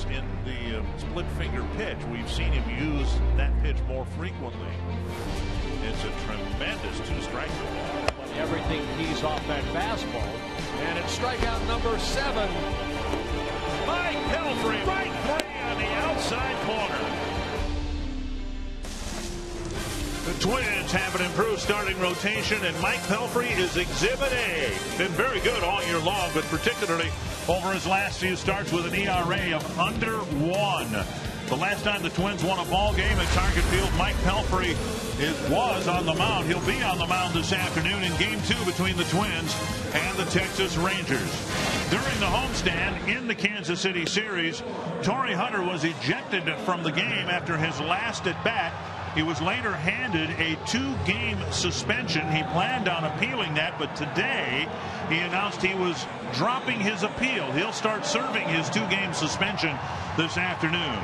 difference in the split finger pitch. We've seen him use that pitch more frequently. It's a tremendous two-strike ball. Everything keys off that fastball, and it's strikeout number 7. Mike Pelfrey, right free on the outside corner. The Twins have an improved starting rotation, and Mike Pelfrey is Exhibit A. Been very good all year long, but particularly over his last few starts with an ERA of under 1. The last time the Twins won a ball game at Target Field, Mike Pelfrey was on the mound. He'll be on the mound this afternoon in Game 2 between the Twins and the Texas Rangers. During the homestand in the Kansas City series, Torrey Hunter was ejected from the game after his last at-bat. He was later handed a 2-game suspension. He planned on appealing that, but today he announced he was dropping his appeal. He'll start serving his 2-game suspension this afternoon.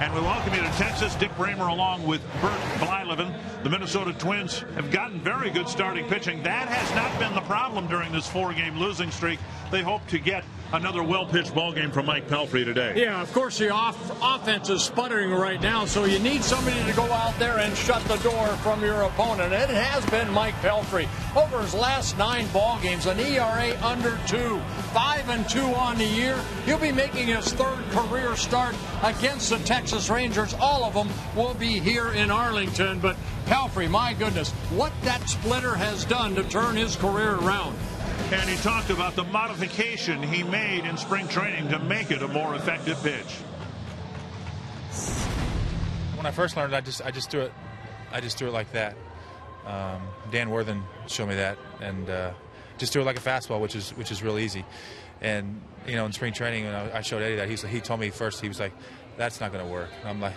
And we welcome you to Texas. Dick Bramer along with Bert Blyleven. The Minnesota Twins have gotten very good starting pitching. That has not been the problem during this 4-game losing streak. They hope to get another well-pitched ball game from Mike Pelfrey today. Yeah, of course the offense is sputtering right now, so you need somebody to go out there and shut the door from your opponent. It has been Mike Pelfrey. Over his last 9 ball games, an ERA under 2, 5-2 on the year. He'll be making his 3rd career start against the Texas Rangers. All of them will be here in Arlington, but Pelfrey, my goodness, what that splitter has done to turn his career around. And he talked about the modification he made in spring training to make it a more effective pitch. When I first learned, I just threw it like that. Dan Worthen showed me that, and just threw it like a fastball, which is real easy. And you know, in spring training, when I showed Eddie that, he told me first, he was like, "That's not going to work." And I'm like,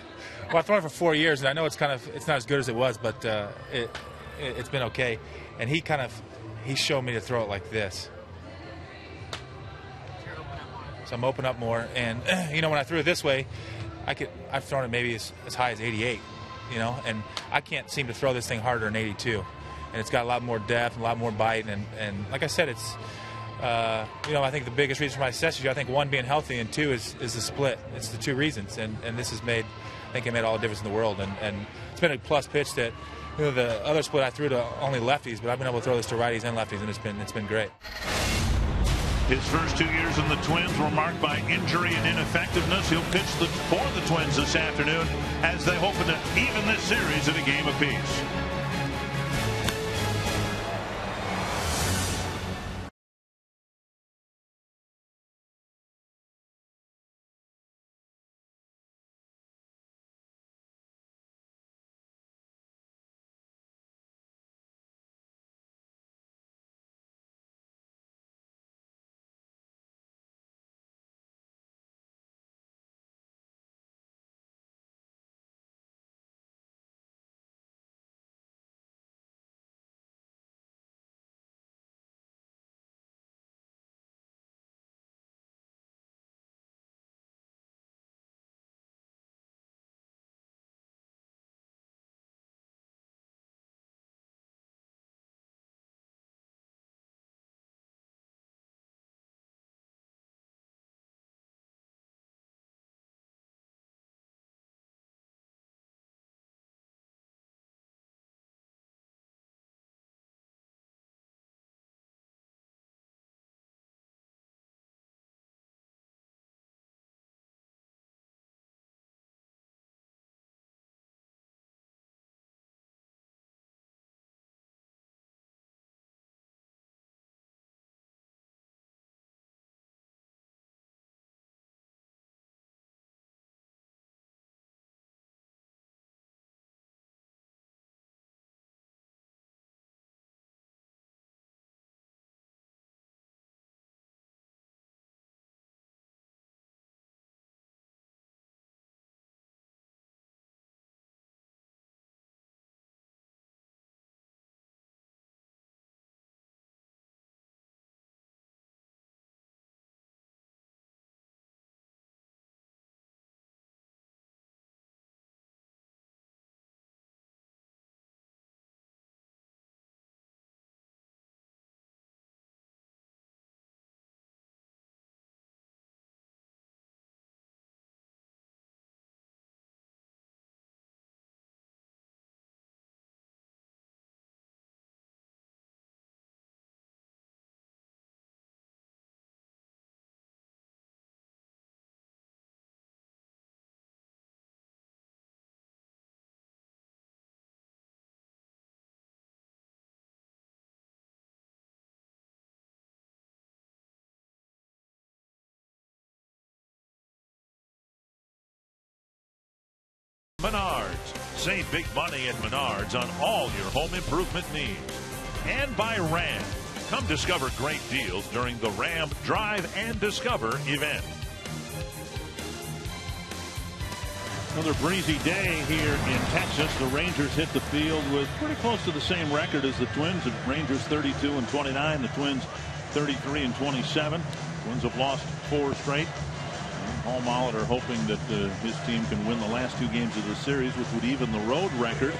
"Well, I've thrown it for 4 years, and I know it's not as good as it was, but it's been okay." And he showed me to throw it like this. So I'm open up more, and you know, when I threw it this way, I've thrown it maybe as high as 88, you know, and I can't seem to throw this thing harder than 82, and it's got a lot more depth, and a lot more bite, and like I said, it's you know, I think the biggest reason for my success is, I think, 1, being healthy, and 2 is the split. It's the 2 reasons, and this has made, I think, it made all the difference in the world, and it's been a plus pitch that, you know, the other split I threw to only lefties, but I've been able to throw this to righties and lefties, and it's been great. His first 2 years in the Twins were marked by injury and ineffectiveness. He'll pitch for the Twins this afternoon as they hope to even this series at a game apiece. Menards. Save big money at Menards on all your home improvement needs. And by Ram. Come discover great deals during the Ram Drive and Discover event. Another breezy day here in Texas. The Rangers hit the field with pretty close to the same record as the Twins. The Rangers 32-29. The Twins 33-27. Twins have lost 4 straight. Paul Molitor hoping that his team can win the last 2 games of the series, which would even the road record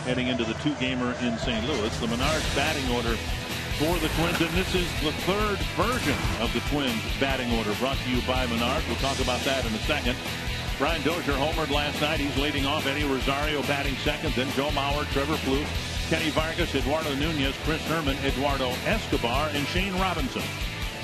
heading into the 2-gamer in St. Louis. The Menards batting order for the Twins, and this is the 3rd version of the Twins batting order brought to you by Menards. We'll talk about that in a second. Brian Dozier homered last night. He's leading off. Eddie Rosario batting second. Then Joe Mauer, Trevor Plouffe, Kenny Vargas, Eduardo Nunez, Chris Herman, Eduardo Escobar, and Shane Robinson.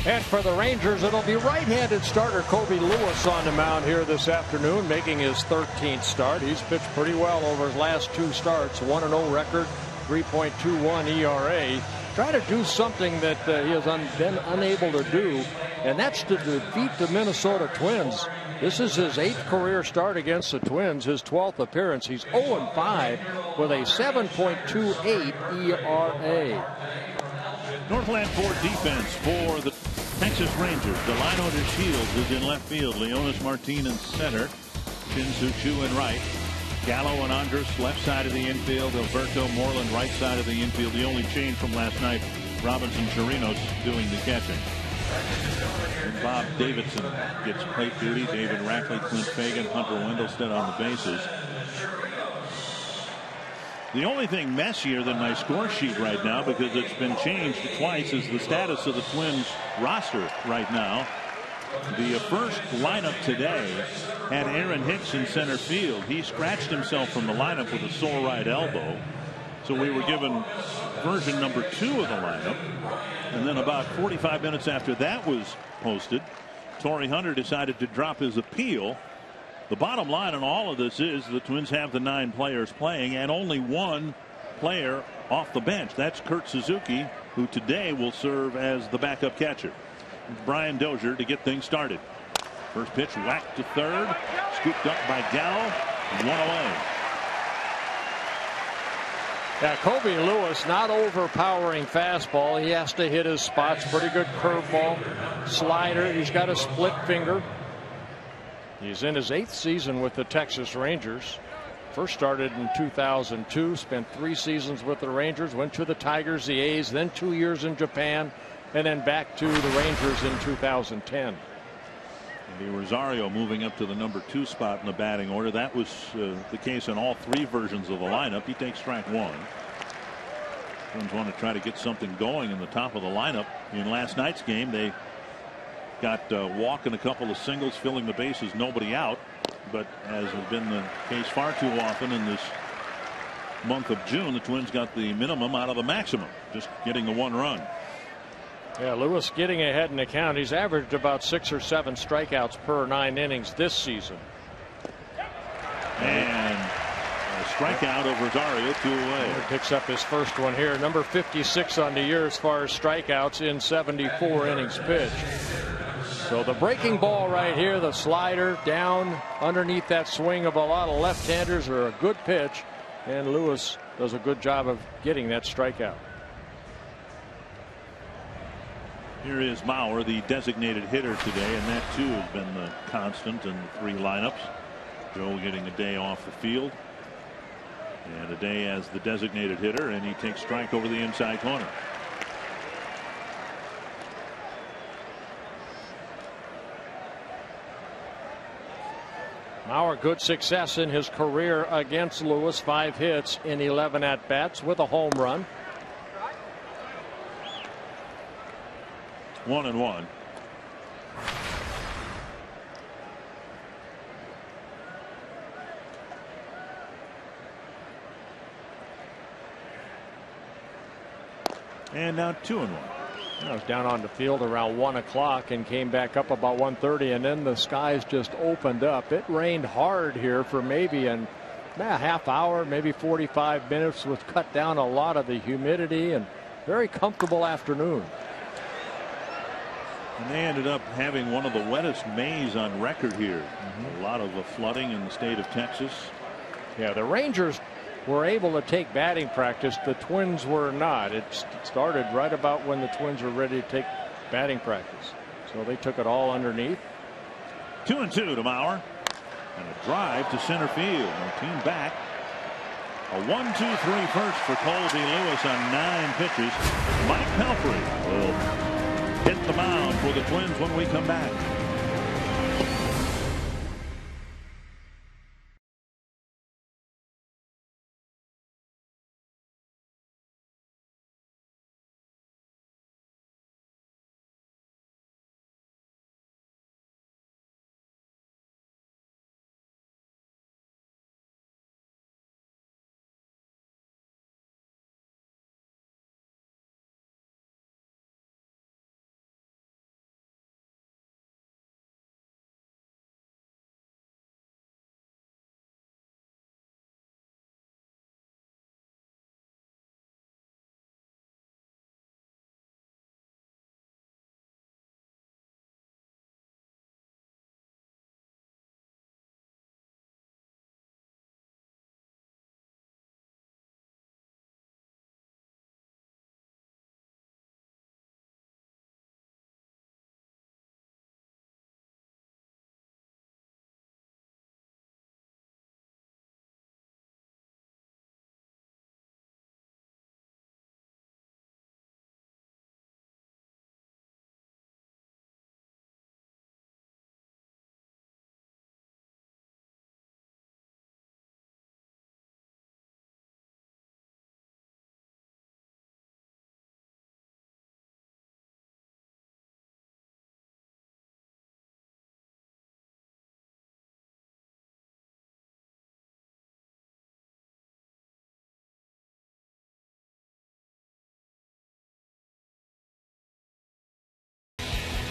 And for the Rangers, it'll be right-handed starter Kobe Lewis on the mound here this afternoon, making his 13th start. He's pitched pretty well over his last 2 starts. 1-0 record, 3.21 ERA. Try to do something that he has been unable to do, and that's to defeat the Minnesota Twins. This is his 8th career start against the Twins, his 12th appearance. He's 0-5 with a 7.28 ERA. Northland Ford defense for the Texas Rangers. Delino to Shields is in left field. Leonis Martin in center. Shin-Soo Choo in right. Gallo and Andrus left side of the infield. Alberto Moreland right side of the infield. The only change from last night, Robinson Chirinos doing the catching. And Bob Davidson gets plate duty. David Rackley, Clint Fagan, Hunter Wendelstedt on the bases. The only thing messier than my score sheet right now, because it's been changed twice, is the status of the Twins roster right now. The first lineup today had Aaron Hicks in center field. He scratched himself from the lineup with a sore right elbow. So we were given version number 2 of the lineup. And then about 45 minutes after that was posted, Torrey Hunter decided to drop his appeal. The bottom line on all of this is the Twins have the 9 players playing and only 1 player off the bench. That's Kurt Suzuki, who today will serve as the backup catcher. Brian Dozier to get things started. First pitch whacked to third, scooped up by Gallo, 1 away. Yeah, Kobe Lewis, not overpowering fastball. He has to hit his spots. Pretty good curveball, slider. He's got a split finger. He's in his 8th season with the Texas Rangers. First started in 2002, spent 3 seasons with the Rangers, went to the Tigers, the A's, then 2 years in Japan, and then back to the Rangers in 2010. The Rosario moving up to the number 2 spot in the batting order. That was the case in all 3 versions of the lineup. He takes strike 1. Twins want to try to get something going in the top of the lineup. In last night's game, they got walk and a couple of singles, filling the bases, nobody out. But as has been the case far too often in this month of June, the Twins got the minimum out of the maximum, just getting the 1 run. Yeah, Lewis getting ahead in the count. He's averaged about 6 or 7 strikeouts per 9 innings this season. And a strikeout of Rosario, 2 away. He picks up his first one here. Number 56 on the year as far as strikeouts in 74 innings pitched. So the breaking ball right here, the slider down underneath that swing of a lot of left-handers, are a good pitch. And Lewis does a good job of getting that strikeout. Here is Mauer, the designated hitter today, and that too has been the constant in the 3 lineups. Joe getting a day off the field and a day as the designated hitter, and he takes strike over the inside corner. Mauer, good success in his career against Lewis. 5 hits in 11 at-bats with a home run. 1-1. And now 2-1. I was down on the field around 1 o'clock and came back up about 1:30, and then the skies just opened up. It rained hard here for maybe a half hour, maybe 45 minutes, which cut down a lot of the humidity, and very comfortable afternoon. And they ended up having one of the wettest Mays on record here. A lot of flooding in the state of Texas. Yeah, the Rangers were able to take batting practice. The Twins were not. It started right about when the Twins were ready to take batting practice. So they took it all underneath. 2-2 to Mauer. And a drive to center field. Team back. A 1-2-3 first for Colby Lewis on 9 pitches. Mike Pelfrey will hit the mound for the Twins when we come back.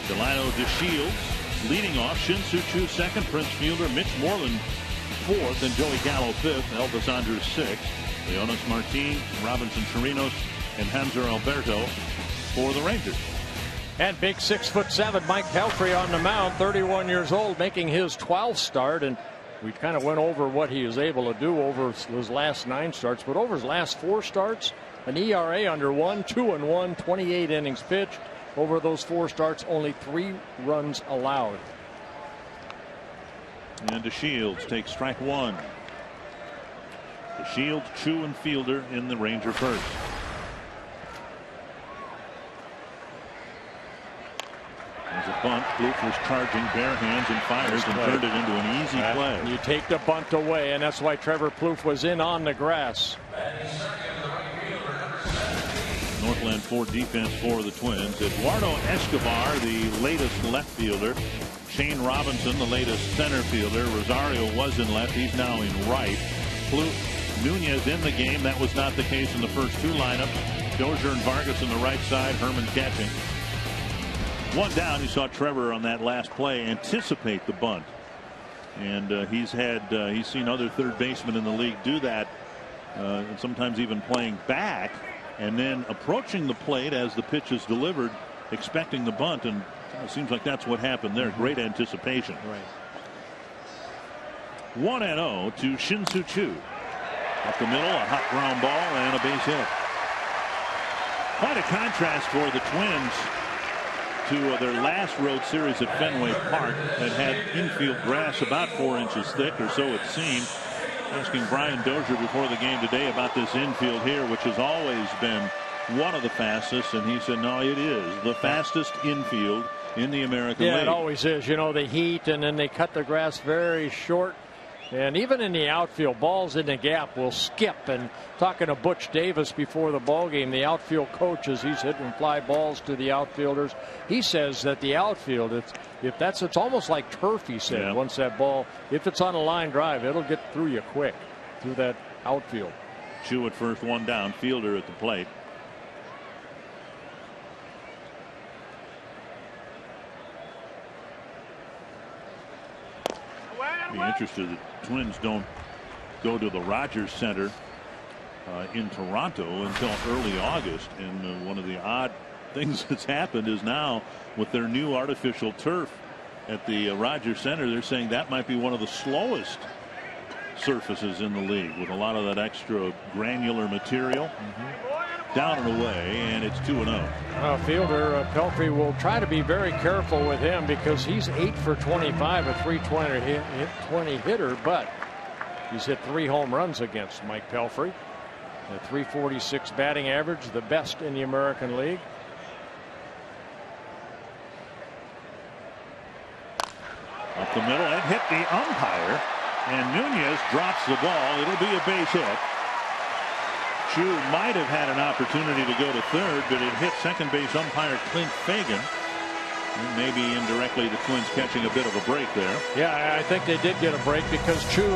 Delino DeShields leading off. Shin-Soo Choo second. Prince Fielder. Mitch Moreland fourth. And Joey Gallo fifth. Elvis Andrus sixth. Leonis Martin, Robinson Chirinos, and Hanser Alberto for the Rangers. And big 6'7" Mike Pelfrey on the mound, 31 years old, making his 12th start. And we kind of went over what he was able to do over his last 9 starts. But over his last 4 starts, an ERA under 1, 2-1, 28 innings pitched. Over those 4 starts, only 3 runs allowed. And DeShields takes strike 1. DeShields, Choo, and Fielder in the Ranger first. There's a bunt. Plouffe was charging bare hands and fires and turned it into an easy play. You take the bunt away, and that's why Trevor Plouffe was in on the grass. Northland Ford defense for the Twins. Eduardo Escobar, the latest left fielder. Shane Robinson, the latest center fielder. Rosario was in left. He's now in right. Plouffe, Nunez in the game. That was not the case in the first 2 lineups. Dozier and Vargas on the right side. Herman catching. 1 down. You saw Trevor on that last play anticipate the bunt. And he's seen other third basemen in the league do that. And sometimes even playing back. And then approaching the plate as the pitch is delivered, expecting the bunt, and it seems like that's what happened there. Great anticipation. Right. 1-0 to Shin-Soo Choo. Up the middle, a hot ground ball and a base hit. Quite a contrast for the Twins to their last road series at Fenway Park that had infield grass about 4 inches thick, or so it seemed. Asking Brian Dozier before the game today about this infield here, which has always been one of the fastest, and he said no, it is the fastest infield in the American League. Yeah, it always is. You know, the heat, and then they cut the grass very short. And even in the outfield, balls in the gap will skip. And talking to Butch Davis before the ball game, the outfield coach, as he's hitting fly balls to the outfielders, he says that the outfield, it's almost like turf. He said, yeah. Once that ball, if it's on a line drive, it'll get through you quick through that outfield. Choo at first, 1 down. Fielder at the plate. Be interested that Twins don't go to the Rogers Center in Toronto until early August. And one of the odd things that's happened is now with their new artificial turf at the Rogers Center, they're saying that might be one of the slowest surfaces in the league with a lot of that extra granular material. Down and away, and it's 2-0. Fielder Pelfrey will try to be very careful with him because he's 8 for 25, a 320 hitter, but he's hit 3 home runs against Mike Pelfrey. A 346 batting average, the best in the American League. Up the middle and hit the umpire, and Nunez drops the ball. It'll be a base hit. Chu might have had an opportunity to go to third, but it hit second base umpire Clint Fagan. And maybe indirectly the Twins catching a bit of a break there. Yeah, I think they did get a break because Chu,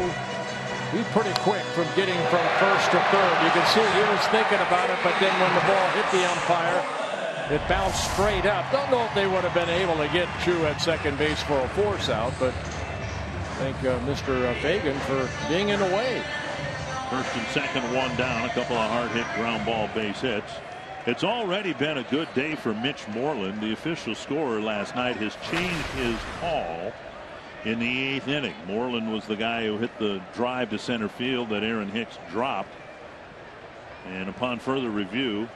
he's pretty quick from getting from first to third. You can see he was thinking about it, but then when the ball hit the umpire, it bounced straight up. Don't know if they would have been able to get Chu at second base for a force out, but thank Mr. Fagan for being in the way. First and second, one down, a couple of hard hit ground ball base hits. It's already been a good day for Mitch Moreland. The official scorer last night has changed his call in the 8th inning. Moreland was the guy who hit the drive to center field that Aaron Hicks dropped. And upon further review,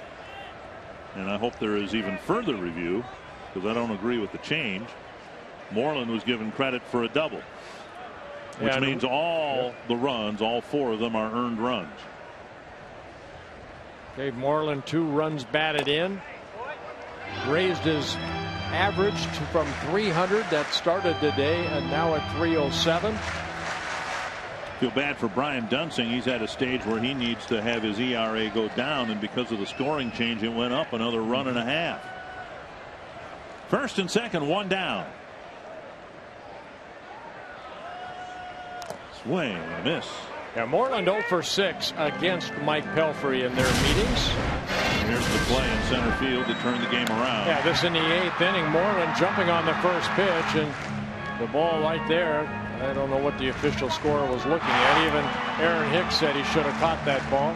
and I hope there is even further review because I don't agree with the change, Moreland was given credit for a double. Which means all the runs, all 4 of them are earned runs. Gave Moreland 2 runs batted in. Raised his average from 300 that started today and now at 307. Feel bad for Brian Dunsing. He's at a stage where he needs to have his ERA go down, and because of the scoring change it went up another run and a half. First and second, one down. Swing and a miss. Yeah, Moreland 0 for 6 against Mike Pelfrey in their meetings. Here's the play in center field to turn the game around. Yeah, this in the 8th inning. Moreland jumping on the first pitch, and the ball right there. I don't know what the official scorer was looking at. Even Aaron Hicks said he should have caught that ball.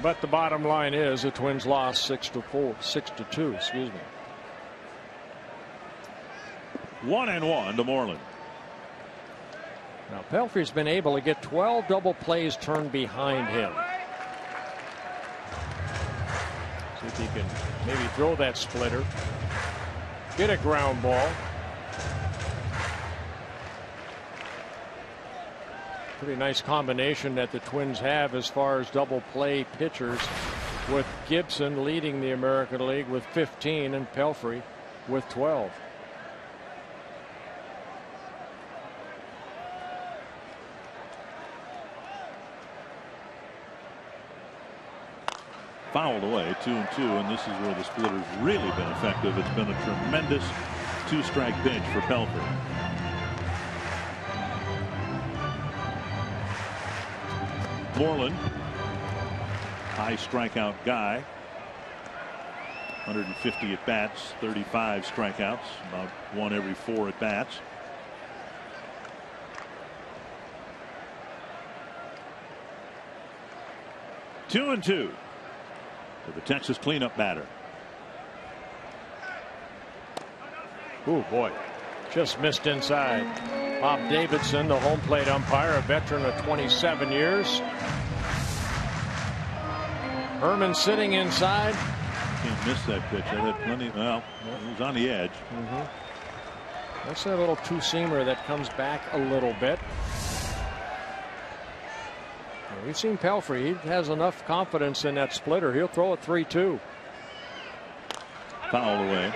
But the bottom line is the Twins lost 6-2. Excuse me. 1-1 to Moreland. Now Pelfrey's been able to get 12 double plays turned behind him. See if he can maybe throw that splitter. Get a ground ball. Pretty nice combination that the Twins have as far as double play pitchers, with Gibson leading the American League with 15 and Pelfrey with 12. Fouled away, 2-2, and this is where the splitter's really been effective. It's been a tremendous 2-strike pitch for Pelfrey. Moreland, high strikeout guy, 150 at bats, 35 strikeouts, about 1 every 4 at bats. Two and two for the Texas cleanup batter. Oh boy, just missed inside. Bob Davidson, the home plate umpire, a veteran of 27 years. Herman sitting inside. Can't miss that pitch. I had plenty. Well, it was on the edge. That's that little two-seamer that comes back a little bit. We've seen Pelfrey. He has enough confidence in that splitter. He'll throw it 3-2. Fouled away.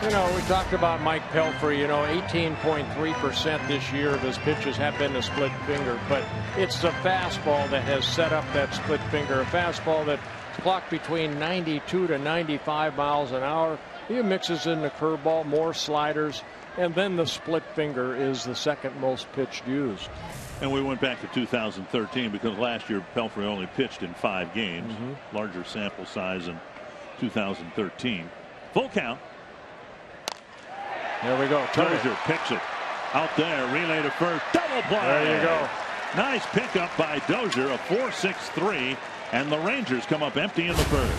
You know, we talked about Mike Pelfrey. You know, 18.3% this year of his pitches have been a split finger, but it's the fastball that has set up that split finger. A fastball that clocked between 92 to 95 miles an hour. He mixes in the curveball, more sliders, and then the split finger is the second most pitched used. And we went back to 2013 because last year Pelfrey only pitched in 5 games. Larger sample size in 2013. Full count. There we go. Dozier picks it out there. Relay to first. Double play. There you go. Nice pickup by Dozier. A 4-6-3. And the Rangers come up empty in the first.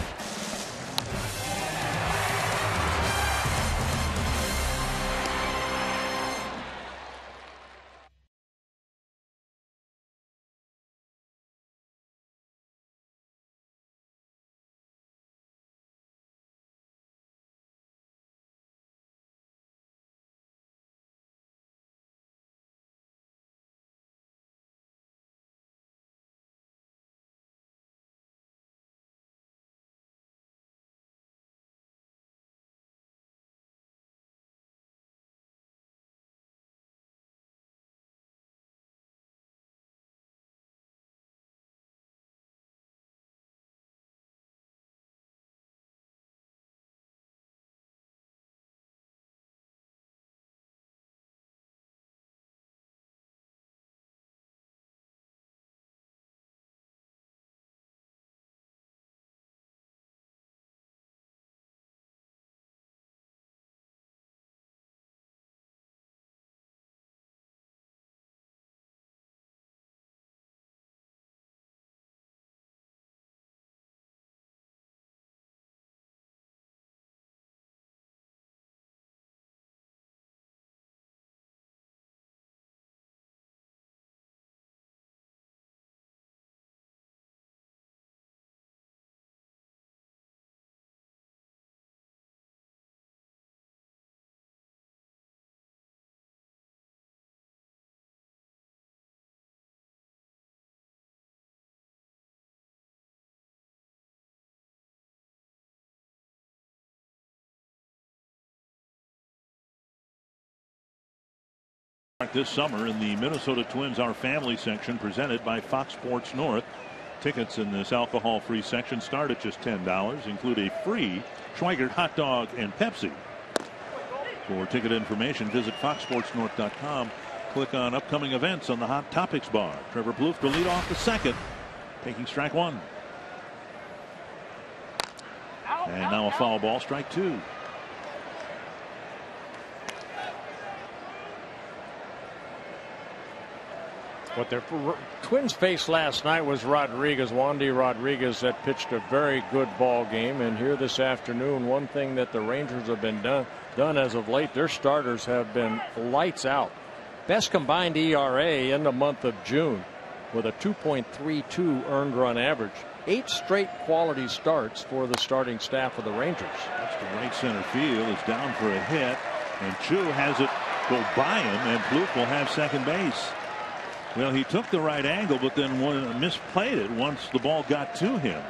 This summer in the Minnesota Twins Our Family section, presented by Fox Sports North. Tickets in this alcohol-free section start at just $10, include a free Schweigert hot dog and Pepsi. For ticket information, visit foxsportsnorth.com. Click on upcoming events on the Hot Topics bar. Trevor Plouffe to lead off the second, taking strike one. And now a foul ball, strike two. What the Twins faced last night was Rodriguez, Wandy Rodriguez, that pitched a very good ball game. And here this afternoon, one thing that the Rangers have been done as of late, their starters have been lights out. Best combined ERA in the month of June with a 2.32 earned run average. 8 straight quality starts for the starting staff of the Rangers. That's the right center field. Is down for a hit, and Chu has it go by him, and Plouffe will have second base. Well, he took the right angle, but then misplayed it once the ball got to him.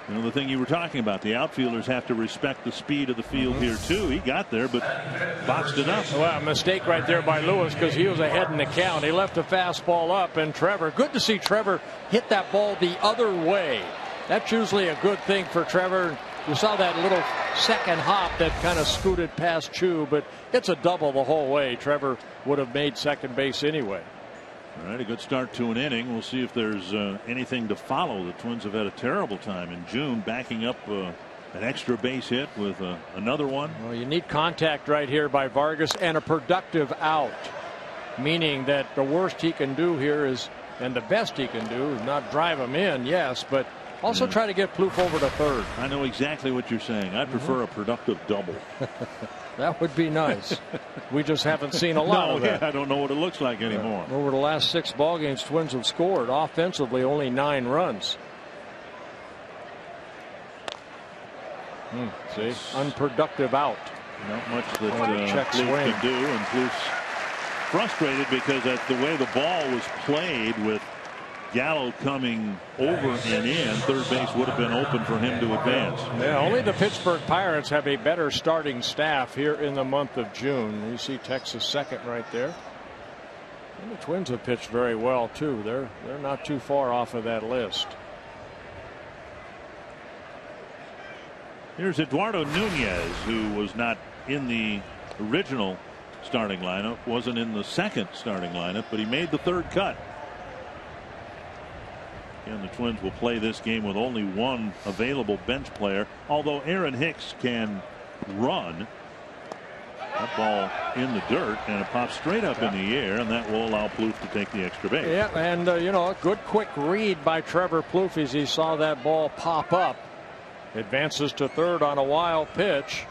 You know, the thing you were talking about, the outfielders have to respect the speed of the field here too. He got there, but boxed it up. Well, a mistake right there by Lewis, because he was ahead in the count. He left the fastball up, and Trevor, good to see Trevor hit that ball the other way. That's usually a good thing for Trevor. You saw that little second hop that kind of scooted past Chu, but it's a double the whole way. Trevor would have made second base anyway. All right, a good start to an inning. We'll see if there's anything to follow. The Twins have had a terrible time in June, backing up an extra base hit with another one. Well, you need contact right here by Vargas and a productive out, meaning that the worst he can do here is, and the best he can do, is not drive him in, yes, but also try to get Plouffe over to third. I know exactly what you're saying. I prefer a productive double. That would be nice. We just haven't seen a lot of that. I don't know what it looks like anymore. Over the last 6 ball games, Twins have scored offensively only 9 runs. See, unproductive out. Not much that Plouffe can do, and Plouffe's frustrated because that's the way the ball was played, with Gallo coming over and in. Third base would have been open for him to advance. Yeah, only the Pittsburgh Pirates have a better starting staff here in the month of June. You see Texas second right there. And the Twins have pitched very well too. They're not too far off of that list. Here's Eduardo Nunez, who was not in the original starting lineup, wasn't in the second starting lineup, but he made the third cut. And the Twins will play this game with only one available bench player, although Aaron Hicks can run. That ball in the dirt, and it pops straight up in the air, and that will allow Plouffe to take the extra base. Yeah, and you know, a good quick read by Trevor Plouffe as he saw that ball pop up. Advances to third on a wild pitch.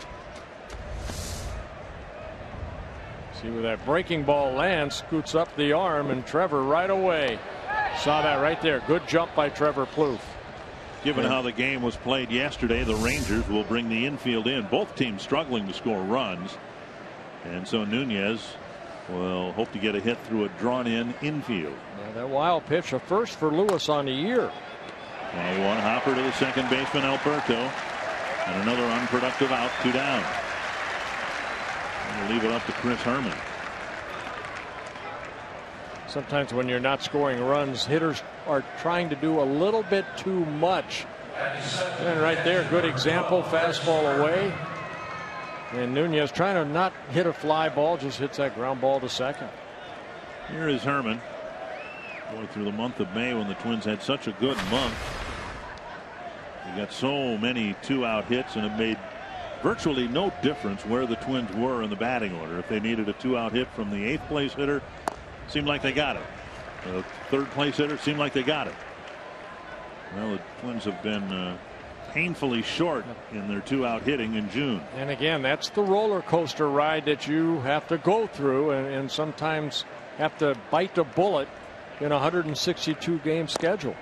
See where that breaking ball lands, scoots up the arm, and Trevor right away saw that right there. Good jump by Trevor Plouffe. Given how the game was played yesterday, the Rangers will bring the infield in. Both teams struggling to score runs, and so Nunez will hope to get a hit through a drawn-in infield. That wild pitch, a first for Lewis on the year. And one hopper to the second baseman Alberto, and another unproductive out, 2 down. And we'll leave it up to Chris Herman. Sometimes when you're not scoring runs, hitters are trying to do a little bit too much. And right there, good example, fastball away. And Nunez trying to not hit a fly ball, just hits that ground ball to second. Here is Herman. Boy, through the month of May, when the Twins had such a good month, they got so many 2-out hits, and it made virtually no difference where the Twins were in the batting order. If they needed a 2-out hit from the 8th place hitter, seemed like they got it. The 3rd place hitter seemed like they got it. Well, the Twins have been painfully short in their 2-out hitting in June. And again, that's the roller coaster ride that you have to go through, and sometimes have to bite the bullet in a 162 game schedule.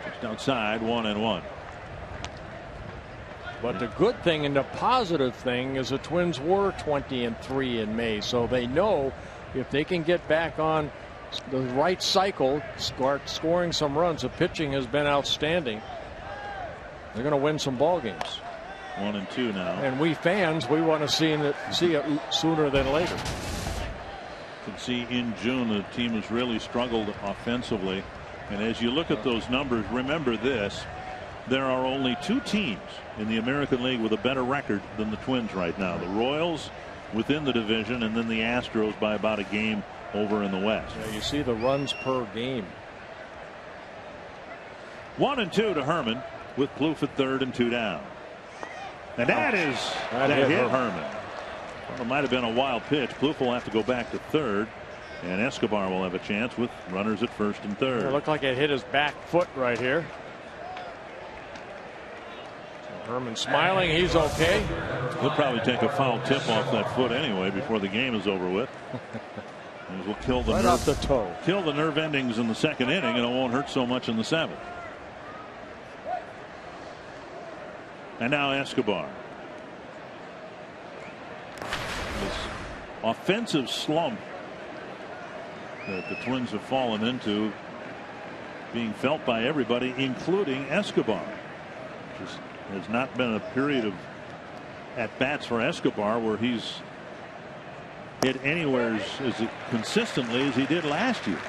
Just outside, 1-1. But the good thing and the positive thing is the Twins were 20-3 in May, so they know if they can get back on the right cycle, start scoring some runs. The pitching has been outstanding. They're going to win some ball games. 1-2 now. And we fans, we want to see it sooner than later. You can see in June the team has really struggled offensively. And as you look at those numbers, remember this: there are only 2 teams in the American League with a better record than the Twins right now. The Royals within the division, and then the Astros by about a game over in the West. Yeah, you see the runs per game. 1-2 to Herman with Plouffe at third and 2 down. And that hit Herman. Well, it might have been a wild pitch. Plouffe will have to go back to third, and Escobar will have a chance with runners at first and third. It looked like it hit his back foot right here. So Herman smiling, he's okay. He'll probably take a foul tip off that foot anyway before the game is over with. And will kill the right nerve, off the toe. Kill the nerve endings in the second inning, and it won't hurt so much in the 7th. And now Escobar. This offensive slump that the Twins have fallen into being felt by everybody, including Escobar. Just has not been a period of at bats for Escobar where he's hit anywhere as consistently as he did last year.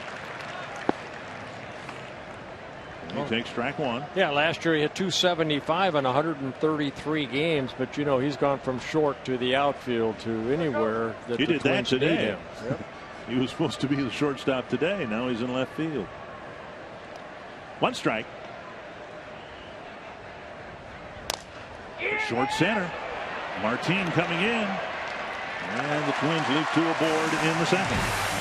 And he takes strike 1. Yeah, last year he hit 275 in 133 games, but you know he's gone from short to the outfield to anywhere that he the did Twins that today. need him. Yep. He was supposed to be the shortstop today. Now he's in left field. 1 strike. Short center. Martin coming in. And the Twins leave 2 aboard in the 2nd.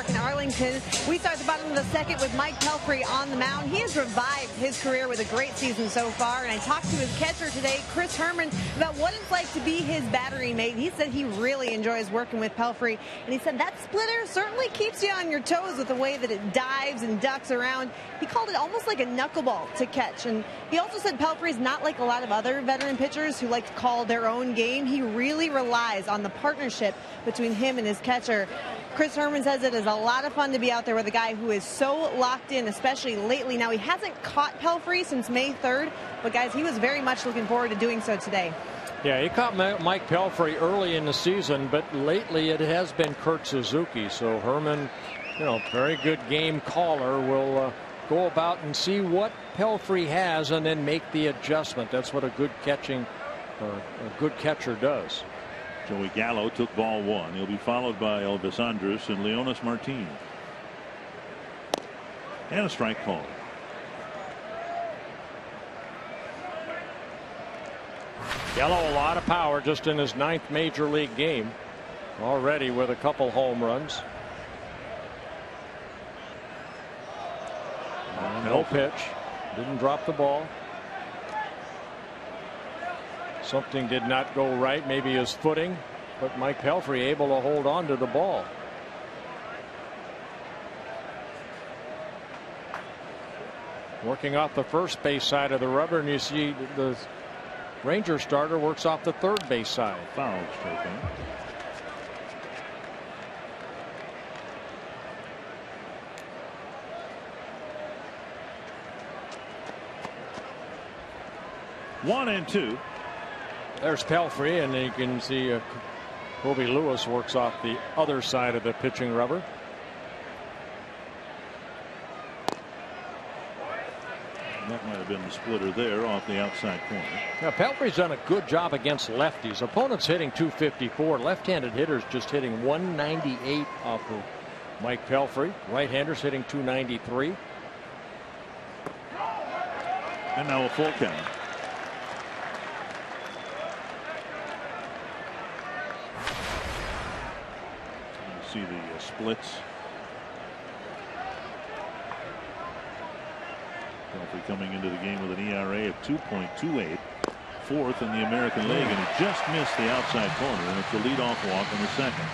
In Arlington, we start the bottom of the 2nd with Mike Pelfrey on the mound. He has revived his career with a great season so far, and I talked to his catcher today, Chris Herman, about what it's like to be his battery mate. He said he really enjoys working with Pelfrey, and he said that splitter certainly keeps you on your toes with the way that it dives and ducks around. He called it almost like a knuckleball to catch, and he also said Pelfrey's not like a lot of other veteran pitchers who like to call their own game. He really relies on the partnership between him and his catcher. Chris Herman says it is a lot of fun to be out there with a guy who is so locked in, especially lately. Now, he hasn't caught Pelfrey since May 3rd, but guys, he was very much looking forward to doing so today. Yeah, he caught Mike Pelfrey early in the season, but lately it has been Kurt Suzuki. So Herman, you know, very good game caller, will go about and see what Pelfrey has and then make the adjustment. That's what a good catcher does. Joey Gallo took ball 1. He'll be followed by Elvis Andrus and Leonis Martin. And a strike call. Gallo, a lot of power just in his 9th major league game. Already with a couple home runs. from No Pelfrey. pitch. Didn't drop the ball. Something did not go right. Maybe his footing. But Mike Pelfrey able to hold on to the ball. Working off the first base side of the rubber, and you see the Ranger starter works off the third base side. Fouls taken. One and two. There's Pelfrey, and you can see Kobe Lewis works off the other side of the pitching rubber. That might have been the splitter there off the outside corner. Now Pelfrey's done a good job against lefties. Opponents hitting 254. Left-handed hitters just hitting 198 off of Mike Pelfrey. Right-handers hitting 293. And now a full count. You see the splits. Pelfrey coming into the game with an ERA of 2.28, fourth in the American League, and he just missed the outside corner, and it's a leadoff walk in the second.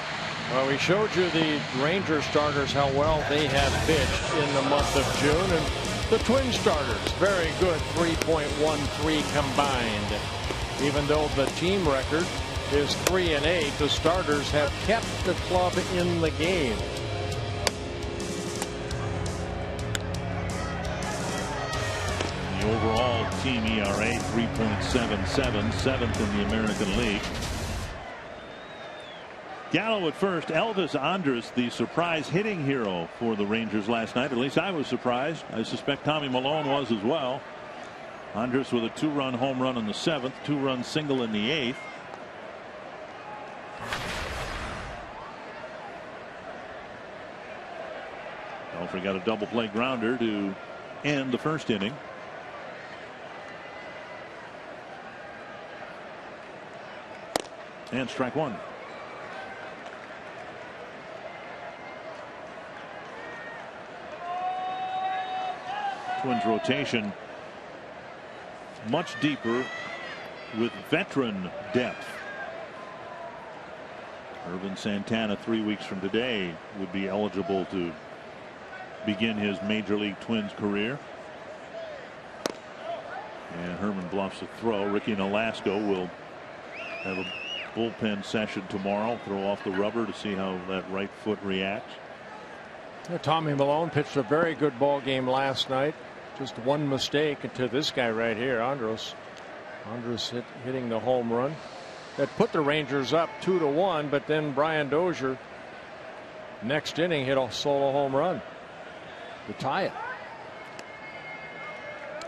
Well, we showed you the Ranger starters, how well they have pitched in the month of June, and the Twin starters very good, 3.13 combined. Even though the team record is 3-8, the starters have kept the club in the game. The overall team ERA 3.77, seventh in the American League. Gallo at first. Elvis Andrus, the surprise hitting hero for the Rangers last night. At least I was surprised. I suspect Tommy Malone was as well. Andrus with a 2-run home run in the 7th, 2-run single in the 8th. Pelfrey got a double play grounder to end the first inning. And strike one. Twins rotation much deeper with veteran depth. Irvin Santana 3 weeks from today would be eligible to begin his Major League Twins career. And Herman bluffs a throw. Ricky Nolasco will have a bullpen session tomorrow. Throw off the rubber to see how that right foot reacts. Tommy Malone pitched a very good ball game last night. Just one mistake to this guy right here, Andrus. Andrus hitting the home run that put the Rangers up 2-1, but then Brian Dozier next inning hit a solo home run to tie it.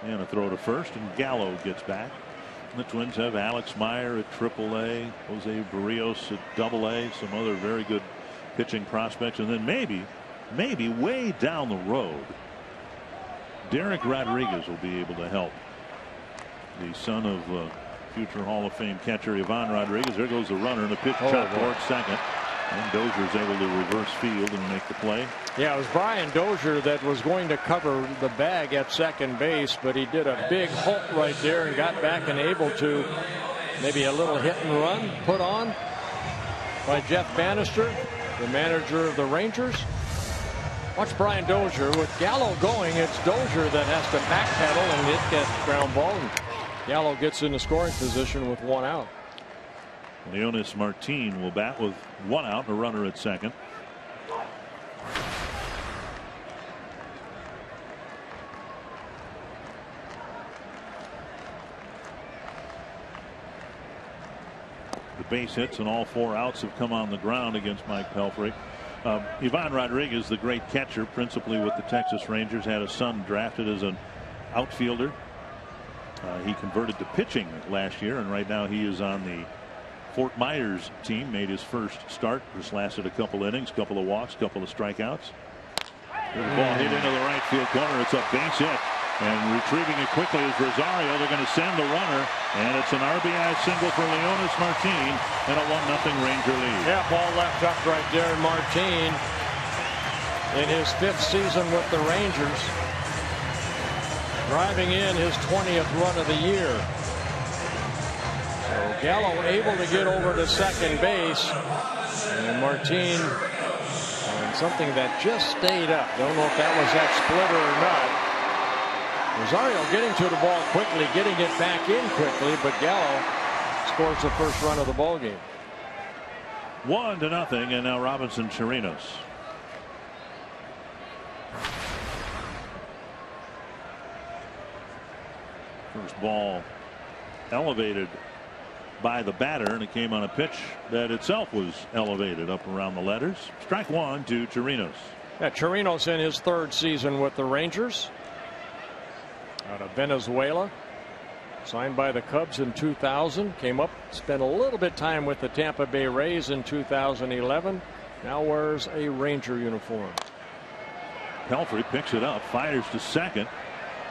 And a throw to first, and Gallo gets back. The Twins have Alex Meyer at AAA, Jose Barrios at AA, some other very good pitching prospects, and then maybe way down the road, Derek Rodriguez will be able to help. The son of future Hall of Fame catcher Ivan Rodriguez. There goes the runner, and a pitch shot towards second. And Dozier's able to reverse field and make the play. Yeah, it was Brian Dozier that was going to cover the bag at second base, but he did a big halt right there and got back and able to maybe a little hit and run put on by Jeff Bannister, the manager of the Rangers. Watch Brian Dozier with Gallo going. It's Dozier that has to backpedal and hit that ground ball. And Gallo gets in the scoring position with one out. Leonis Martin will bat with one out and a runner at second. The base hits and all 4 outs have come on the ground against Mike Pelfrey. Ivan Rodriguez, the great catcher, principally with the Texas Rangers, had a son drafted as an outfielder. He converted to pitching last year, and right now he is on the Fort Myers team. Made his first start. Just lasted a couple innings, couple of walks, couple of strikeouts. The ball hit into the right field corner. It's a base hit. And retrieving it quickly is Rosario. They're going to send the runner, and it's an RBI single for Leonis Martin, and a 1-0 Ranger lead. Yeah, ball left up right there. Martin in his 5th season with the Rangers. driving in his 20th run of the year. So Gallo able to get over to second base, and Martin on something that just stayed up. Don't know if that was that splitter or not. Rosario getting to the ball quickly, getting it back in quickly, but Gallo scores the first run of the ball game. 1-0, and now Robinson Chirinos. First ball elevated by the batter, and it came on a pitch that itself was elevated up around the letters. Strike one to Chirinos. Yeah, Chirinos in his third season with the Rangers. Out of Venezuela. Signed by the Cubs in 2000. Came up, spent a little bit time with the Tampa Bay Rays in 2011. Now wears a Ranger uniform. Pelfrey picks it up, fires to second,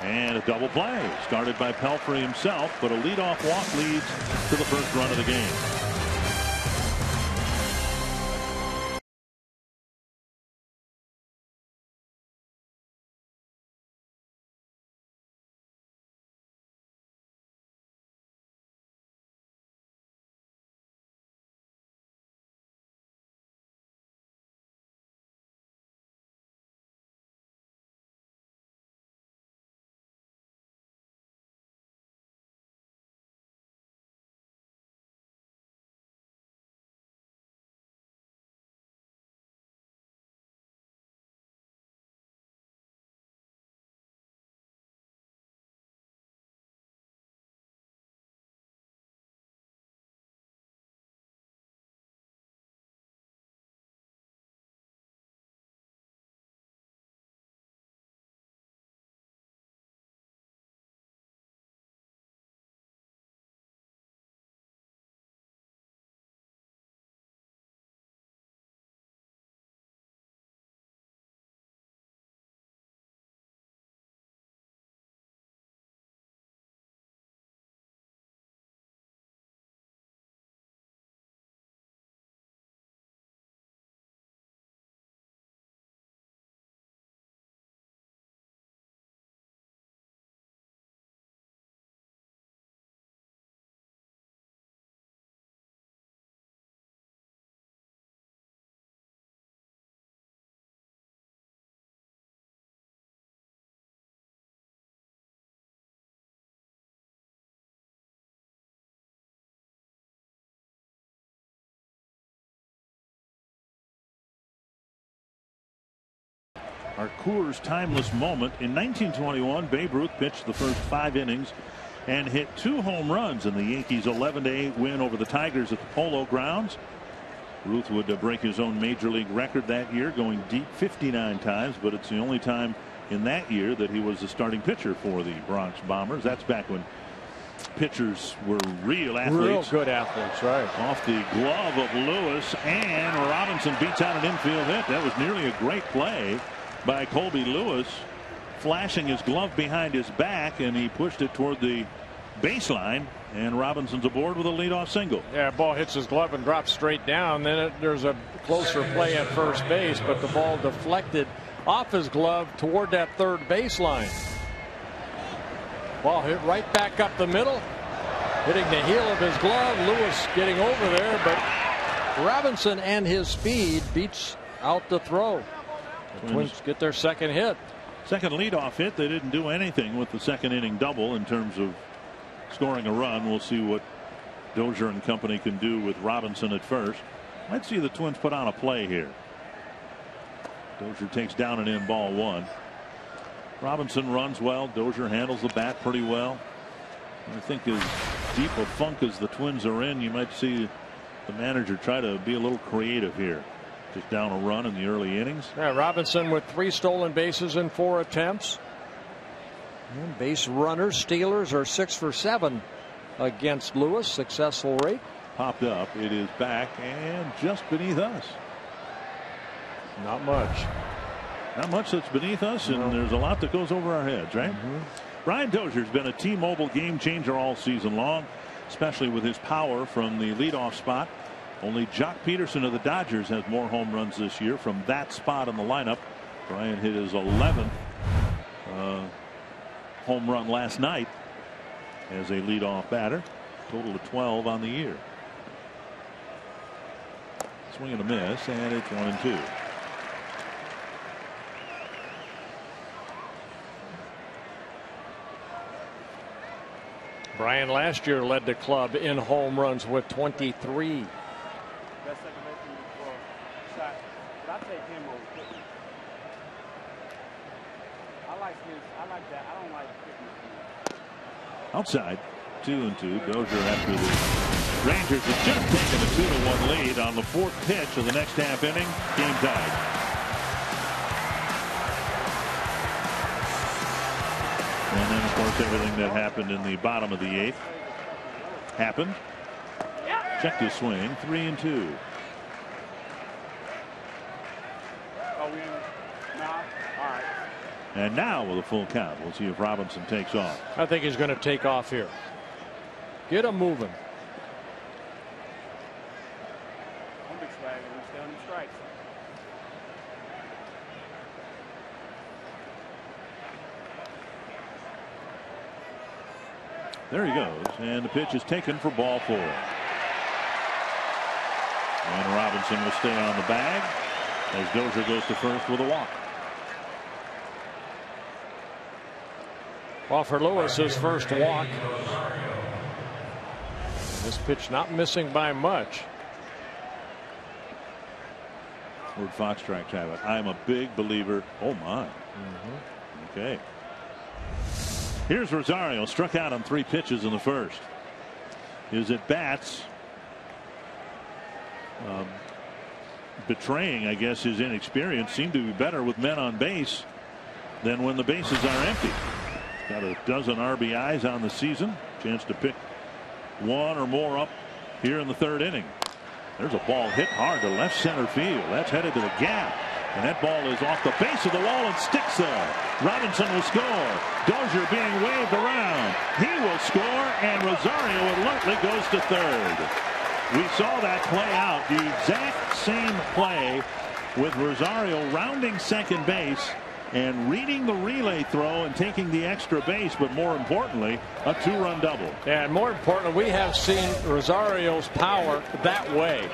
and a double play. Started by Pelfrey himself, but a leadoff walk leads to the first run of the game. Our Coors timeless moment. In 1921, Babe Ruth pitched the first 5 innings and hit 2 home runs in the Yankees' 11-8 win over the Tigers at the Polo Grounds. Ruth would break his own major league record that year, going deep 59 times, but it's the only time in that year that he was the starting pitcher for the Bronx Bombers. That's back when pitchers were real athletes. Real good athletes, right. Off the glove of Lewis, and Robinson beats out an infield hit. That was nearly a great play by Colby Lewis, flashing his glove behind his back, and he pushed it toward the baseline, and Robinson's aboard with a leadoff single. Yeah, ball hits his glove and drops straight down. Then there's a closer play at first base, but the ball deflected off his glove toward that third baseline. Ball hit right back up the middle, hitting the heel of his glove. Lewis getting over there, but Robinson and his speed beats out the throw. The Twins get their second hit. Second leadoff hit. They didn't do anything with the second inning double in terms of scoring a run. We'll see what Dozier and company can do with Robinson at first. Let's see the Twins put on a play here. Dozier takes down and in, ball 1. Robinson runs well. Dozier handles the bat pretty well. I think as deep a funk as the Twins are in, you might see the manager try to be a little creative here. Just down a run in the early innings. Yeah, Robinson with 3 stolen bases in 4 attempts. And base runners, stealers are 6 for 7 against Lewis. Successful rate. Popped up. It is back and just beneath us. Not much. Not much that's beneath us, and there's a lot that goes over our heads, right? Brian Dozier's been a T-Mobile game changer all season long, especially with his power from the leadoff spot. Only Jock Peterson of the Dodgers has more home runs this year from that spot in the lineup. Brian hit his 11th home run last night as a leadoff batter. Total of 12 on the year. Swing and a miss, and it's 1-2. Brian last year led the club in home runs with 23. Best second baseman for shot. But I take him over Pittman. I like that. I don't like Pittman. Outside, 2-2. Dozier after the Rangers have just taken a 2-1 lead on the fourth pitch of the next half inning. Game tied. And then, of course, everything that happened in the bottom of the eighth happened. Checked his swing, 3-2. And now with a full count, we'll see if Robinson takes off. I think he's going to take off here. Get him moving. There he goes, and the pitch is taken for ball 4. And Robinson will stay on the bag as Dozier goes to first with a walk. Well, for Lewis, his first walk. This pitch not missing by much. Word Fox strikes have it. I'm a big believer. Oh my. Okay. Here's Rosario, struck out on 3 pitches in the first. His at bats betraying, I guess, his inexperience, seemed to be better with men on base than when the bases are empty. Got a dozen RBIs on the season. Chance to pick one or more up here in the 3rd inning. There's a ball hit hard to left center field. That's headed to the gap. And that ball is off the base of the wall and sticks there. Robinson will score. Dozier being waved around. He will score, and Rosario alertly goes to 3rd. We saw that play out. The exact same play with Rosario rounding second base and reading the relay throw and taking the extra base, but more importantly, a 2-run double. Yeah, and more importantly, we have seen Rosario's power that way.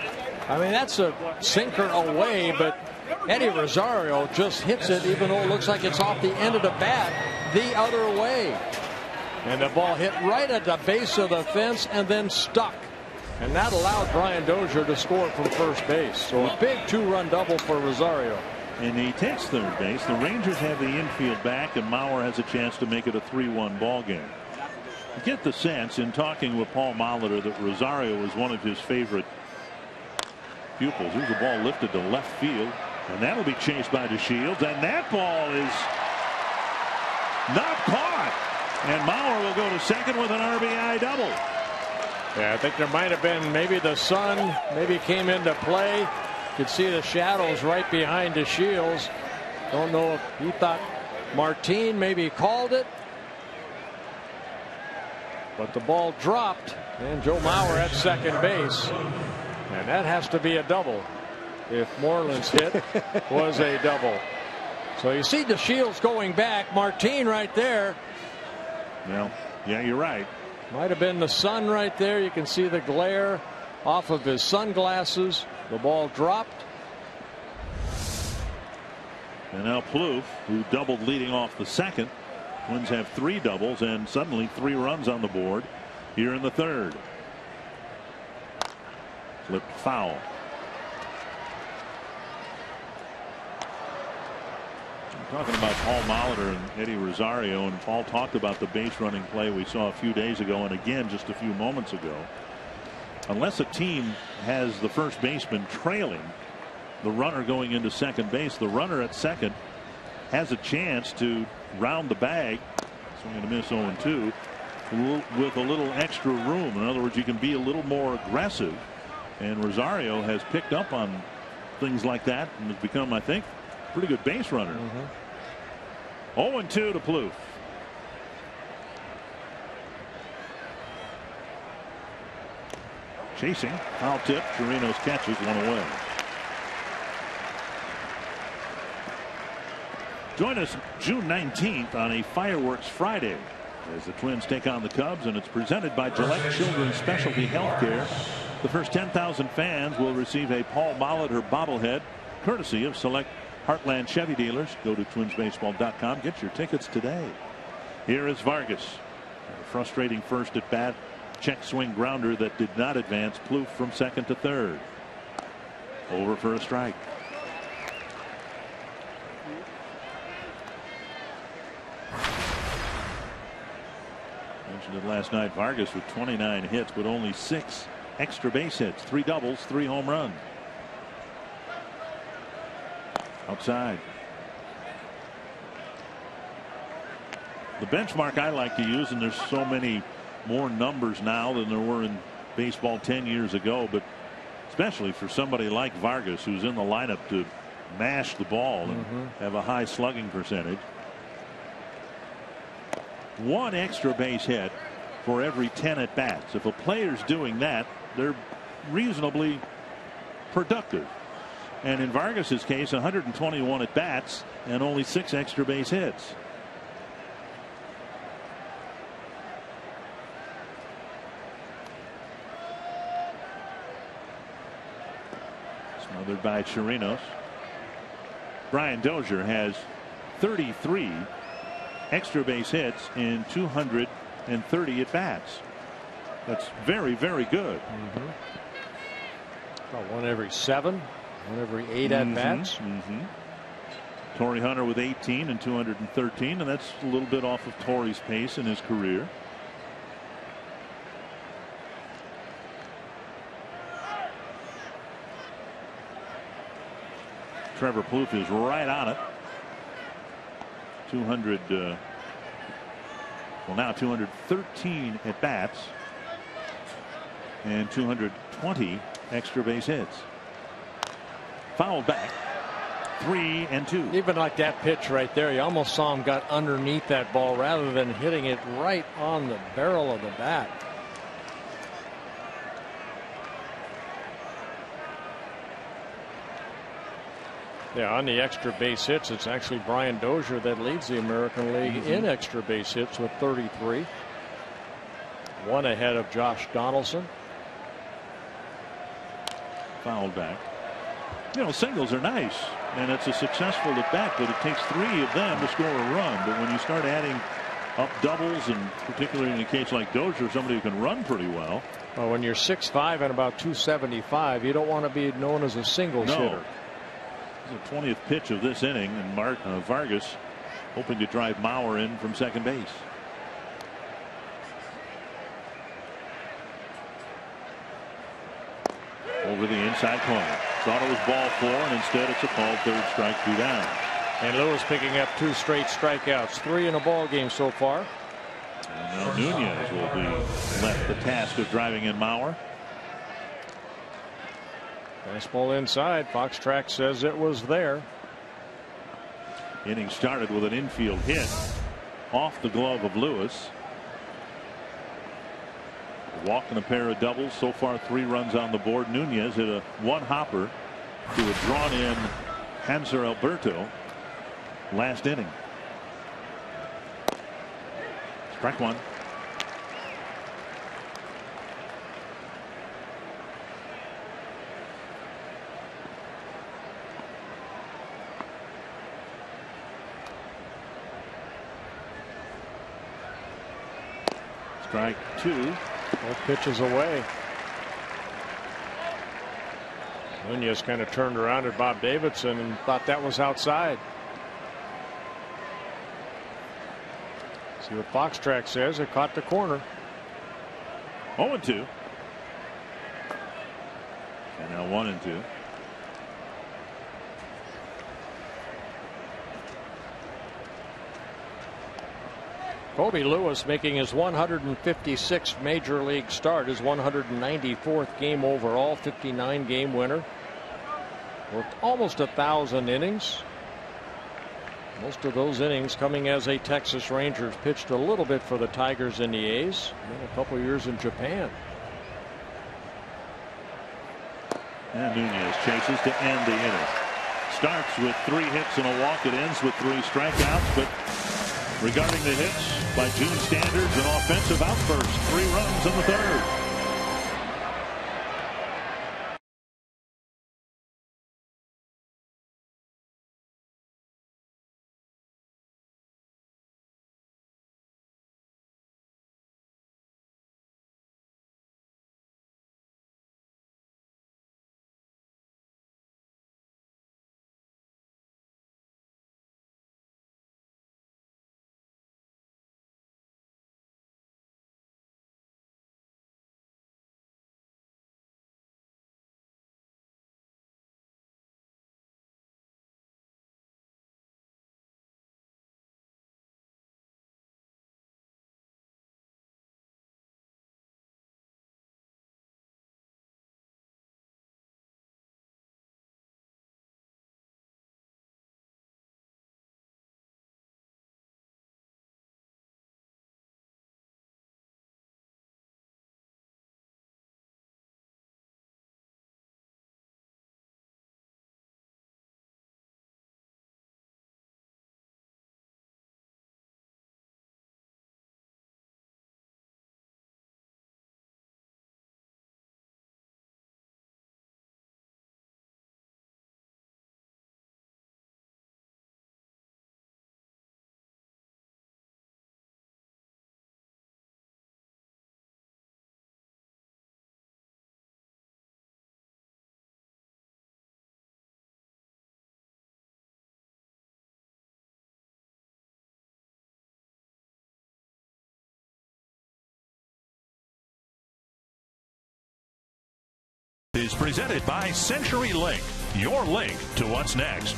I mean, that's a sinker away, but Eddie Rosario just hits it, even though it looks like it's off the end of the bat, the other way. And the ball hit right at the base of the fence and then stuck. And that allowed Brian Dozier to score from first base. So a big 2-run double for Rosario. And he takes third base. The Rangers have the infield back, and Mauer has a chance to make it a 3-1 ball game. You get the sense in talking with Paul Molitor that Rosario is one of his favorite pupils. Here's a ball lifted to left field, and that'll be chased by DeShields, and that ball is not caught. And Mauer will go to second with an RBI double. Yeah, I think there might have been maybe the sun maybe came into play. You could see the shadows right behind DeShields. Don't know if he thought Martin maybe called it, but the ball dropped, and Joe Mauer at second base, and that has to be a double if Moreland's hit was a double. So you see DeShields going back, Martin right there. Well, yeah, you're right. Might have been the sun right there. You can see the glare off of his sunglasses. The ball dropped. And now Plouffe, who doubled leading off the second. Twins have 3 doubles and suddenly 3 runs on the board here in the 3rd. Flipped foul. I'm talking about Paul Molitor and Eddie Rosario, and Paul talked about the base running play we saw a few days ago and again just a few moments ago. Unless a team has the first baseman trailing the runner going into second base, the runner at second has a chance to round the bag. Swing and a miss, 0-2 with a little extra room. In other words, you can be a little more aggressive, and Rosario has picked up on things like that and has become, I think, a pretty good base runner. 0-2 to Plouffe. Chasing, foul tip. Chirinos catches, one away. Join us June 19th on a Fireworks Friday as the Twins take on the Cubs, and it's presented by Gillette Children's Specialty Healthcare. The first 10,000 fans will receive a Paul Molitor bobblehead courtesy of select Heartland Chevy dealers. Go to twinsbaseball.com. Get your tickets today. Here is Vargas. A frustrating first at bat. Check swing grounder that did not advance. Plouffe from second to third. Over for a strike. Mentioned it last night. Vargas with 29 hits, but only 6 extra base hits, 3 doubles, 3 home runs. Outside. The benchmark I like to use, and there's so many more numbers now than there were in baseball 10 years ago, but especially for somebody like Vargas, who's in the lineup to mash the ball and have a high slugging percentage. 1 extra base hit for every 10 at bats. If a player's doing that, they're reasonably productive. And in Vargas's case, 121 at bats and only 6 extra base hits. Smothered by Chirinos. Brian Dozier has 33 extra base hits in 230 at bats. That's very, very good. About 1 every 7, 1 every 8 at bats. Torrey Hunter with 18 and 213, and that's a little bit off of Torrey's pace in his career. Trevor Plouffe is right on it. 200, well, now 213 at bats and 220 extra base hits. Fouled back. 3-2. Even like that pitch right there, you almost saw him got underneath that ball rather than hitting it right on the barrel of the bat. Yeah, on the extra base hits, it's actually Brian Dozier that leads the American League in extra base hits with 33. 1 ahead of Josh Donaldson. Fouled back. You know, singles are nice, and it's a successful at bat, but it takes 3 of them to score a run. But when you start adding up doubles, and particularly in a case like Dozier, somebody who can run pretty well. Well, when you're 6'5" and about 275, you don't want to be known as a singles hitter. It's the 20th pitch of this inning, and Vargas hoping to drive Mauer in from second base. Over the inside corner. Thought it was ball 4, and instead it's a called 3rd strike, 2 down. And Lewis picking up 2 straight strikeouts, 3 in a ball game so far. And now Nunez will be left the task of driving in Mauer. Fastball inside. Fox Track says it was there. Inning started with an infield hit off the glove of Lewis. A walk and a pair of doubles. So far 3 runs on the board. Nunez hit a 1-hopper to a drawn in Hanser Alberto last inning. Strike 1. Strike 2. Both pitches away. Nunez kind of turned around at Bob Davidson and thought that was outside. See what Fox Track says. It caught the corner. 0-2. And now 1-2. Kobe Lewis making his 156th major league start, his 194th game overall, 59 game winner. Worked almost 1,000 innings. Most of those innings coming as a Texas Rangers. Pitched a little bit for the Tigers and the A's. And a couple years in Japan. And Nunez chases to end the inning. starts with 3 hits and a walk. It ends with 3 strikeouts. But regarding the hits, by June standards, an offensive outburst. 3 runs in the 3rd. Is presented by Century Link, your link to what's next.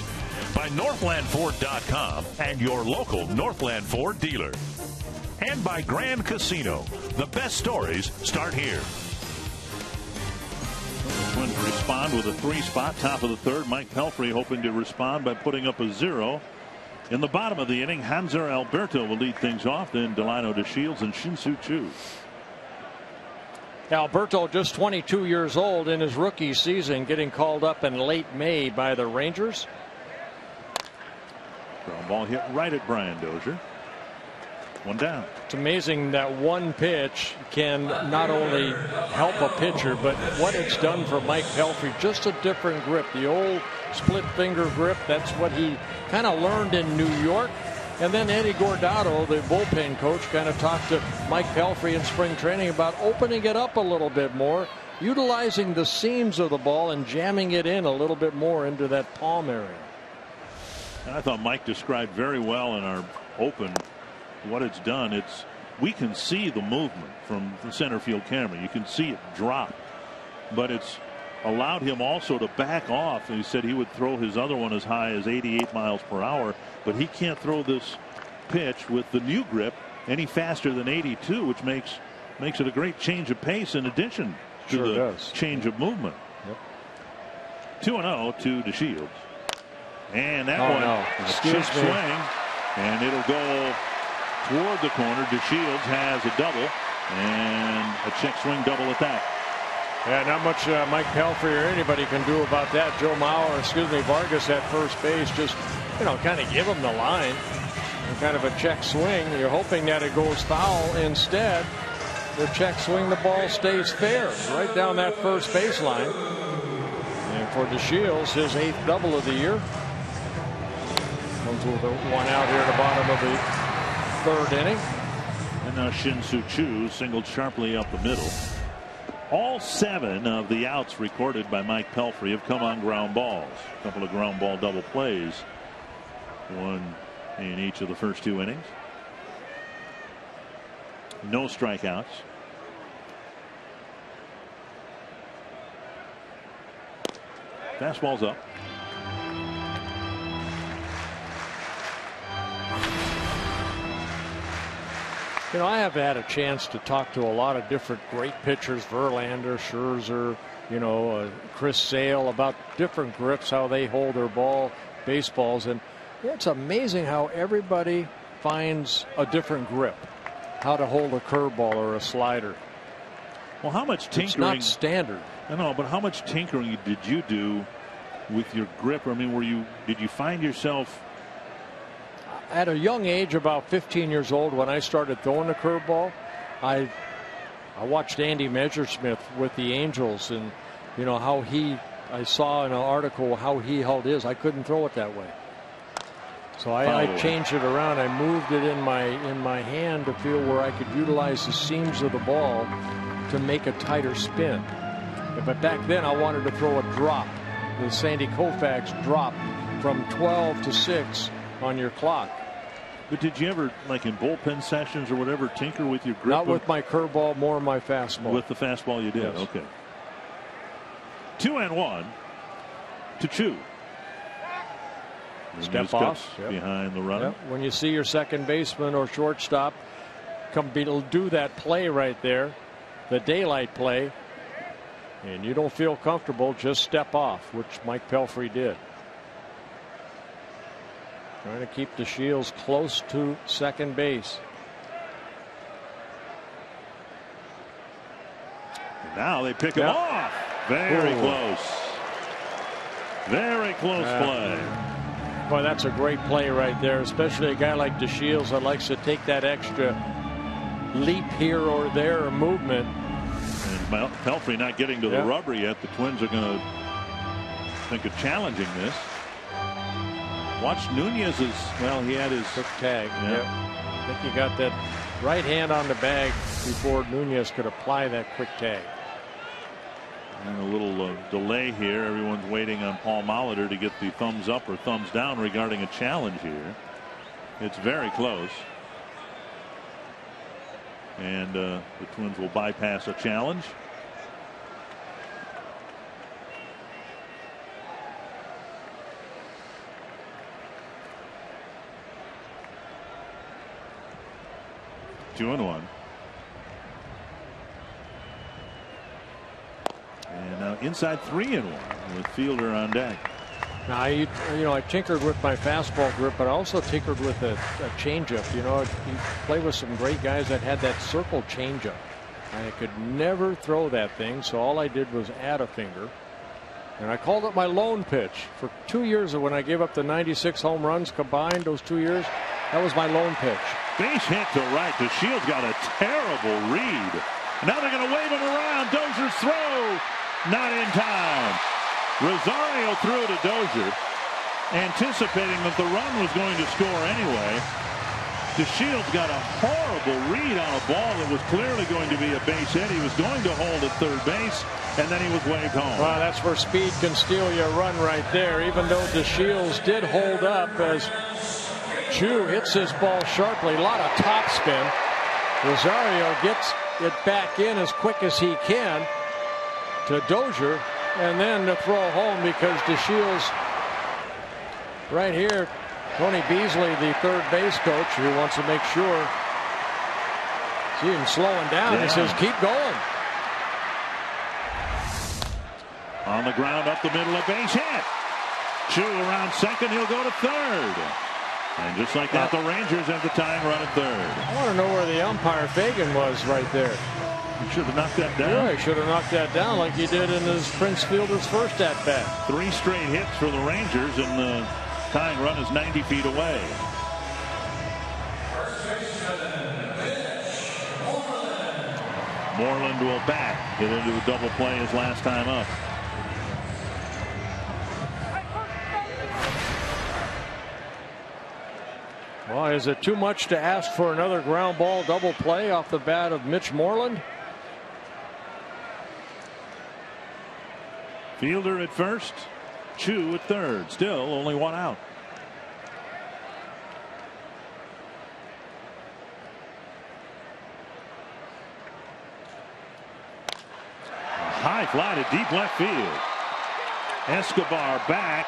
By NorthlandFord.com and your local Northland Ford dealer. And by Grand Casino. The best stories start here. The Twins respond with a 3 spot, top of the 3rd. Mike Pelfrey hoping to respond by putting up a 0. In the bottom of the inning, Hanser Alberto will lead things off, then Delino DeShields and Shin-Soo Choo. Alberto, just 22 years old in his rookie season, getting called up in late May by the Rangers. Ground ball hit right at Brian Dozier. 1 down. It's amazing that one pitch can not only help a pitcher, but what it's done for Mike Pelfrey, just a different grip. The old split finger grip, that's what he kind of learned in New York. And then Eddie Guardado, the bullpen coach, kind of talked to Mike Pelfrey in spring training about opening it up a little bit more, utilizing the seams of the ball and jamming it in a little bit more into that palm area. And I thought Mike described very well in our open what it's done. We can see the movement from the center field camera. You can see it drop, but it's allowed him also to back off. And he said he would throw his other one as high as 88 miles per hour, but he can't throw this pitch with the new grip any faster than 82, which makes it a great change of pace in addition to the change of movement. Yep. 2-0 to DeShields. And that one, a check swing, and it'll go toward the corner. DeShields has a double, and a check swing double at that. Yeah, not much Mike Pelfrey or anybody can do about that. Joe Vargas at first base, just, kind of give him the line. And kind of a check swing. You're hoping that it goes foul. Instead, the check swing, the ball stays fair right down that first baseline. And for DeShields, his 8th double of the year. Comes with one out here at the bottom of the 3rd inning. And now Shin-Soo Choo singled sharply up the middle. All 7 of the outs recorded by Mike Pelfrey have come on ground balls. A couple of ground ball double plays. One in each of the first 2 innings. No strikeouts. Fastball's up. I have had a chance to talk to a lot of different great pitchers, Verlander, Scherzer, Chris Sale, about different grips, how they hold their baseballs. And it's amazing how everybody finds a different grip, how to hold a curveball or a slider. Well, how much tinkering? It's not standard. I know, but how much tinkering did you do with your grip? I mean, did you find yourself at a young age, about 15 years old, when I started throwing the curveball? I watched Andy Messersmith with the Angels, and you know how I saw in an article how he held his. I couldn't throw it that way, so I changed it around. I moved it in my hand to feel where I could utilize the seams of the ball to make a tighter spin. But back then I wanted to throw a drop, the Sandy Koufax drop from 12 to 6 on your clock. But did you ever, like in bullpen sessions or whatever, tinker with your grip? Not with my curveball, more my fastball. With the fastball you did? Yes. Okay. 2-1 to Chu. Step off. Yep. Behind the runner. Yep. When you see your second baseman or shortstop do that play right there, the daylight play, and you don't feel comfortable, just step off, which Mike Pelfrey did. Trying to keep the Shields close to second base. And now they pick him off. Very close. Very close play. Boy, that's a great play right there, especially a guy like DeShields that likes to take that extra leap here or there or movement. And Pelfrey not getting to the rubber yet. The Twins are going to think of challenging this. Watch Nunez's, well, he had his quick tag. Yep. I think he got that right hand on the bag before Nunez could apply that quick tag. And a little delay here. Everyone's waiting on Paul Molitor to get the thumbs up or thumbs down regarding a challenge here. It's very close. And the Twins will bypass a challenge. Two and one. And now inside 3-1 with Fielder on deck. Now, I tinkered with my fastball grip, but I also tinkered with a changeup. You play with some great guys that had that circle changeup. I could never throw that thing, so all I did was add a finger. And I called it my lone pitch. For 2 years, when I gave up the 96 home runs combined, those 2 years, that was my lone pitch. Base hit to right. DeShields got a terrible read. Now they're going to wave him around. Dozier's throw. Not in time. Rosario threw it to Dozier, anticipating that the run was going to score anyway. DeShields got a horrible read on a ball that was clearly going to be a base hit. He was going to hold at third base, and then he was waved home. Well, that's where speed can steal your run right there, even though DeShields did hold up as Chu hits his ball sharply. A lot of topspin. Rosario gets it back in as quick as he can to Dozier, and then to throw home because DeShields right here, Tony Beasley, the third base coach, who wants to make sure, see him slowing down. He says, keep going. On the ground up the middle, a base hit. Chu around second, he'll go to third. And just like that, the Rangers have the tying run at third. I want to know where the umpire Fagan was right there. He should have knocked that down. Yeah, he should have knocked that down like he did in his Prince Fielder's first at bat. 3 straight hits for the Rangers, and the tying run is 90 feet away. Moreland will bat. Get into a double play his last time up. Well, is it too much to ask for another ground ball double play off the bat of Mitch Moreland? Fielder at first, Chu at third. Still only one out. High fly to deep left field. Escobar back,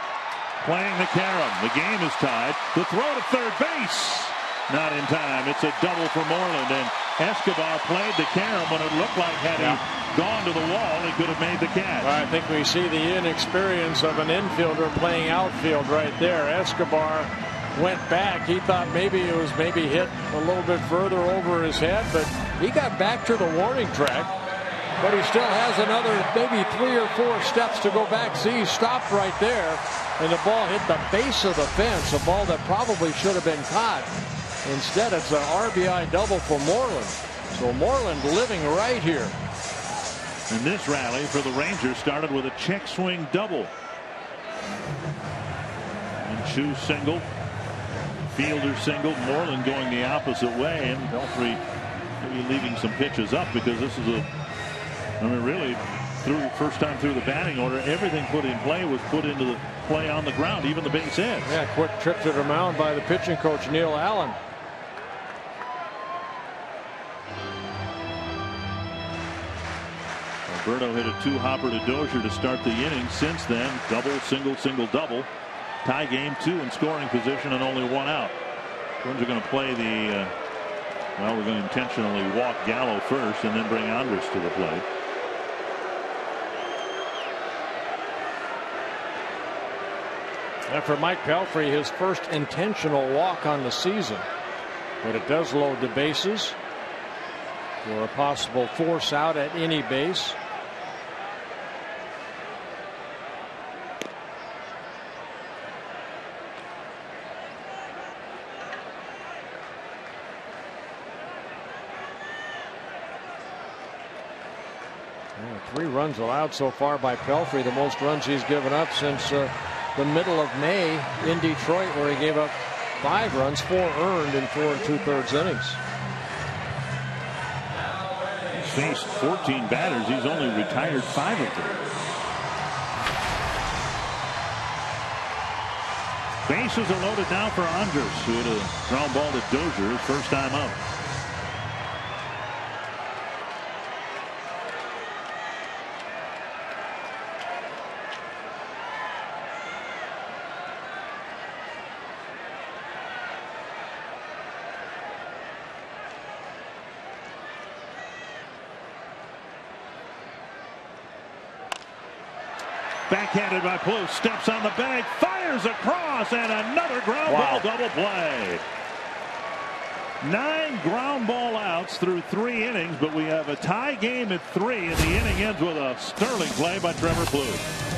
playing the carom. The game is tied. The throw to third base. Not in time. It's a double for Moreland, and Escobar played the carom when it looked like had he gone to the wall, he could have made the catch. I think we see the inexperience of an infielder playing outfield right there. Escobar went back. He thought maybe it was hit a little bit further over his head, but he got back to the warning track. but he still has another maybe 3 or 4 steps to go back. See, he stopped right there, and the ball hit the base of the fence, a ball that probably should have been caught. Instead, it's an RBI double for Moreland. So Moreland living right here. And this rally for the Rangers started with a check swing double. And Chu single, Fielder single, Moreland going the opposite way, and Belfry maybe leaving some pitches up because this is really through first time through the batting order, everything put in play was put into the play on the ground, even the base hits. Yeah, quick trip to the mound by the pitching coach Neil Allen. Alberto hit a 2-hopper to Dozier to start the inning. Since then, double, single, single, double. Tie game 2 in scoring position and only 1 out. Twins are going to play the well, we're going to intentionally walk Gallo first and then bring Andres to the plate. And for Mike Pelfrey, his first intentional walk on the season. But it does load the bases for a possible force out at any base. Yeah, 3 runs allowed so far by Pelfrey, the most runs he's given up since the middle of May in Detroit, where he gave up 5 runs, 4 earned in 4 2/3 innings. He's faced 14 batters. He's only retired 5 of them. Bases are loaded now for Andres, who hit a ground ball to Dozier his first time up. Backhanded by Plouffe, steps on the bag, fires across, and another ground ball double play. 9 ground ball outs through 3 innings, but we have a tie game at 3, and the inning ends with a sterling play by Trevor Plouffe.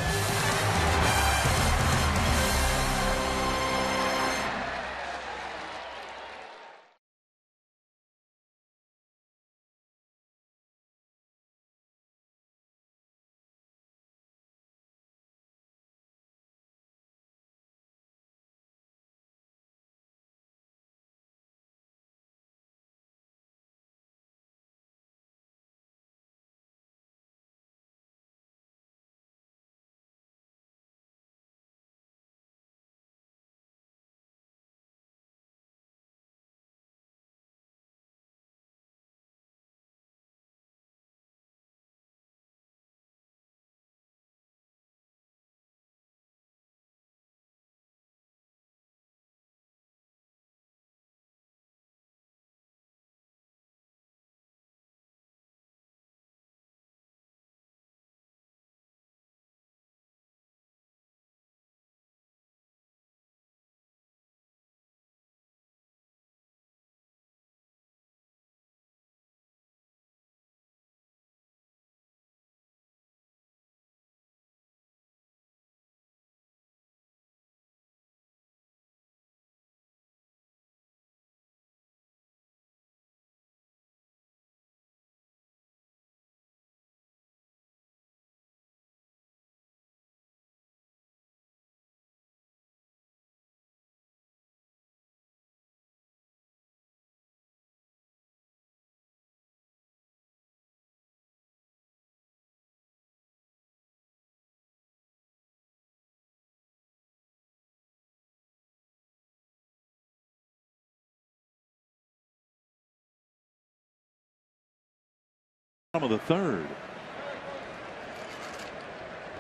Of the 3rd.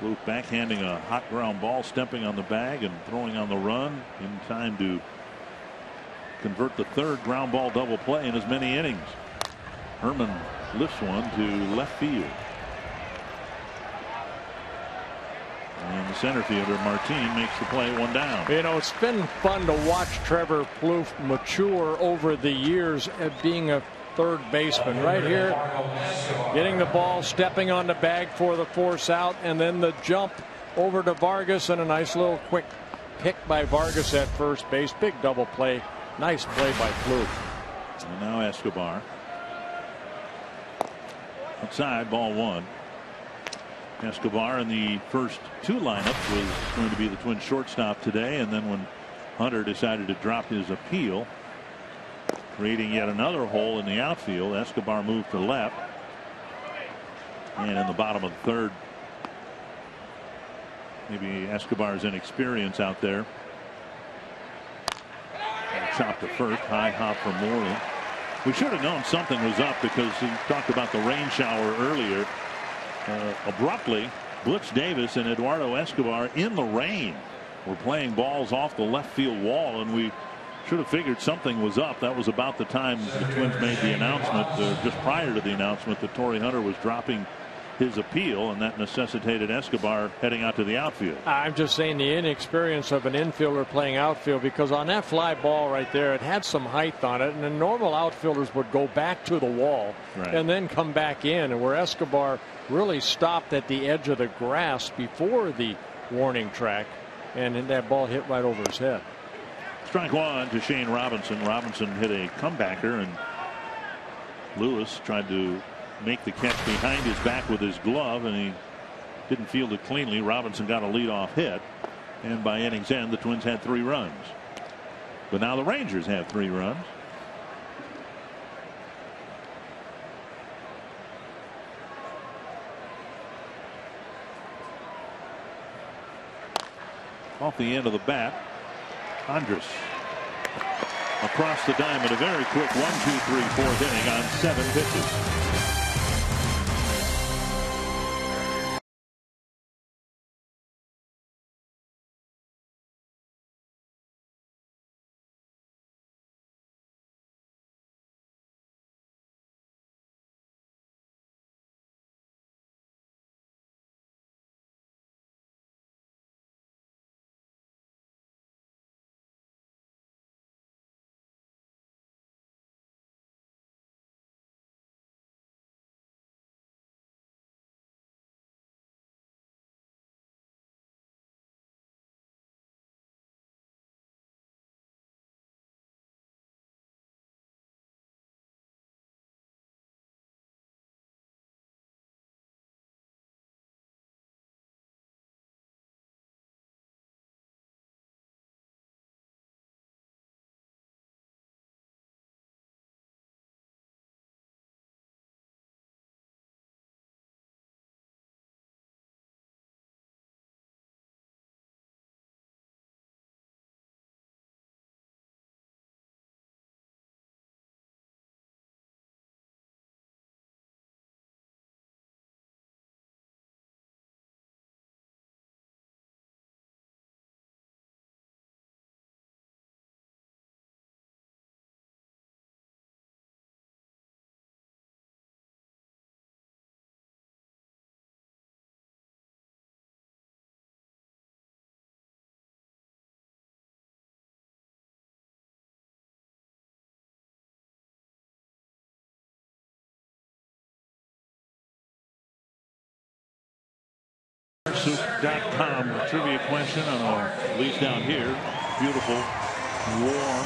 Plouffe backhanding a hot ground ball, stepping on the bag and throwing on the run in time to convert the 3rd ground ball double play in as many innings. Herman lifts one to left field. And the center fielder Martin makes the play, 1 down. You know, it's been fun to watch Trevor Plouffe mature over the years, being a third baseman right here, getting the ball, stepping on the bag for the force out, and then the jump over to Vargas, and a nice little quick pick by Vargas at first base. Big double play. Nice play by Fluke. And now Escobar. Outside, ball one. Escobar in the first two lineups was going to be the Twins shortstop today, and then when Hunter decided to drop his appeal, creating yet another hole in the outfield, Escobar moved to left. And in the bottom of the third, maybe Escobar's inexperience out there. Chop to first, high hop from Moreland. We should have known something was up because he talked about the rain shower earlier. Abruptly, Butch Davis and Eduardo Escobar in the rain were playing balls off the left field wall, and we should have figured something was up. That was about the time the Twins made the announcement, just prior to the announcement, that Torrey Hunter was dropping his appeal, and that necessitated Escobar heading out to the outfield. I'm just saying the inexperience of an infielder playing outfield, because on that fly ball right there, it had some height on it, and the normal outfielders would go back to the wall and then come back in, and where Escobar really stopped at the edge of the grass before the warning track, and then that ball hit right over his head. Strike one to Shane Robinson. Robinson hit a comebacker, and Lewis tried to make the catch behind his back with his glove, and he didn't field it cleanly. Robinson got a leadoff hit, and by inning's end the Twins had 3 runs. But now the Rangers have 3 runs. Off the end of the bat, Andrus across the diamond, a very quick 1, 2, 3, 4th inning on 7 pitches. Soup.com trivia question on a lease down here. Beautiful, warm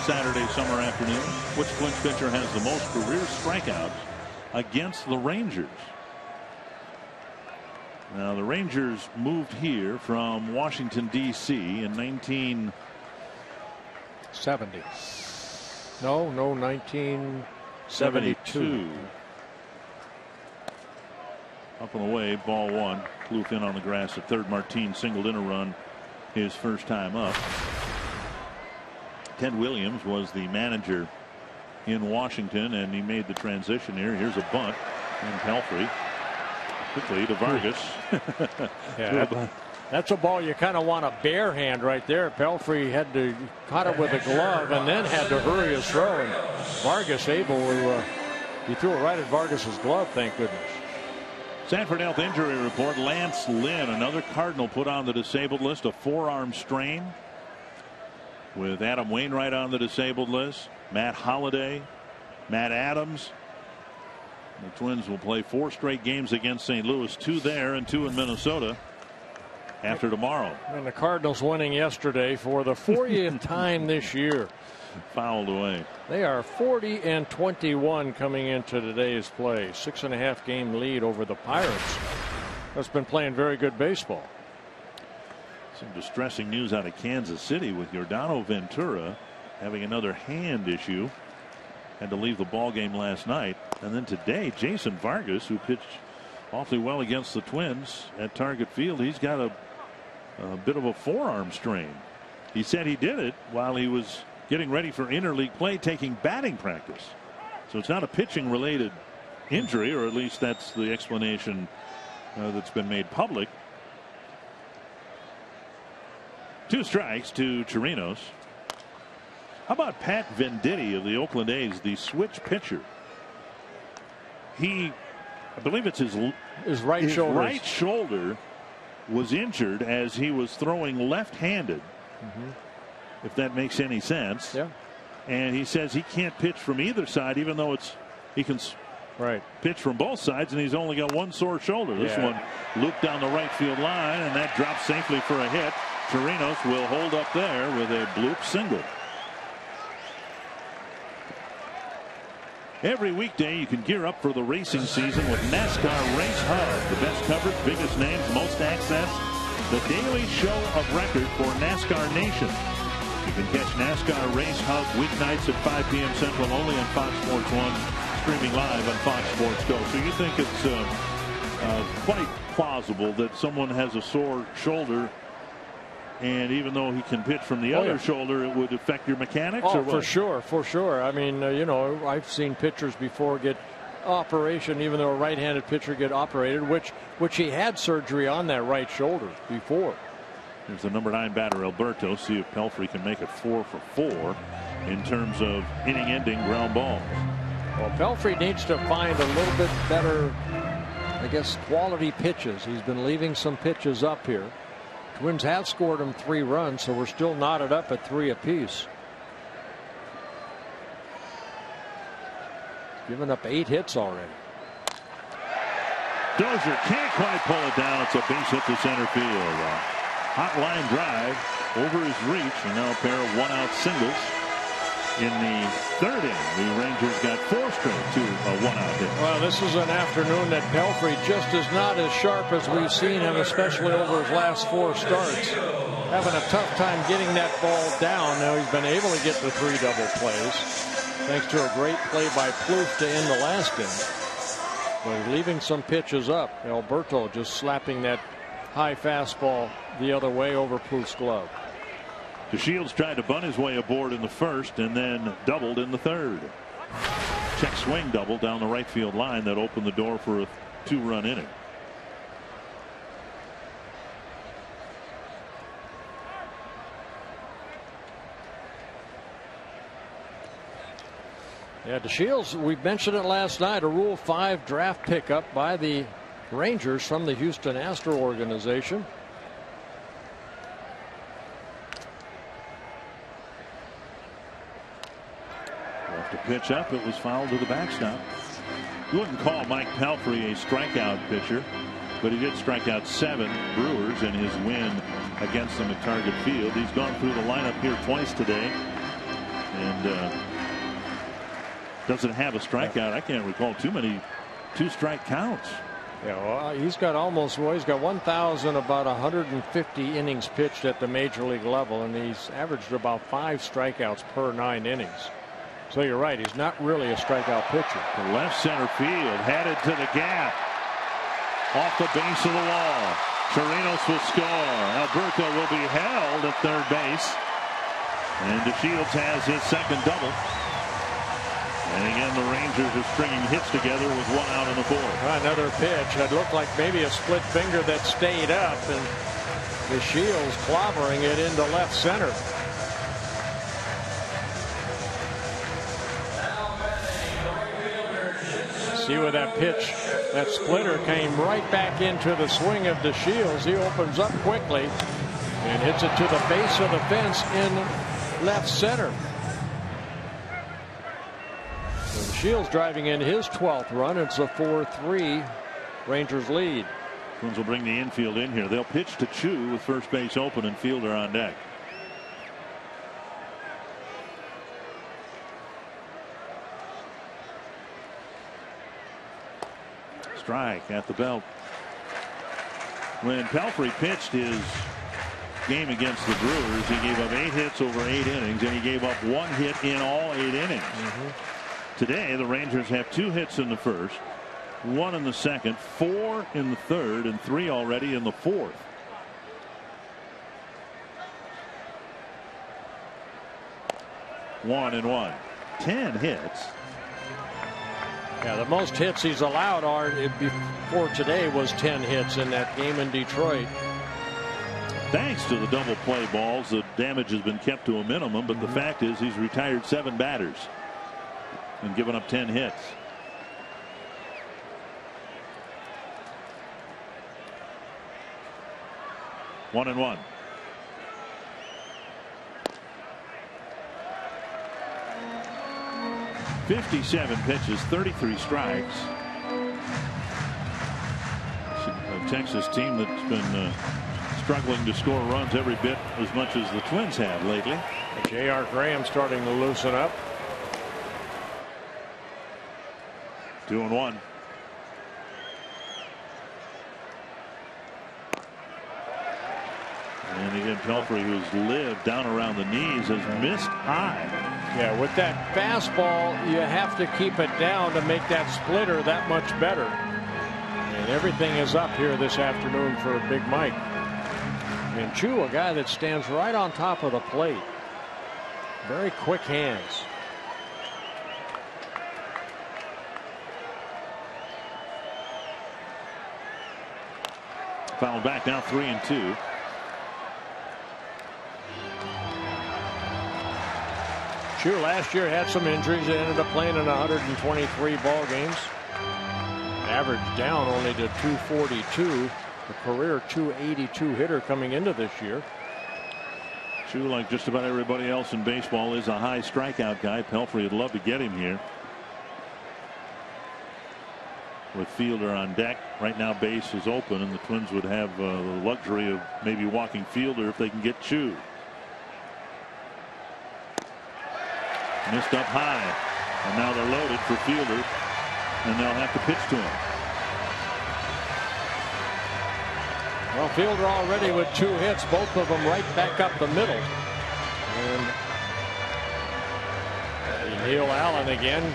Saturday summer afternoon. Which Twins pitcher has the most career strikeouts against the Rangers? Now the Rangers moved here from Washington D.C. in 1970. No, 1972. Up and away, ball one. Kloof in on the grass at third. Martin singled in a run his first time up. Ted Williams was the manager in Washington, and he made the transition here. Here's a bunt, and Pelfrey quickly to Vargas. That's a ball you kind of want a bare hand right there. Pelfrey had to caught it with a glove and then had to hurry his throw, and Vargas able to he threw it right at Vargas's glove, thank goodness. Sanford Health injury report. Lance Lynn, another Cardinal, put on the disabled list, a forearm strain, with Adam Wainwright on the disabled list. Matt Holliday, Matt Adams. The Twins will play 4 straight games against St. Louis, 2 there and 2 in Minnesota after tomorrow. And the Cardinals winning yesterday for the 40th time this year. Fouled away. They are 40-21 coming into today's play. 6.5 game lead over the Pirates. That's been playing very good baseball. Some distressing news out of Kansas City with Yordano Ventura having another hand issue. Had to leave the ball game last night. And then today, Jason Vargas, who pitched awfully well against the Twins at Target Field, he's got a bit of a forearm strain. He said he did it while he was getting ready for interleague play, taking batting practice. So it's not a pitching related injury, or at least that's the explanation that's been made public. 2 strikes to Chirinos. How about Pat Venditti of the Oakland A's, the switch pitcher? I believe it's his right shoulder was injured as he was throwing left-handed. If that makes any sense. Yeah. And he says he can't pitch from either side, even though he can pitch from both sides, and he's only got one sore shoulder. This one looped down the right field line, and that drops safely for a hit. Chirinos will hold up there with a bloop single. Every weekday you can gear up for the racing season with NASCAR Race Hub. The best coverage, biggest names, most access. The daily show of record for NASCAR Nation. You can catch NASCAR Race Hub weeknights at 5 p.m. Central only on Fox Sports 1, streaming live on Fox Sports Go. So you think it's quite plausible that someone has a sore shoulder, and even though he can pitch from the other shoulder, it would affect your mechanics? Oh, or what? for sure. I mean, I've seen pitchers before get operation, even though a right-handed pitcher get operated, which he had surgery on that right shoulder before. There's the number 9 batter, Alberto. See if Pelfrey can make it 4 for 4 in terms of inning-ending ground balls. Well, Pelfrey needs to find a little bit better, I guess, quality pitches. He's been leaving some pitches up here. Twins have scored him 3 runs, so we're still knotted up at 3 apiece. Given up 8 hits already. Dozier can't quite pull it down. It's a base hit to center field. Hot line drive over his reach, and now a pair of 1-out singles. In the 3rd inning, the Rangers got 4 straight to a 1-out hit. Well, this is an afternoon that Pelfrey just is not as sharp as we've seen him, especially over his last 4 starts. Having a tough time getting that ball down. Now he's been able to get the 3 double plays, thanks to a great play by Plouffe to end the last inning. But he's leaving some pitches up. Alberto just slapping that high fastball the other way over Plouffe's glove. DeShields tried to bunt his way aboard in the 1st and then doubled in the 3rd. Check swing double down the right field line that opened the door for a 2-run inning. Yeah, DeShields, we mentioned it last night, a Rule 5 draft pickup by the Rangers from the Houston Astros organization. To pitch up, it was fouled to the backstop. You wouldn't call Mike Pelfrey a strikeout pitcher, but he did strike out 7 Brewers in his win against them at Target Field. He's gone through the lineup here twice today and doesn't have a strikeout. I can't recall too many 2-strike counts. Yeah, well, he's got he's got 1,000, about 150 innings pitched at the major league level, and he's averaged about 5 strikeouts per 9 innings. So you're right, he's not really a strikeout pitcher. The left center field headed to the gap. Off the base of the wall. Chirinos will score. Alberto will be held at 3rd base. And DeShields has his 2nd double. And again, the Rangers are stringing hits together with 1 out on the board. Another pitch. It looked like maybe a split finger that stayed up, and DeShields clobbering it into left center. See where that pitch, that splitter came right back into the swing of DeShields. He opens up quickly and hits it to the base of the fence in left center. So Shields driving in his 12th run. It's a 4-3 Rangers lead. Twins will bring the infield in here. They'll pitch to Chu with first base open and Fielder on deck. Strike at the belt. When Pelfrey pitched his game against the Brewers, he gave up 8 hits over 8 innings, and he gave up 1 hit in all 8 innings. Today, the Rangers have 2 hits in the first, 1 in the second, 4 in the third, and 3 already in the fourth. One and one. 10 hits. Yeah, the most hits he's allowed before today was 10 hits in that game in Detroit. Thanks to the double play balls, the damage has been kept to a minimum, but the fact is he's retired 7 batters and given up 10 hits. One and one. .57 pitches, 33 strikes. A Texas team that's been struggling to score runs every bit as much as the Twins have lately. J.R. Graham starting to loosen up. 2-1. And again, Pelfrey, who's lived down around the knees, has missed high. Yeah, with that fastball, you have to keep it down to make that splitter that much better. And everything is up here this afternoon for Big Mike. And Chu, a guy that stands right on top of the plate. Very quick hands. Fouled back now, 3-2. Chu last year had some injuries. He ended up playing in 123 ball games. Average down only to 242. The career 282 hitter coming into this year. Chu, like just about everybody else in baseball, is a high strikeout guy. Pelfrey would love to get him here. With Fielder on deck, right now base is open, and the Twins would have the luxury of maybe walking Fielder if they can get Chu. Missed up high, and now they're loaded for Fielder, and they'll have to pitch to him. Well, Fielder already with 2 hits, both of them right back up the middle. And Neil Allen again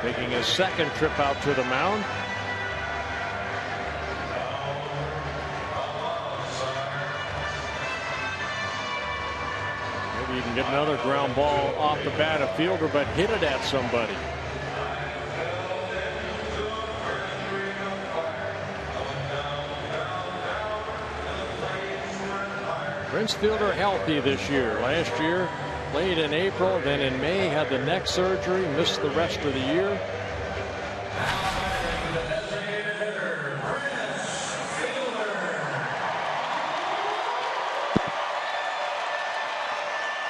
making his second trip out to the mound. Maybe you can get another ground ball off the bat of Fielder, but hit it at somebody. Prince Fielder healthy this year. Last year played in April, then in May had the neck surgery, missed the rest of the year.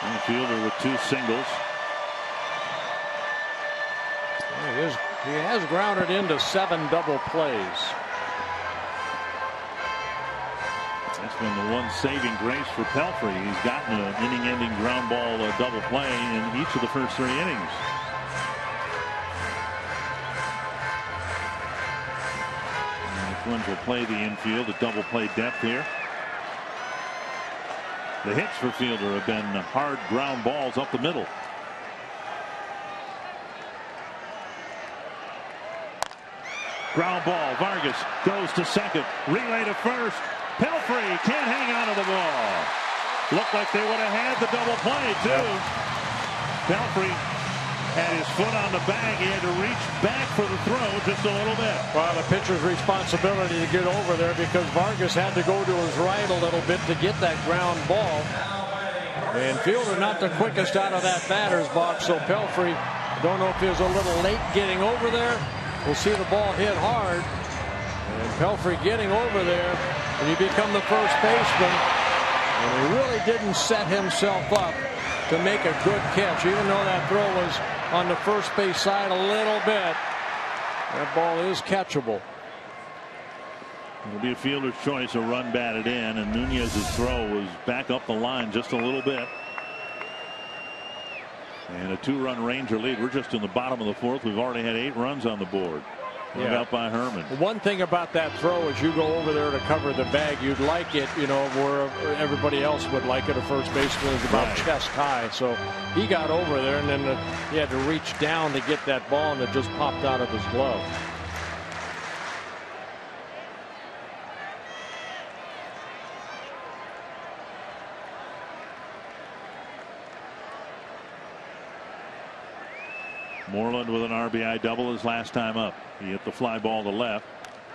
And Fielder with 2 singles. He has grounded into 7 double plays. That's been the one saving grace for Pelfrey. He's gotten an inning-ending ground ball double play in each of the first 3 innings. And the Twins will play the infield at double play depth here. The hits for Fielder have been hard ground balls up the middle. Ground ball. Vargas goes to second. Relay to first. Pelfrey can't hang on to the ball. Looked like they would have had the double play, too. Yep. Pelfrey had his foot on the bag. He had to reach back for the throw just a little bit. Well, the pitcher's responsibility to get over there because Vargas had to go to his right a little bit to get that ground ball. And Fielder not the quickest out of that batter's box, so Pelfrey, don't know if he was a little late getting over there. We'll see the ball hit hard. And Pelfrey getting over there. And you become the first baseman, and he really didn't set himself up to make a good catch, even though that throw was on the first base side a little bit. That ball is catchable. It'll be a fielder's choice, a run batted in, and Nunez's throw was back up the line just a little bit. And a 2-run Ranger lead. We're just in the bottom of the fourth. We've already had 8 runs on the board. Yeah. Out by Herman. One thing about that throw is you go over there to cover the bag. You'd like it, you know, where everybody else would like it. A first baseman is about chest high. So he got over there, and then he had to reach down to get that ball, and it just popped out of his glove. Moreland with an RBI double his last time up. He hit the fly ball to left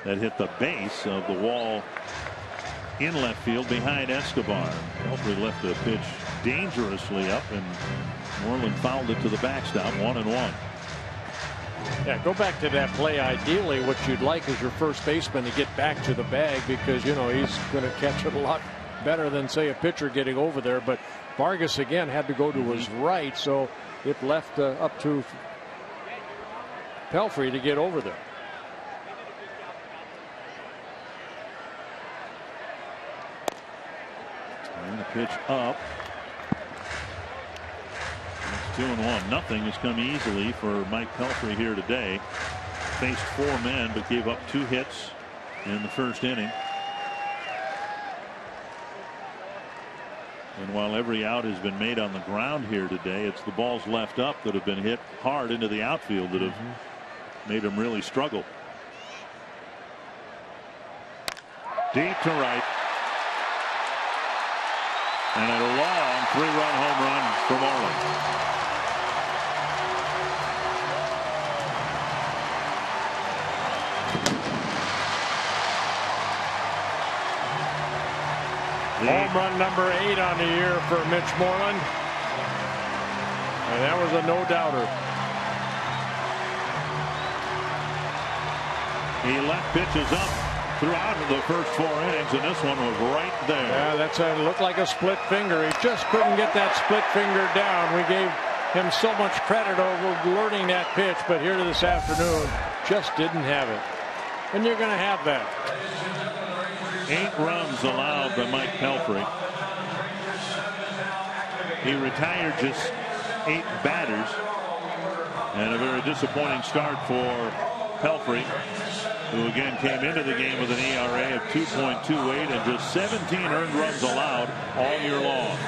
that hit the base of the wall in left field behind Escobar. Pelfrey left the pitch dangerously up, and Moreland fouled it to the backstop. 1-1. Yeah, go back to that play. Ideally, what you'd like is your first baseman to get back to the bag, because you know he's going to catch it a lot better than, say, a pitcher getting over there. But Vargas again had to go to his right, so it left up to Pelfrey to get over there. And the pitch up. It's 2-1. Nothing has come easily for Mike Pelfrey here today. Faced 4 men, but gave up 2 hits in the first inning. And while every out has been made on the ground here today, it's the balls left up that have been hit hard into the outfield that have made him really struggle. Deep to right. And a long 3-run home run for Marlins. Home run number 8 on the year for Mitch Moreland. And that was a no-doubter. He left pitches up throughout the first 4 innings, and this one was right there. Yeah, it looked like a split finger. He just couldn't get that split finger down. We gave him so much credit over learning that pitch, but here this afternoon just didn't have it. And you're going to have that. 8 runs allowed by Mike Pelfrey. He retired just 8 batters, and a very disappointing start for Pelfrey, who again came into the game with an ERA of 2.28 and just 17 earned runs allowed all year long.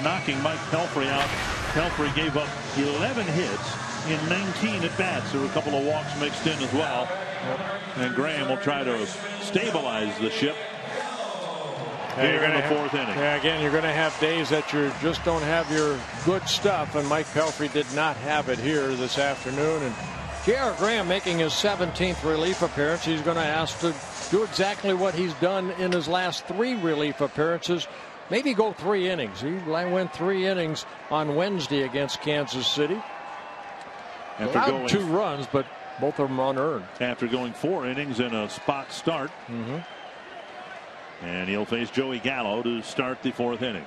Knocking Mike Pelfrey out. Pelfrey gave up 11 hits in 19 at bats. There were a couple of walks mixed in as well. And Graham will try to stabilize the ship here in the 4th inning. Yeah, again, you're going to have days that you just don't have your good stuff, and Mike Pelfrey did not have it here this afternoon. And J.R. Graham making his 17th relief appearance. He's going to ask to do exactly what he's done in his last 3 relief appearances. Maybe go 3 innings. He went 3 innings on Wednesday against Kansas City. Allowed 2 runs, but both of them unearned. After going 4 innings in a spot start. And he'll face Joey Gallo to start the 4th inning.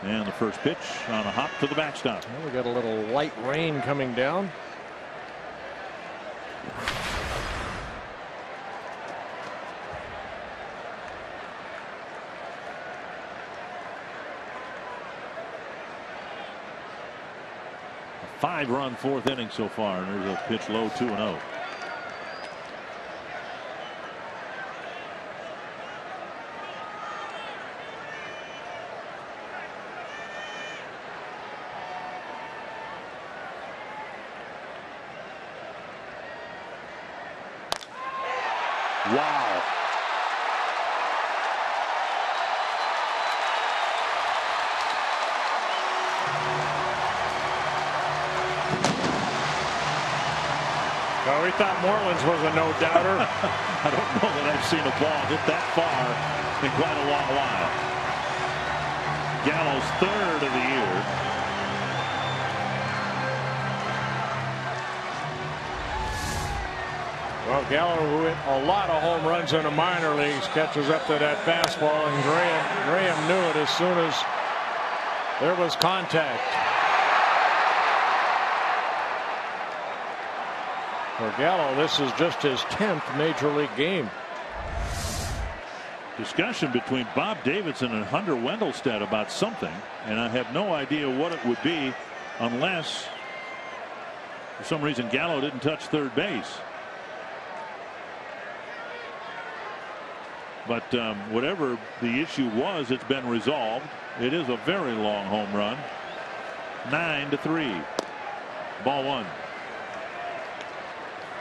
And the first pitch on a hop to the backstop. Well, we got a little light rain coming down. A 5-run 4th inning so far. And there's a pitch low, 2-0. Wow. Well, we thought Marlins was a no-doubter. I don't know that I've seen a ball hit that far in quite a long while. Gallo's 3rd of the year. Well, Gallo, who hit a lot of home runs in the minor leagues, catches up to that fastball, and Graham knew it as soon as there was contact. For Gallo, this is just his 10th major league game. Discussion between Bob Davidson and Hunter Wendelstedt about something, and I have no idea what it would be unless for some reason Gallo didn't touch 3rd base. But whatever the issue was, it's been resolved. It is a very long home run. 9-3. Ball 1.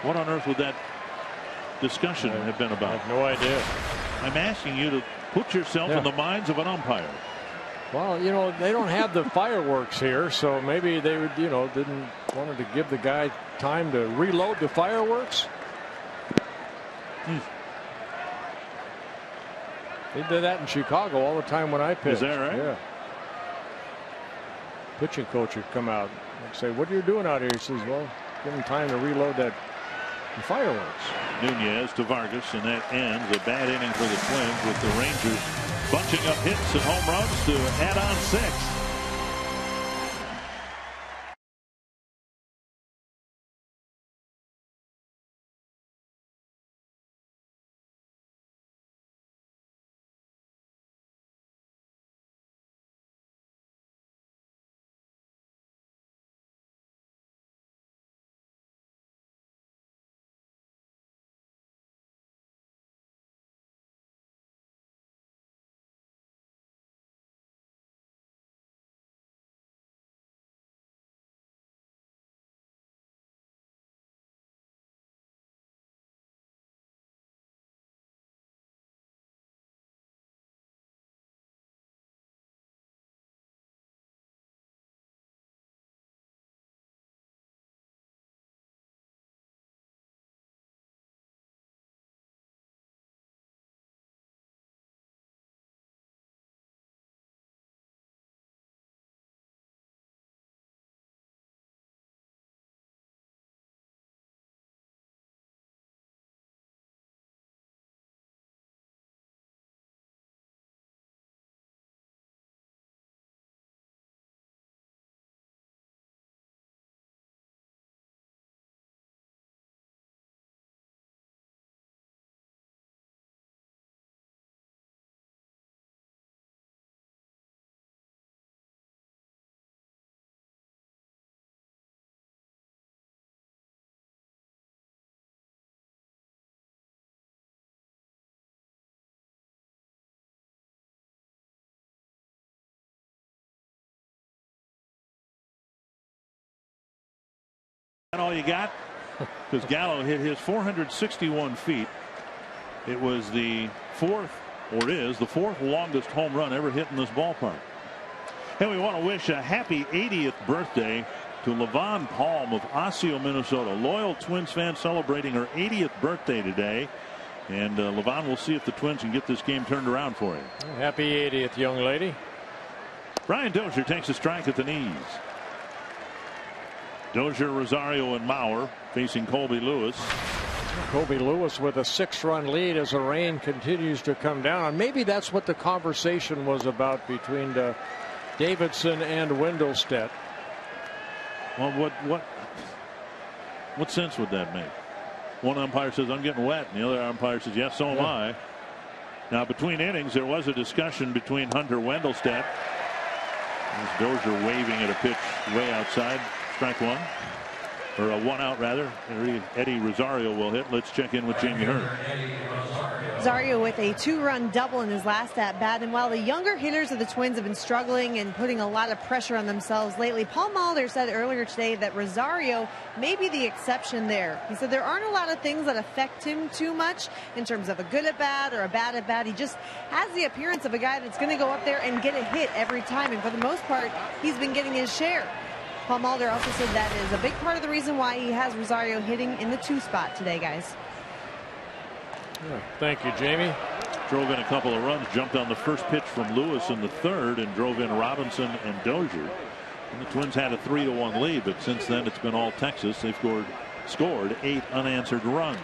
What on earth would that discussion have been about? I have no idea. I'm asking you to put yourself in the minds of an umpire. Well, you know, they don't have the fireworks here, so maybe they would, you know, wanted to give the guy time to reload the fireworks. They did that in Chicago all the time when I pitched. Is that right? Yeah. Pitching coach would come out and say, "What are you doing out here?" He says, "Well, give him time to reload that fireworks." Nunez to Vargas, and that ends a bad inning for the Twins, with the Rangers bunching up hits and home runs to add on 6. That all you got? Because Gallo hit his 461 feet. It was the 4th, or is the 4th longest home run ever hit in this ballpark. And we want to wish a happy 80th birthday to Levon Palm of Osseo, Minnesota. Loyal Twins fan celebrating her 80th birthday today. And Levon, will see if the Twins can get this game turned around for him. Happy 80th, young lady. Brian Dozier takes a strike at the knees. Dozier, Rosario, and Mauer facing Colby Lewis. Colby Lewis with a 6-run lead as the rain continues to come down. And maybe that's what the conversation was about between Davidson and Wendelstedt. Well, what sense would that make? One umpire says, I'm getting wet, and the other umpire says, yes, so am I. Now, between innings, there was a discussion between Hunter Wendelstedt. There's Dozier waving at a pitch way outside. Strike one. Or a one out, rather. Eddie Rosario will hit. Let's check in with Jamie Hearn. Rosario with a 2-run double in his last at bat. And while the younger hitters of the Twins have been struggling and putting a lot of pressure on themselves lately, Paul Molitor said earlier today that Rosario may be the exception there. He said there aren't a lot of things that affect him too much in terms of a good at bat or a bad at bat. He just has the appearance of a guy that's going to go up there and get a hit every time. And for the most part, he's been getting his share. Paul Molitor also said that is a big part of the reason why he has Rosario hitting in the 2 spot today, guys. Yeah, thank you, Jamie. Drove in a couple of runs, jumped on the first pitch from Lewis in the 3rd, and drove in Robinson and Dozier. And the Twins had a 3-1 lead, but since then it's been all Texas. They've scored 8 unanswered runs.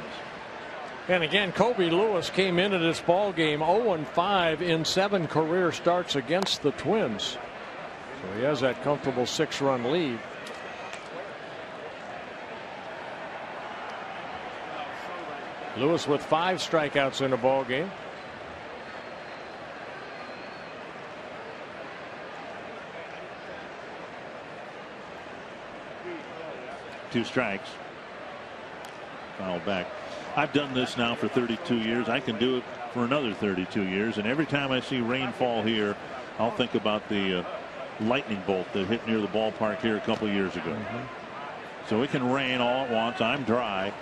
And again, Colby Lewis came into this ball game 0-5 in 7 career starts against the Twins. So he has that comfortable 6-run lead. Lewis with 5 strikeouts in a ball game. Two strikes. Foul back. I've done this now for 32 years. I can do it for another 32 years. And every time I see rainfall here, I'll think about the lightning bolt that hit near the ballpark here a couple years ago. So it can rain all at once. I'm dry.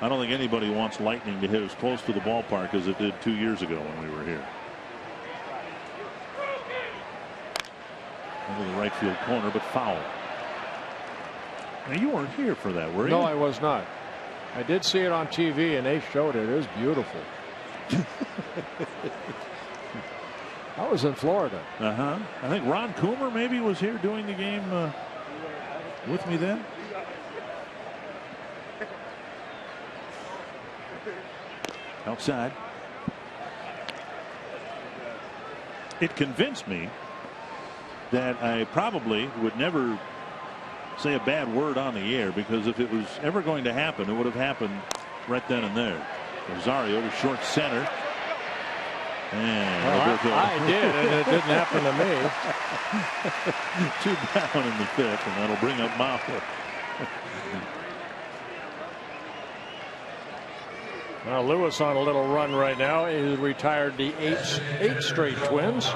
I don't think anybody wants lightning to hit as close to the ballpark as it did 2 years ago when we were here. Into the right field corner, but foul. Now, you weren't here for that, were you? No, I was not. I did see it on TV, and they showed it. It was beautiful. I was in Florida. I think Ron Coomer maybe was here doing the game with me then. Outside. It convinced me that I probably would never say a bad word on the air, because if it was ever going to happen, it would have happened right then and there. Rosario to short center. And I did, and it didn't happen to me. 2 down in the 5th, and that'll bring up Mauer. Now Lewis on a little run right now. He retired the 8 straight Twins.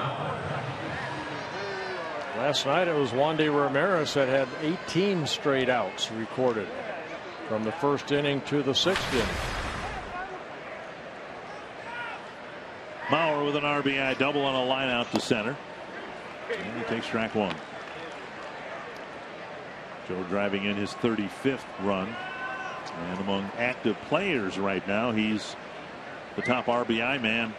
Last night it was Wandy Ramirez that had 18 straight outs recorded from the 1st inning to the 6th inning. Mauer with an RBI double on a line out to center. And he takes strike 1. Joe driving in his 35th run. And among active players right now, he's the top RBI man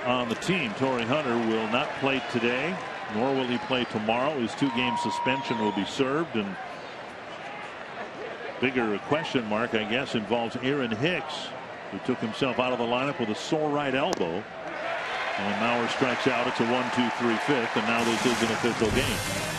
on the team. Torrey Hunter will not play today, nor will he play tomorrow. His 2-game suspension will be served. And bigger question mark, I guess, involves Aaron Hicks, who took himself out of the lineup with a sore right elbow. And Mauer strikes out. It's a 1-2-3-5, and now this is an official game.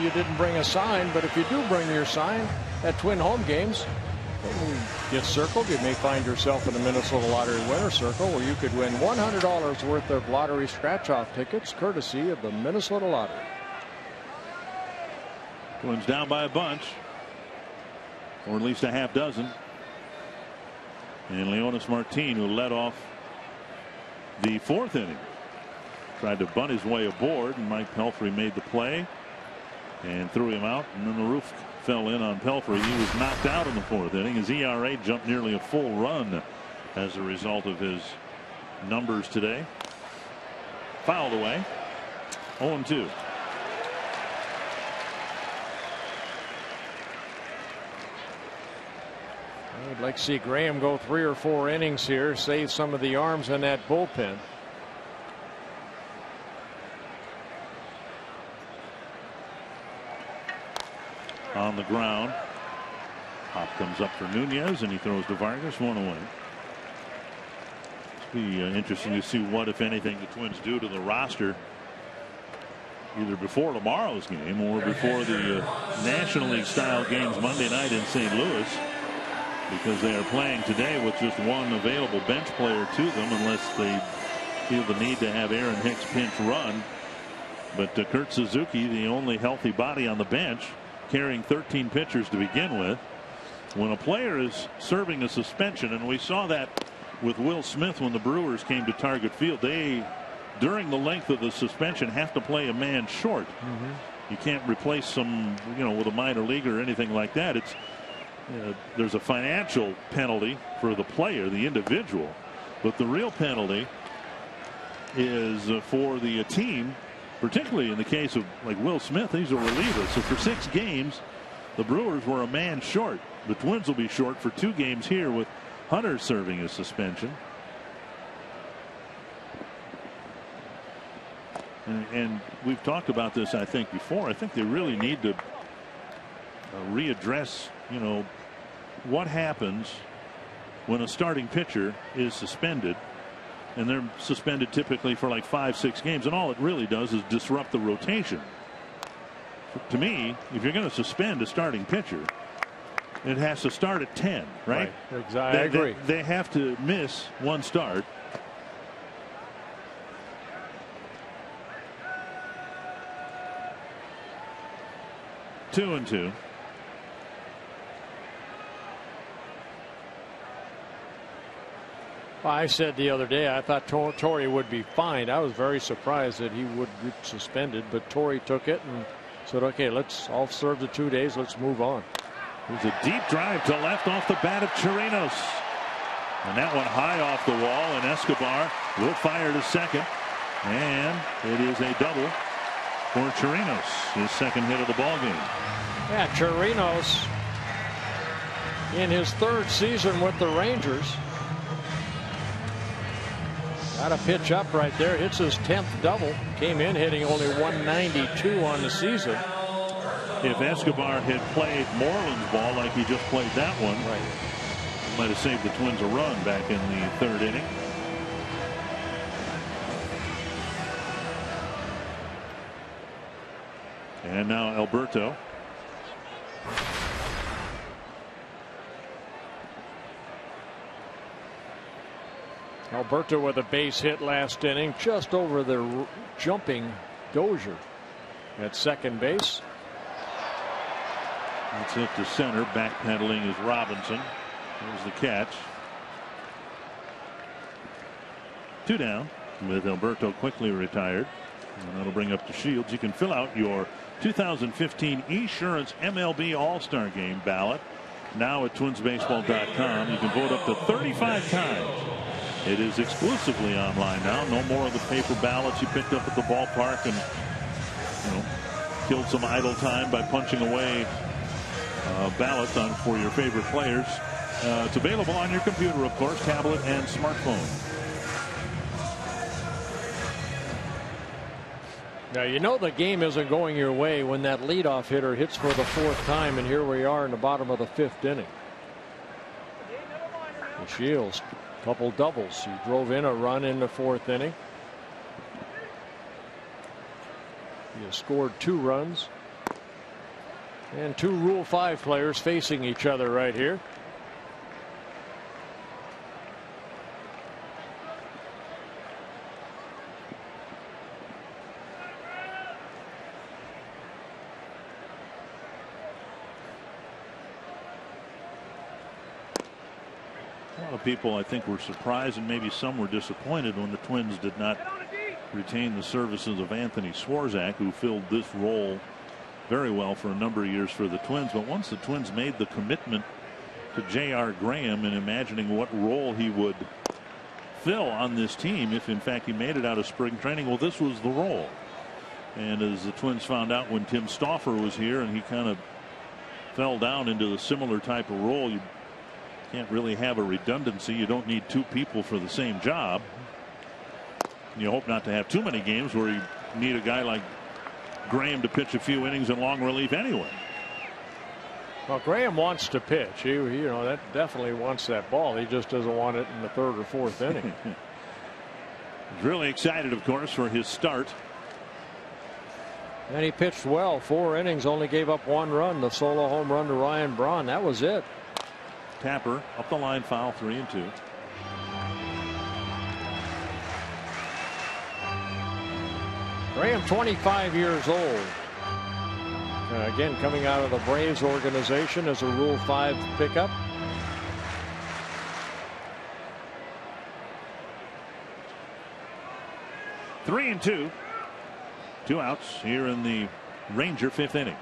you didn't bring a sign, but if you do bring your sign at Twin home games, when you get circled, you may find yourself in the Minnesota Lottery winner circle where you could win $100 worth of lottery scratch-off tickets courtesy of the Minnesota Lottery. Twins down by a bunch, or at least a half dozen. And Leonis Martin, who led off the 4th inning, tried to bunt his way aboard, and Mike Pelfrey made the play and threw him out, and then the roof fell in on Pelfrey. He was knocked out in the 4th inning. His ERA jumped nearly a full run as a result of his numbers today. Fouled away. 0-2. I'd like to see Graham go 3 or 4 innings here, save some of the arms in that bullpen. On the ground. Pop comes up for Nunez, and he throws to Vargas. 1 away. It'll be interesting to see what, if anything, the Twins do to the roster either before tomorrow's game or before the National League style games Monday night in St. Louis, because they are playing today with just one available bench player to them unless they feel the need to have Aaron Hicks pinch run. But Kurt Suzuki, the only healthy body on the bench, carrying 13 pitchers to begin with. When a player is serving a suspension, and we saw that with Will Smith when the Brewers came to Target Field, they, during the length of the suspension, have to play a man short. You can't replace some, with a minor leaguer or anything like that. It's there's a financial penalty for the player, the individual, but the real penalty is for the team. Particularly in the case of like Will Smith, he's a reliever. So for 6 games, the Brewers were a man short. The Twins will be short for 2 games here with Hunter serving a suspension. And we've talked about this, I think, before. I think they really need to readdress, what happens when a starting pitcher is suspended. And they're suspended typically for like 5-6 games, and all it really does is disrupt the rotation. To me, if you're going to suspend a starting pitcher, it has to start at 10, right? Exactly. I agree. They have to miss 1 start. Two and 2. I said the other day I thought Torrey would be fined. I was very surprised that he would get suspended, but Torrey took it and said, okay, I'll serve the 2 days. Let's move on. There's a deep drive to left off the bat of Chirinos. And that one high off the wall, and Escobar will fire to second. And it is a double for Chirinos, his 2nd hit of the ballgame. Yeah, Chirinos in his 3rd season with the Rangers. Got a pitch up right there. Hits his 10th double. Came in hitting only 192 on the season. If Escobar had played Marlins ball like he just played that one, might have saved the Twins a run back in the 3rd inning. And now Alberto. Alberto with a base hit last inning, just over the jumping Dozier at second base. That's it to center. Backpedaling is Robinson. Here's the catch. 2 down with Alberto quickly retired. And that'll bring up the Shields. You can fill out your 2015 Esurance MLB All-Star Game ballot now at twinsbaseball.com. You can vote up to 35 times. It is exclusively online now. No more of the paper ballots you picked up at the ballpark and killed some idle time by punching away ballots on for your favorite players. It's available on your computer, of course, tablet and smartphone. Now the game isn't going your way when that leadoff hitter hits for the 4th time, and here we are in the bottom of the 5th inning. The Shields, couple doubles. He drove in a run in the 4th inning. He has scored 2 runs. And two Rule 5 players facing each other right here. A lot of people, I think, were surprised and maybe some were disappointed when the Twins did not retain the services of Anthony Swarzak, who filled this role very well for a number of years for the Twins. But once the Twins made the commitment to J.R. Graham and imagining what role he would fill on this team if in fact he made it out of spring training, well, this was the role. And as the Twins found out when Tim Stauffer was here and he kind of fell down into the similar type of role, you can't really have a redundancy. You don't need two people for the same job. You hope not to have too many games where you need a guy like Graham to pitch a few innings in long relief anyway. Well, Graham wants to pitch. He that definitely wants that ball. He just doesn't want it in the third or fourth inning. He's really excited, of course, for his start. And he pitched well. 4 innings, only gave up 1 run. The solo home run to Ryan Braun. That was it. Tapper up the line, foul, 3-2. Graham, 25 years old. Again, coming out of the Braves organization as a Rule 5 pickup. Three and two. 2 outs here in the Ranger 5th inning.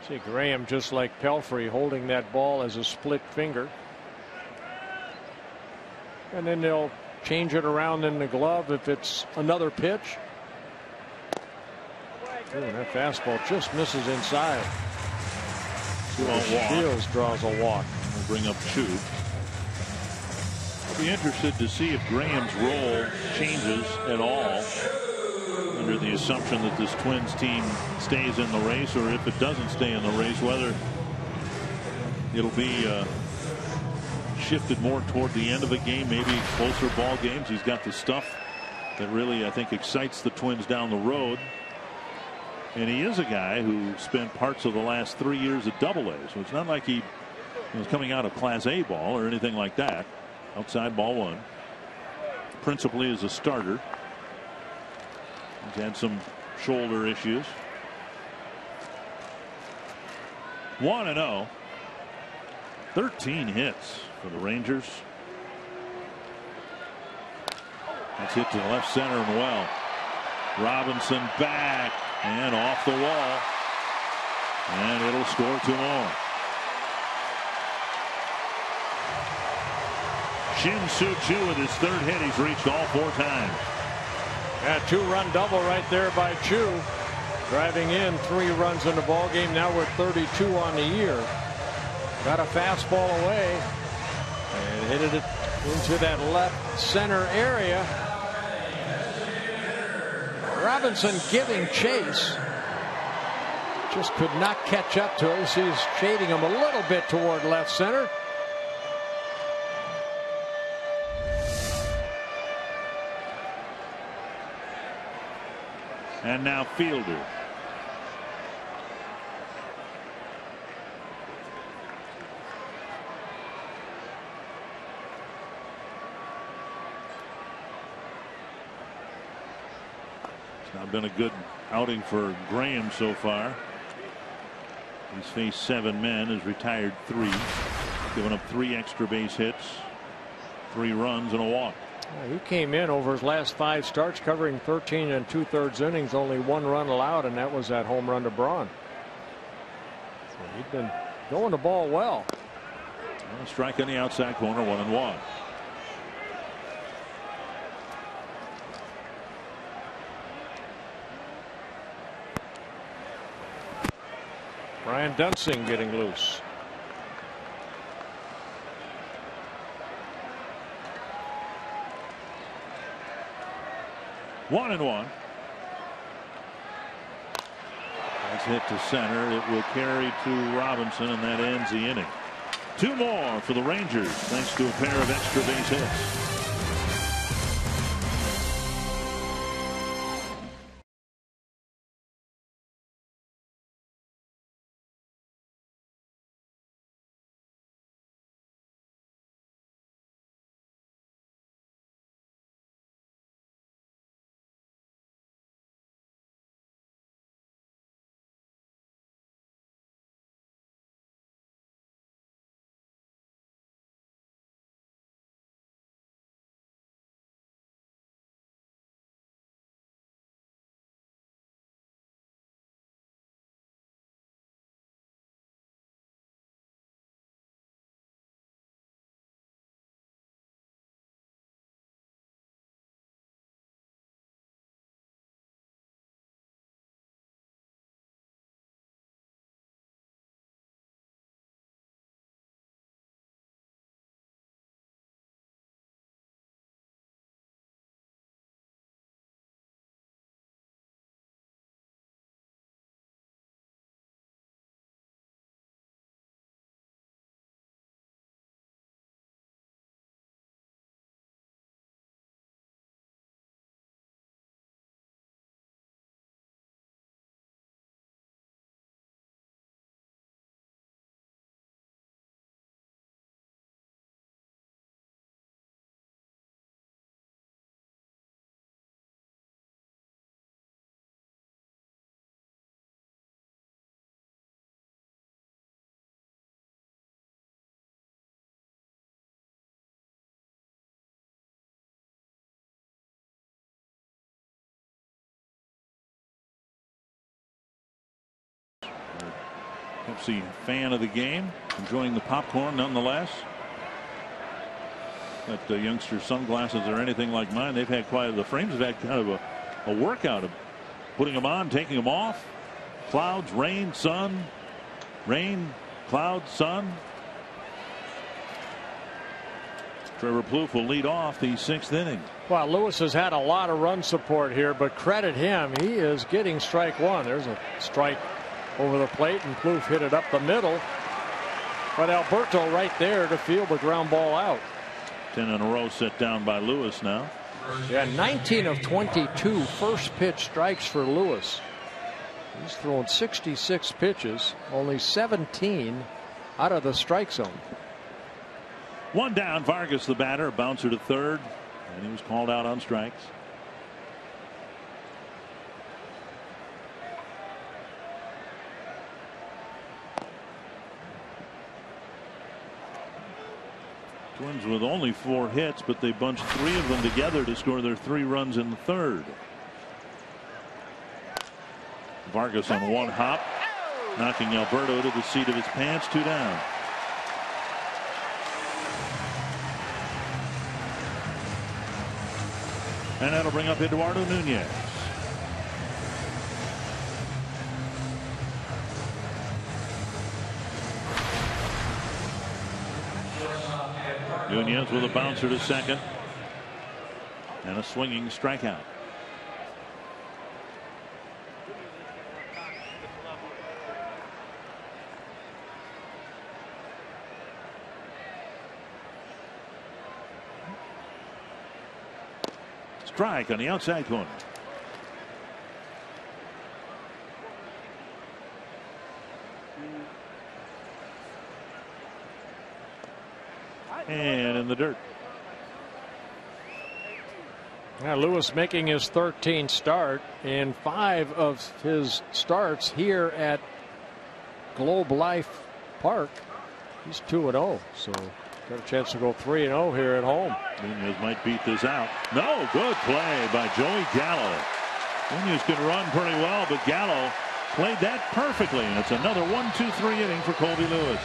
See Graham, just like Pelfrey, holding that ball as a split finger. And then they'll change it around in the glove if it's another pitch. Ooh, that fastball just misses inside. Shields draws a walk. We'll bring up Chu. I'll be interested to see if Graham's role changes at all under the assumption that this Twins team stays in the race, or if it doesn't stay in the race, whether it'll be shifted more toward the end of the game, maybe closer ball games. He's got the stuff that really, I think, excites the Twins down the road. And he is a guy who spent parts of the last 3 years at Double-A, so it's not like he was coming out of Class A ball or anything like that. Outside ball 1. Principally as a starter. He's had some shoulder issues. 1-0. 13 hits for the Rangers. That's hit to the left center and well. Robinson back and off the wall. And it'll score 2 more. Shin-Soo Choo with his 3rd hit. He's reached all 4 times. A 2-run double right there by Chu. Driving in 3 runs in the ball game. Now we're 32 on the year. Got a fastball away and hit it into that left center area. Robinson giving chase. Just could not catch up to us. He's shading him a little bit toward left center. And now Fielder. It's not been a good outing for Graham so far. He's faced 7 men, has retired 3, given up 3 extra base hits, 3 runs and a walk. He came in over his last 5 starts, covering 13 2/3 innings, only 1 run allowed, and that was that home run to Braun. So he's been throwing the ball well. A strike on the outside corner, 1-1. Brian Dunsing getting loose. One and one. That's hit to center. It will carry to Robinson, and that ends the inning. 2 more for the Rangers, thanks to a pair of extra base hits. Pepsi fan of the game, enjoying the popcorn nonetheless. Got youngster sunglasses or anything like mine. They've had the frames have had kind of a workout of putting them on, taking them off. Clouds, rain, sun, rain, clouds, sun. Trevor Plouffe will lead off the 6th inning. Well, Lewis has had a lot of run support here, but credit him. He is getting strike one. There's a strike over the plate, and Plouffe hit it up the middle. But Alberto right there to field the ground ball out. 10 in a row set down by Lewis now. Yeah, 19 of 22 first pitch strikes for Lewis. He's thrown 66 pitches, only 17 out of the strike zone. One down, Vargas the batter, a bouncer to third, and he was called out on strikes. Twins with only 4 hits, but they bunched 3 of them together to score their 3 runs in the third. Vargas on one hop, knocking Alberto to the seat of his pants. 2 down. And that'll bring up Eduardo Nunez. Nunez with a bouncer to second and a swinging strikeout. Strike on the outside corner. And in the dirt. Now Lewis making his 13th start, and 5 of his starts here at Globe Life Park. He's 2-0, so got a chance to go 3-0 here at home. Nunez might beat this out. No, good play by Joey Gallo. Nunez can run pretty well, but Gallo played that perfectly, and it's another 1-2-3 inning for Colby Lewis.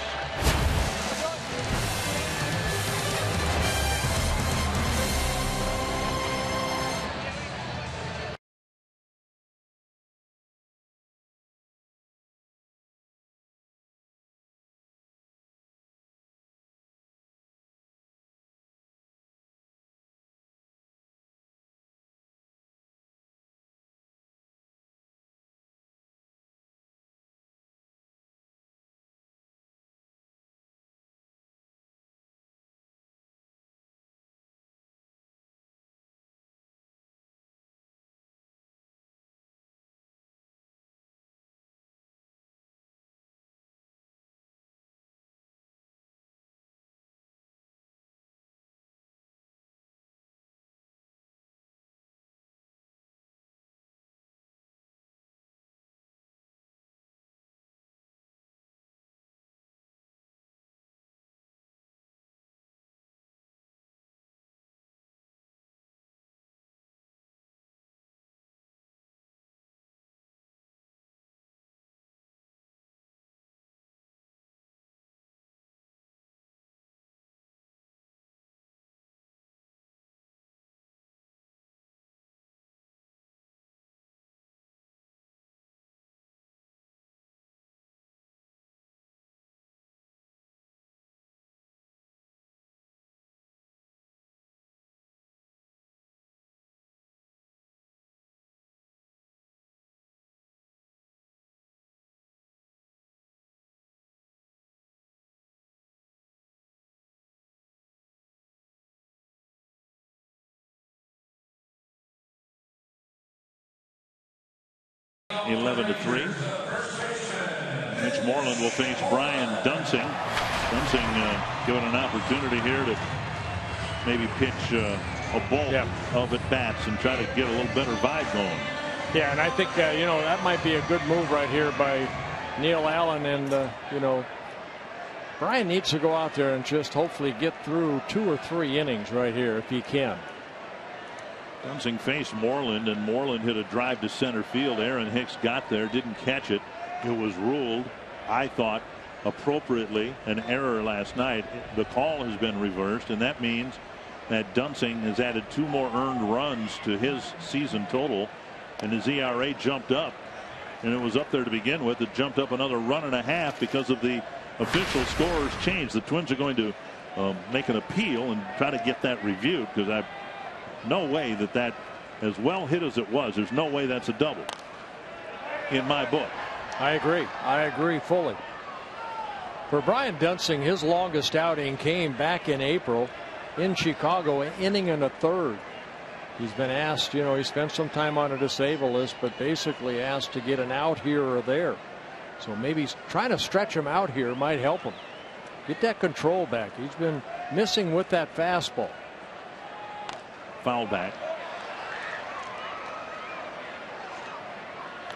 (11-3). Mitch Moreland will face Brian Dunsing. Dunsing given an opportunity here to maybe pitch a bulk of at bats and try to get a little better vibe going. Yeah, and I think that might be a good move right here by Neil Allen, and Brian needs to go out there and just hopefully get through 2 or 3 innings right here if he can. Dunsing faced Moreland, and Moreland hit a drive to center field. Aaron Hicks got there, didn't catch it. It was ruled. I thought appropriately, an error last night. The call has been reversed, and that means that Dunsing has added 2 more earned runs to his season total, and his ERA jumped up, and it was up there to begin with. It jumped up another 1.5 runs because of the official scorers change. The Twins are going to make an appeal and try to get that reviewed, because no way that as well hit as it was, there's no way that's a double in my book. I agree fully. For Brian Dunsing, his longest outing came back in April in Chicago, an inning and a third. He's been asked, he spent some time on a disabled list, but basically asked to get an out here or there. So maybe trying to stretch him out here might help him get that control back. He's been missing with that fastball. Foul back.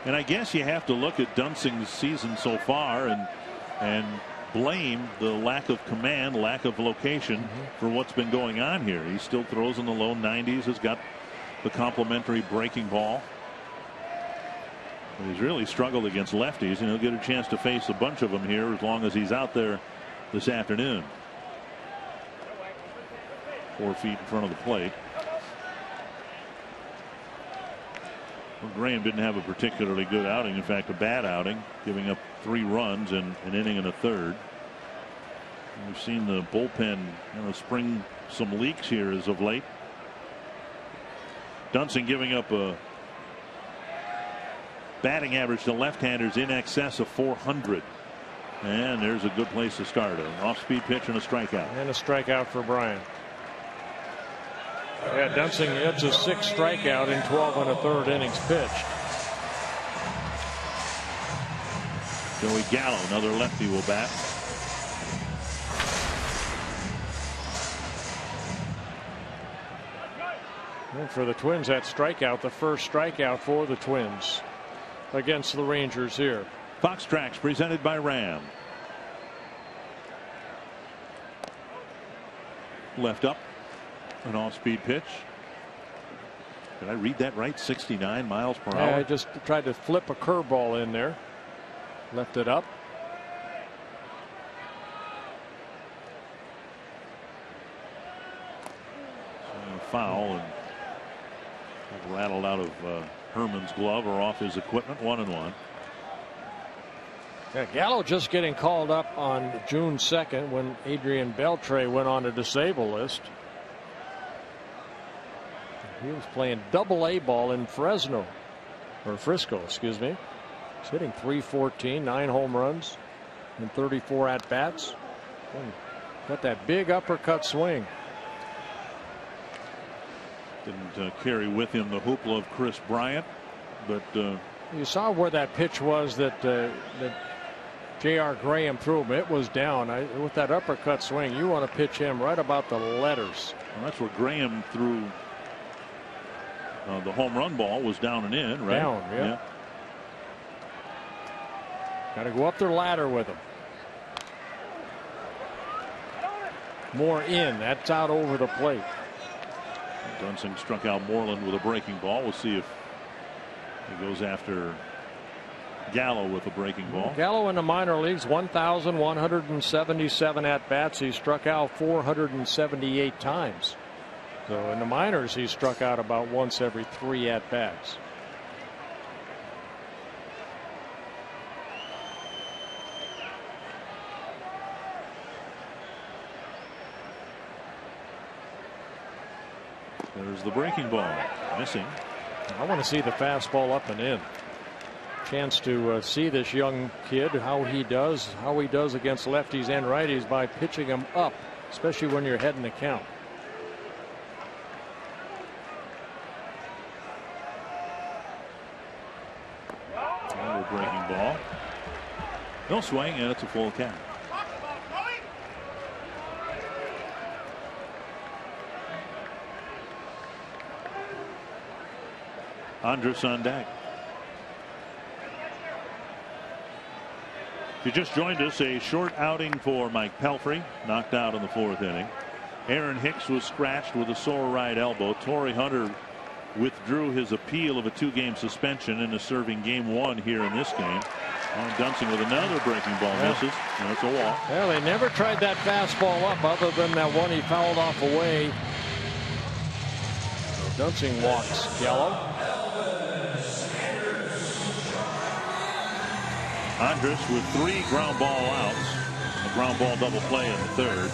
And I guess you have to look at Dunsing's season so far and blame the lack of command, lack of location for what's been going on here. He still throws in the low 90s, has got the complimentary breaking ball. But he's really struggled against lefties, and he'll get a chance to face a bunch of them here as long as he's out there this afternoon. 4 feet in front of the plate. Well, Graham didn't have a particularly good outing. In fact, a bad outing, giving up 3 runs in an inning and a third. And we've seen the bullpen spring some leaks here as of late. Dunsing giving up a batting average to left-handers in excess of 400. And there's a good place to start. An off-speed pitch and a strikeout. And a strikeout for Brian. Yeah, Dunsing gets a 6th strikeout in 12 1/3 innings pitched. Joey Gallo, another lefty, will bat. And for the Twins, that strikeout, the first strikeout for the Twins against the Rangers here. Fox Tracks presented by Ram. Left up. An off-speed pitch. Did I read that right? 69 miles per hour. I just tried to flip a curveball in there. Left it up. Foul and rattled out of Herman's glove or off his equipment. 1-1. Yeah, Gallo just getting called up on June 2nd when Adrian Beltre went on a disabled list. He was playing Double-A ball in Fresno, or Frisco, excuse me. He's hitting .314, 9 home runs, and 34 at bats. Got that big uppercut swing. Didn't carry with him the hoopla of Chris Bryant, but you saw where that pitch was that J.R. Graham threw him. It was down. With that uppercut swing, you want to pitch him right about the letters. Well, that's where Graham threw. The home run ball was down and in, right? Down, yeah. Got to go up their ladder with him. More in. That's out over the plate. Dunsing struck out Moreland with a breaking ball. We'll see if he goes after Gallo with a breaking ball. Gallo in the minor leagues, 1,177 at bats. He struck out 478 times. So in the minors, he struck out about once every 3 at bats. There's the breaking ball. Missing. I want to see the fastball up and in. Chance to see this young kid, how he does against lefties and righties by pitching him up, especially when you're heading the count. Another breaking ball. No swing, and it's a full count. Andrus on deck. If you just joined us, a short outing for Mike Pelfrey, knocked out in the 4th inning. Aaron Hicks was scratched with a sore right elbow. Torrey Hunter withdrew his appeal of a 2-game suspension and is serving game 1 here in this game. Dunsing with another breaking ball misses. That's a walk. Well, they never tried that fastball up other than that one he fouled off away. Dunsing walks Gallo. Andrus with 3 ground ball outs. A ground ball double play in the third.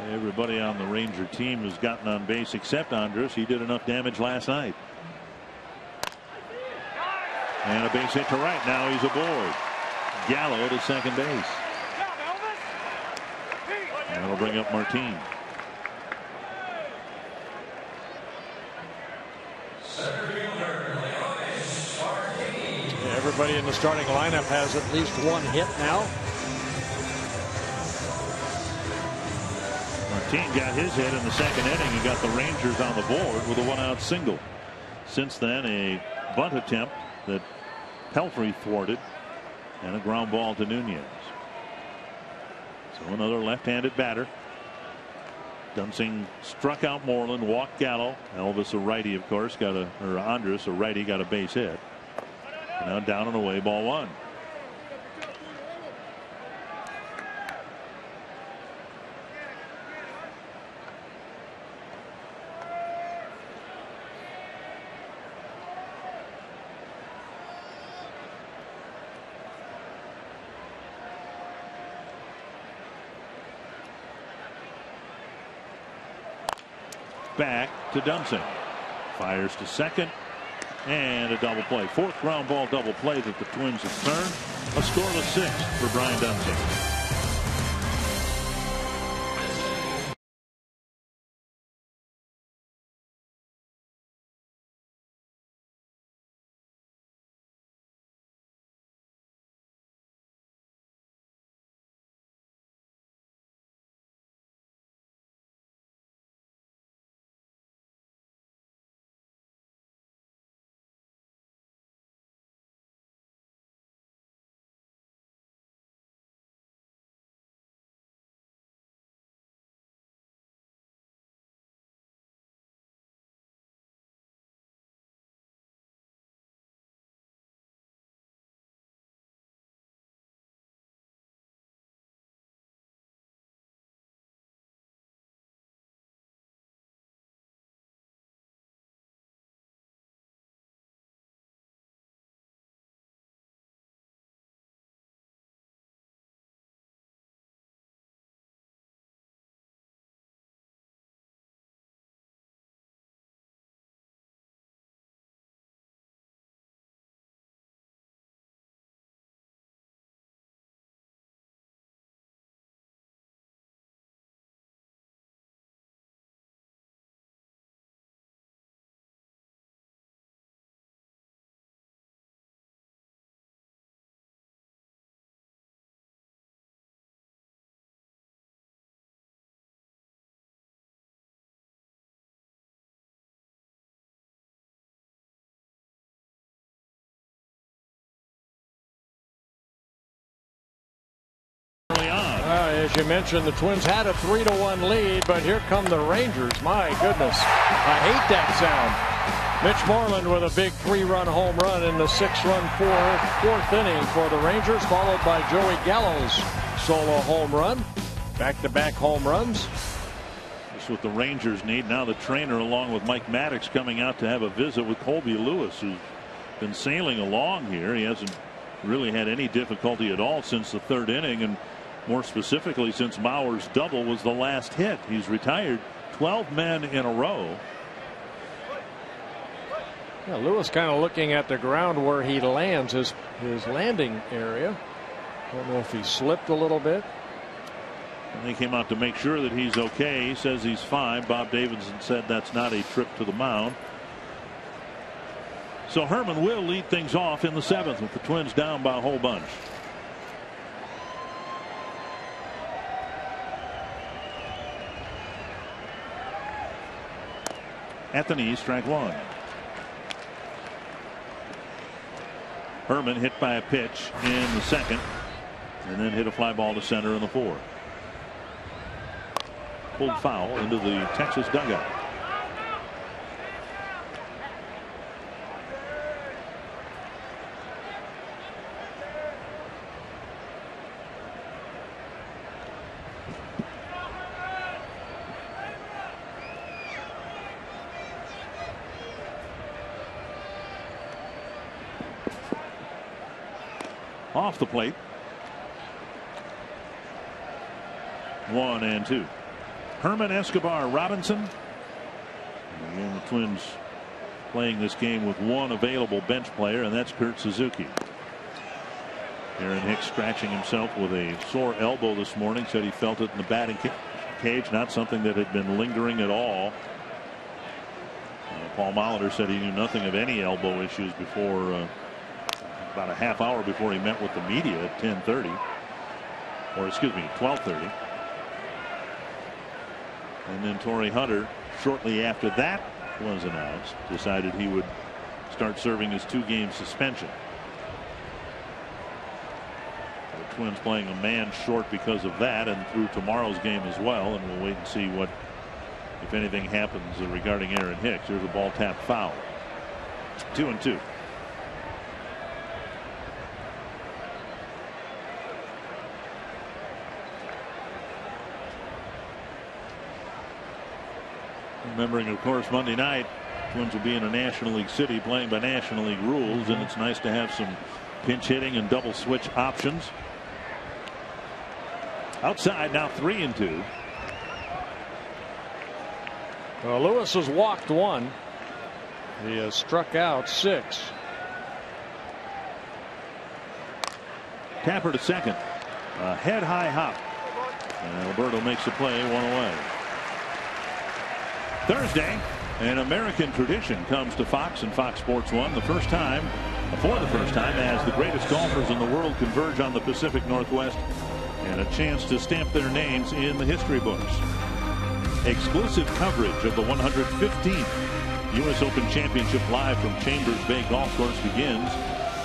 Everybody on the Ranger team has gotten on base except Andrus. He did enough damage last night. And a base hit to right. Now he's aboard. Gallo to second base. And that'll bring up Martin. Everybody in the starting lineup has at least 1 hit now. Martin got his hit in the second inning and got the Rangers on the board with a 1-out single. Since then, a bunt attempt that Pelfrey thwarted and a ground ball to Nunez. So another left-handed batter. Dunsing struck out Moreland, walked Gallo. Elvis, a righty, of course, Andrus, a righty, got a base hit. Now down and away, ball 1. Back to Dunsing. Fires to second. And a double play. 4th ground ball double play that the Twins have turned. A scoreless 6th for Brian Dunsing. As you mentioned, the Twins had a 3-1 lead, but here come the Rangers. My goodness, I hate that sound. Mitch Moreland with a big 3-run home run in the 6-run fourth inning for the Rangers, followed by Joey Gallo's solo home run. Back-to-back home runs. That's what the Rangers need. Now the trainer, along with Mike Maddox, coming out to have a visit with Colby Lewis, who's been sailing along here. He hasn't really had any difficulty at all since the 3rd inning, and more specifically since Mauer's double was the last hit. He's retired 12 men in a row. Yeah, Lewis kind of looking at the ground where he lands, his landing area. Don't know if he slipped a little bit. And they came out to make sure that he's okay. He says he's fine. Bob Davidson said that's not a trip to the mound. So Herman will lead things off in the 7th with the Twins down by a whole bunch. At the knee, strike 1. Herman hit by a pitch in the 2nd, and then hit a fly ball to center in the 4th. pulled foul into the Texas dugout. Off the plate. 1-2. Herman, Escobar, Robinson. And again, the Twins playing this game with one available bench player, and that's Kurt Suzuki. Aaron Hicks scratching himself with a sore elbow this morning. Said he felt it in the batting cage, not something that had been lingering at all. Paul Molitor said he knew nothing of any elbow issues before about a half hour before he met with the media at 10:30, or excuse me, 12:30. And then Torrey Hunter, shortly after that was announced, decided he would start serving his 2-game suspension. The Twins playing a man short because of that, and through tomorrow's game as well, and we'll wait and see what, if anything, happens regarding Aaron Hicks. There's a ball tapped foul. 2-2. Remembering, of course, Monday night, Twins will be in a National League city playing by National League rules, and it's nice to have some pinch hitting and double switch options. Outside now, 3-2. Well, Lewis has walked 1. He has struck out 6. Tapper to second. A head high hop. And Alberto makes the play, 1 away. Thursday, an American tradition comes to Fox and Fox Sports 1 for the first time as the greatest golfers in the world converge on the Pacific Northwest, and a chance to stamp their names in the history books. Exclusive coverage of the 115th U.S. Open Championship live from Chambers Bay Golf Course begins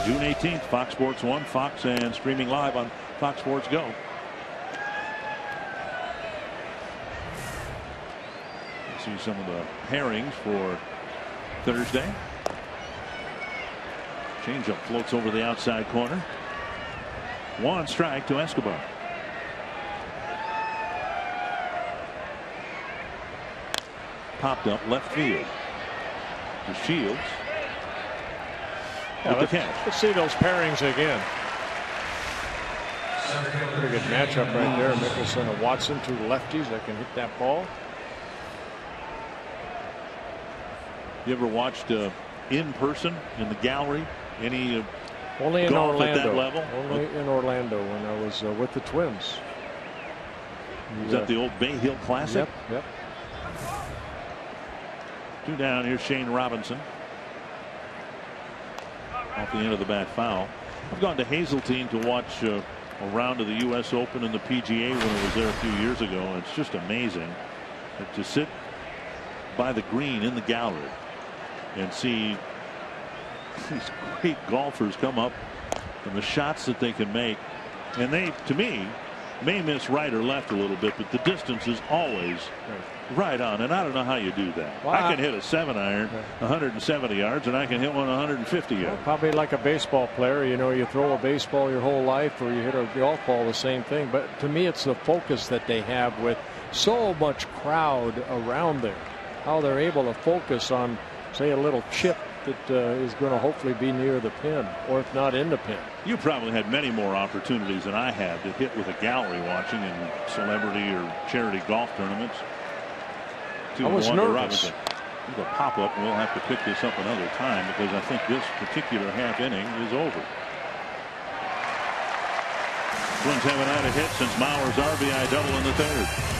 June 18th. Fox Sports 1, Fox, and streaming live on Fox Sports Go. See some of the pairings for Thursday. Changeup floats over the outside corner. 1 strike to Escobar. Popped up left field to Shields. Yeah, let's see those pairings again. Pretty good matchup right there. Mickelson and Watson, 2 lefties that can hit that ball. You ever watched in person in the gallery any only in golf Orlando. at that level? Only in Orlando when I was with the Twins. Was that the old Bay Hill Classic? Yep. 2 down. Here's Shane Robinson. Off the end of the bat, foul. I've gone to Hazeltine to watch a round of the U.S. Open and the PGA when it was there a few years ago. And it's just amazing to sit by the green in the gallery and see these great golfers come up and the shots that they can make. And they, to me, may miss right or left a little bit, but the distance is always right on. And I don't know how you do that. Well, I can hit a 7-iron 170 yards, and I can hit one 150 yards. Well, probably like a baseball player. You know, you throw a baseball your whole life, or you hit a golf ball, the same thing. But to me, it's the focus that they have with so much crowd around there. How they're able to focus on, say, a little chip that is going to hopefully be near the pin, or if not in the pin. You probably had many more opportunities than I had to hit with a gallery watching in celebrity or charity golf tournaments. I was nervous. There's a pop-up, and we'll have to pick this up another time because I think this particular half inning is over. Twins haven't had a hit since Mauer's RBI double in the 3rd.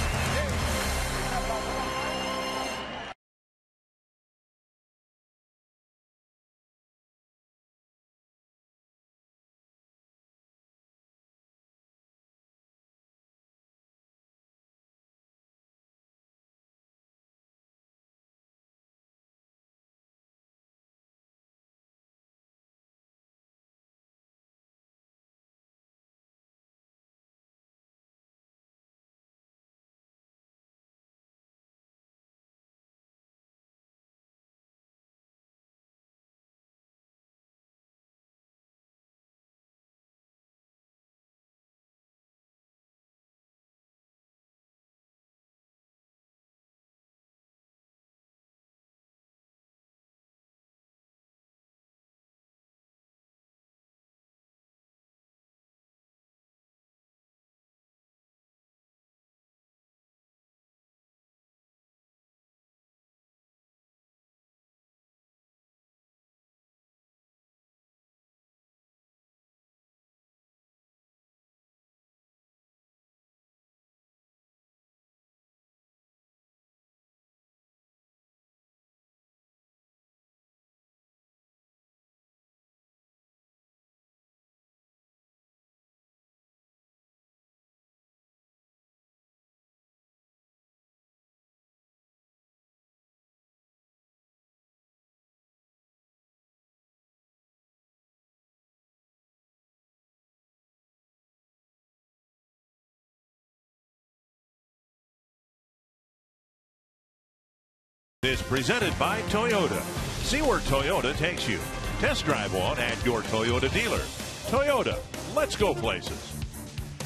Is presented by Toyota. See where Toyota takes you. Test drive one at your Toyota dealer. Toyota, let's go places.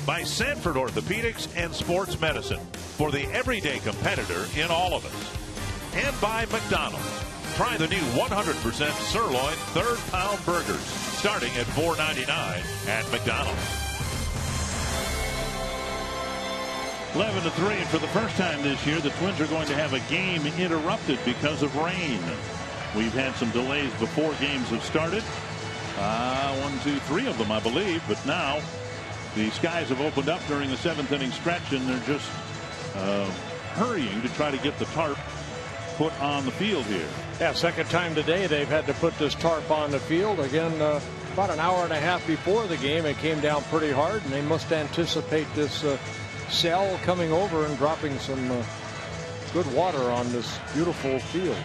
By Sanford Orthopedics and Sports Medicine, for the everyday competitor in all of us. And by McDonald's. Try the new 100% sirloin third-pound burgers, starting at $4.99 at McDonald's. 11-3, and for the first time this year, the Twins are going to have a game interrupted because of rain. We've had some delays before games have started. 1, 2, 3 of them, I believe. But now the skies have opened up during the 7th inning stretch, and they're just hurrying to try to get the tarp put on the field here. Yeah, second time today they've had to put this tarp on the field. Again, about an hour and a half before the game, it came down pretty hard, and they must anticipate this cell coming over and dropping some good water on this beautiful field.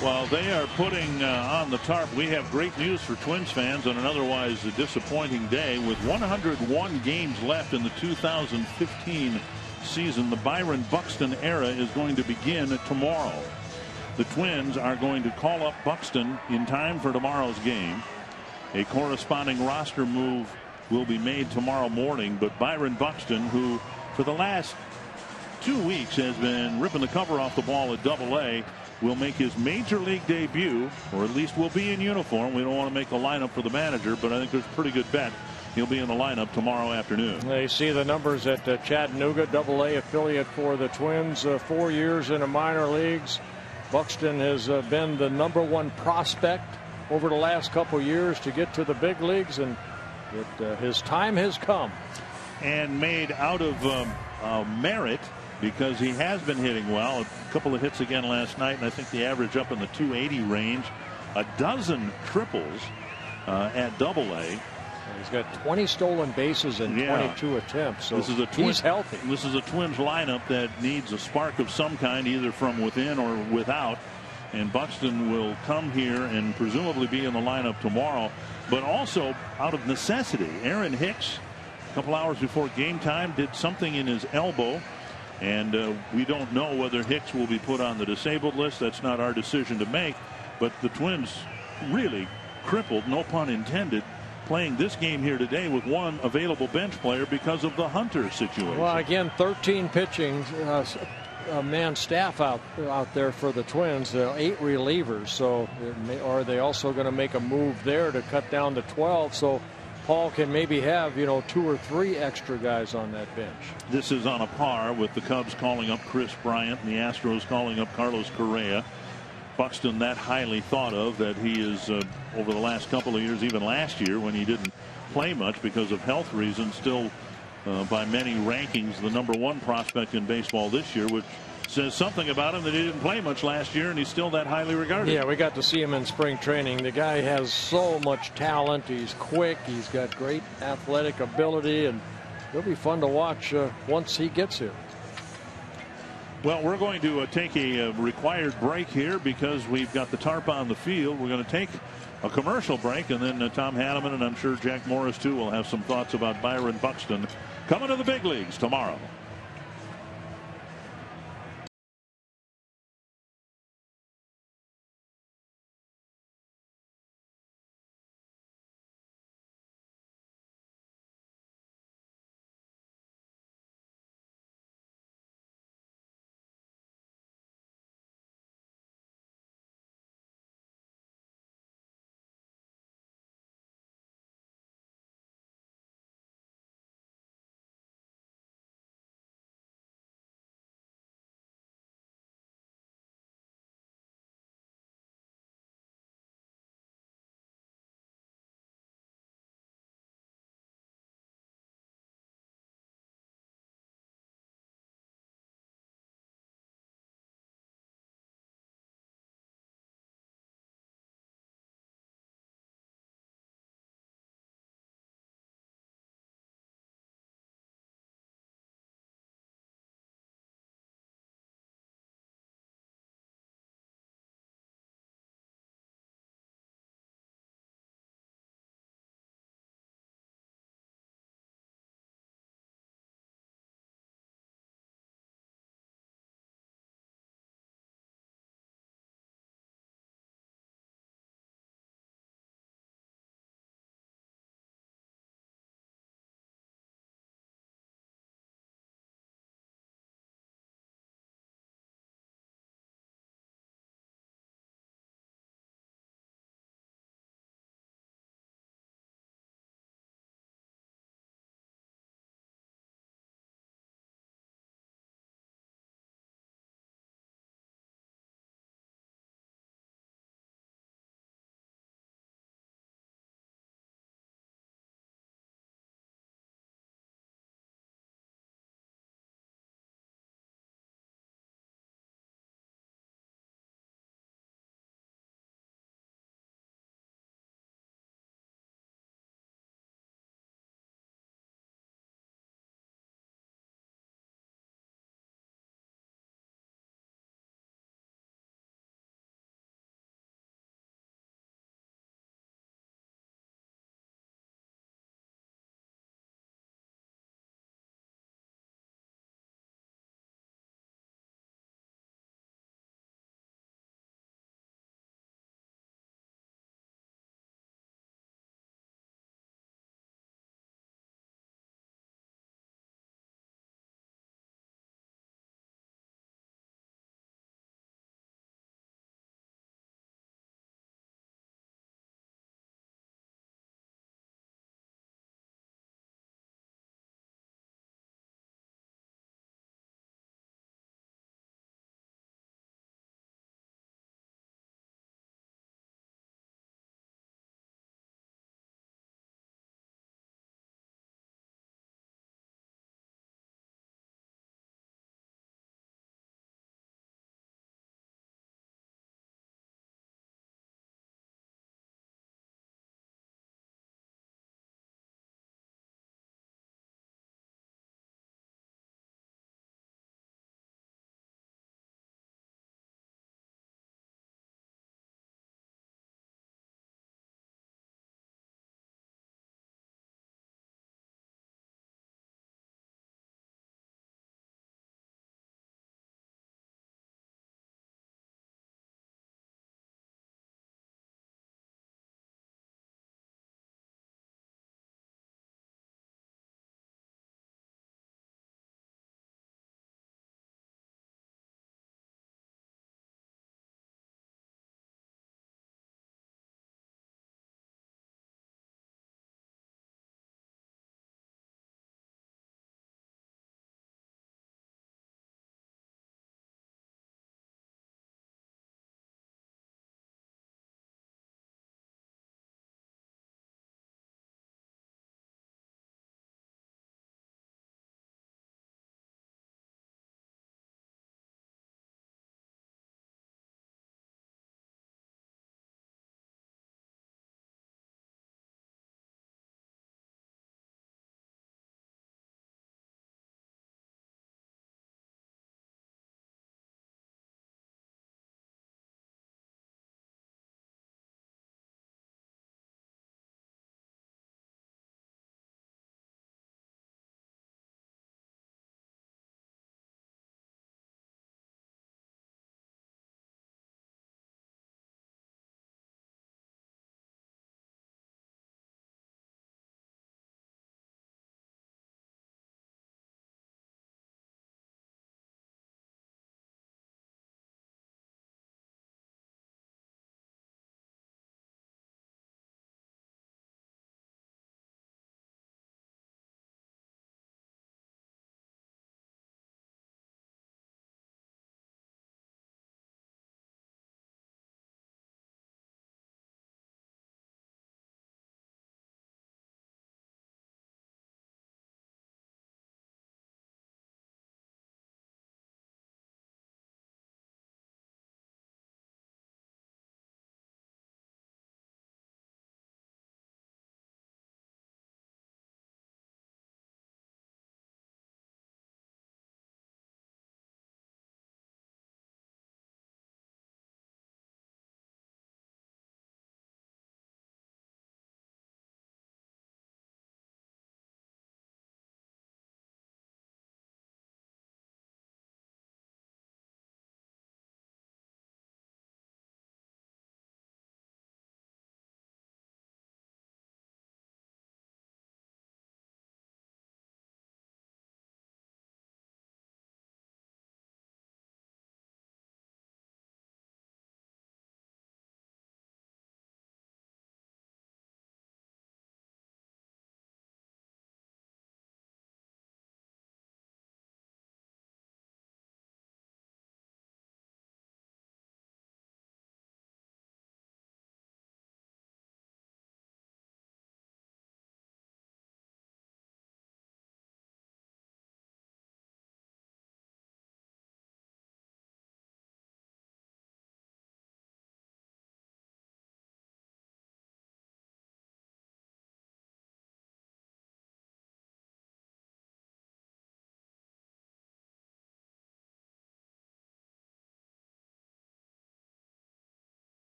While they are putting on the tarp, we have great news for Twins fans on an otherwise disappointing day. With 101 games left in the 2015 season, the Byron Buxton era is going to begin tomorrow. The Twins are going to call up Buxton in time for tomorrow's game. A corresponding roster move will be made tomorrow morning, but Byron Buxton, who for the last 2 weeks has been ripping the cover off the ball at Double-A, will make his major league debut, or at least will be in uniform. We don't want to make the lineup for the manager, but I think there's a pretty good bet he'll be in the lineup tomorrow afternoon. They see the numbers at Chattanooga, Double-A affiliate for the Twins. 4 years in the minor leagues. Buxton has been the #1 prospect over the last couple years to get to the big leagues, and his time has come. And made out of merit, because he has been hitting well. A couple of hits again last night, and I think the average up in the 280 range. A dozen triples at Double-A. He's got 20 stolen bases and 22 attempts, so he's healthy. This is a Twins lineup that needs a spark of some kind, either from within or without. And Buxton will come here and presumably be in the lineup tomorrow. But also out of necessity, Aaron Hicks, a couple hours before game time, did something in his elbow. And we don't know whether Hicks will be put on the disabled list. That's not our decision to make. But the Twins really crippled, no pun intended, playing this game here today with one available bench player because of the Hunter situation. Well, again, 13 pitching man staff out there for the Twins, 8 relievers. So are they also going to make a move there to cut down to 12? So Paul can maybe have 2 or 3 extra guys on that bench. This is on a par with the Cubs calling up Chris Bryant and the Astros calling up Carlos Correa. Buxton that highly thought of that he is over the last couple of years, even last year when he didn't play much because of health reasons, still by many rankings the #1 prospect in baseball this year, which says something about him that he didn't play much last year, and he's still that highly regarded. Yeah, we got to see him in spring training. The guy has so much talent. He's quick. He's got great athletic ability, and it'll be fun to watch once he gets here. Well, we're going to take a required break here because we've got the tarp on the field. We're going to take a commercial break, and then Tom Hanneman and I'm sure Jack Morris too will have some thoughts about Byron Buxton coming to the big leagues tomorrow.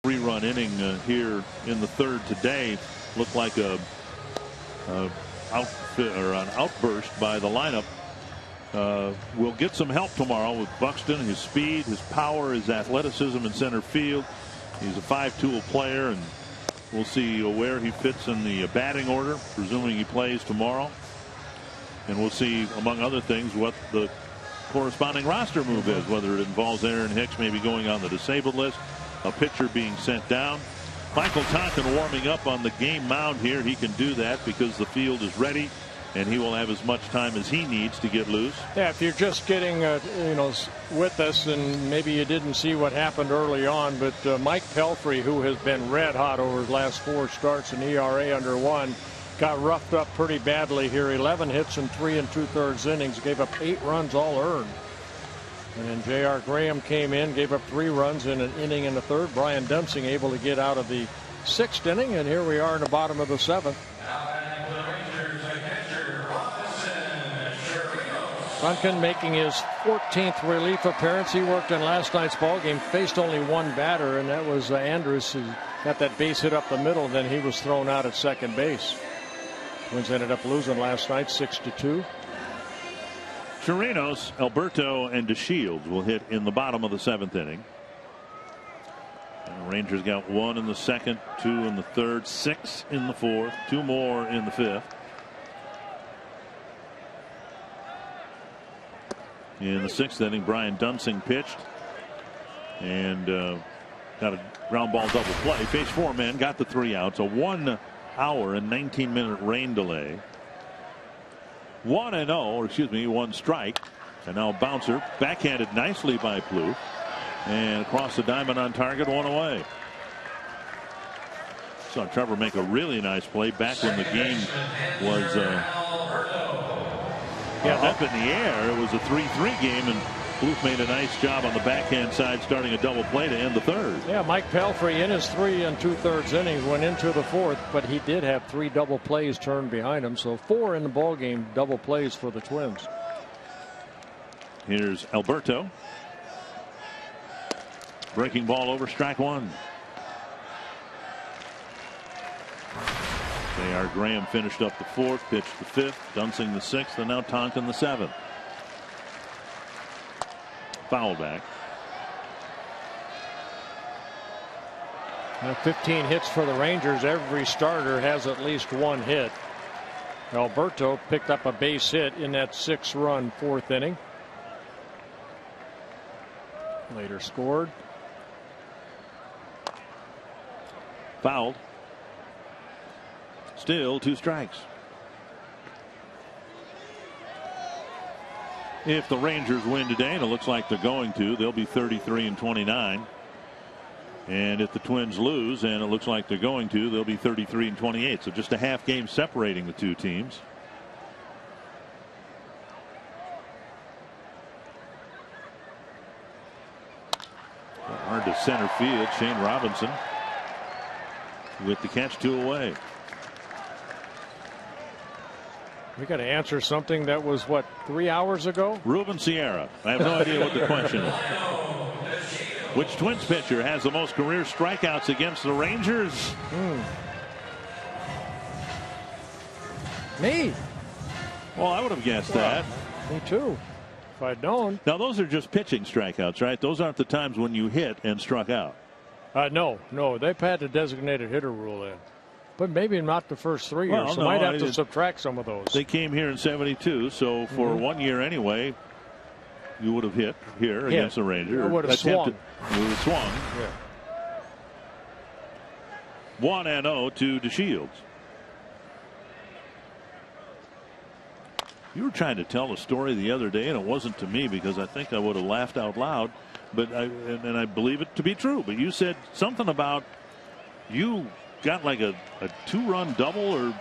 3-run inning here in the third today. Looked like an outburst by the lineup. We'll get some help tomorrow with Buxton. His speed, his power, his athleticism in center field. He's a 5-tool player, and we'll see where he fits in the batting order, presuming he plays tomorrow. And we'll see, among other things, what the corresponding roster move is, whether it involves Aaron Hicks maybe going on the disabled list, a pitcher being sent down. Michael Tonkin warming up on the game mound here. He can do that because the field is ready, and he will have as much time as he needs to get loose. Yeah, if you're just getting with us, and maybe you didn't see what happened early on, but Mike Pelfrey, who has been red hot over his last 4 starts, an ERA under 1, got roughed up pretty badly here. 11 hits in 3 2/3 innings, gave up 8 runs all earned. And then J.R. Graham came in, gave up 3 runs in an inning in the third. Brian Dunsing able to get out of the 6th inning, and here we are in the bottom of the 7th. Duncan making his 14th relief appearance. He worked in last night's ball game, faced only 1 batter, and that was Andrus, who got that base hit up the middle. Then he was thrown out at second base. Twins ended up losing last night 6-2. Chirinos, Alberto, and DeShields will hit in the bottom of the 7th inning. And the Rangers got 1 in the 2nd, 2 in the 3rd, 6 in the 4th, 2 more in the 5th. In the 6th inning, Brian Dunsing pitched and got a ground ball double play. Faced 4 men, got the 3 outs. A 1 hour and 19-minute rain delay. 1-0, or excuse me, 1 strike. And now bouncer backhanded nicely by Plouffe. And across the diamond on target, 1 away. Saw Trevor make a really nice play back when the game was up in the air. It was a 3-3 game, and Plouffe made a nice job on the backhand side, starting a double play to end the 3rd. Yeah, Mike Pelfrey in his 3 2/3 innings went into the 4th, but he did have 3 double plays turned behind him, so 4 in the ball game double plays for the Twins. Here's Alberto. Breaking ball over, strike 1. J.R. Graham finished up the 4th, pitched the 5th, Dunsing the 6th, and now Tonkin the 7th. Foul back. Now 15 hits for the Rangers. Every starter has at least 1 hit. Alberto picked up a base hit in that 6-run 4th inning. Later scored. Fouled. Still 2 strikes. If the Rangers win today, and it looks like they're going to, they'll be 33-29. And if the Twins lose, and it looks like they're going to, they'll be 33-28. So just a half game separating the 2 teams. Hard to center field. Shane Robinson with the catch, 2 away. We got to answer something that was, what, 3 hours ago? Ruben Sierra. I have no idea what the question is. Which Twins pitcher has the most career strikeouts against the Rangers? Me. Well, I would have guessed that. Me too, if I'd known. Now, those are just pitching strikeouts, right? Those aren't the times when you hit and struck out. No. They've had the designated hitter rule in. But maybe not the first 3 years. Well, so might have to subtract some of those. They came here in '72, so for 1 year anyway, you would have hit here against the Rangers. Would have swung. You would have swung. Yeah. 1-0 to DeShields. You were trying to tell a story the other day, and it wasn't to me because I think I would have laughed out loud. But I believe it to be true. But you said something about you got like a 2-run double or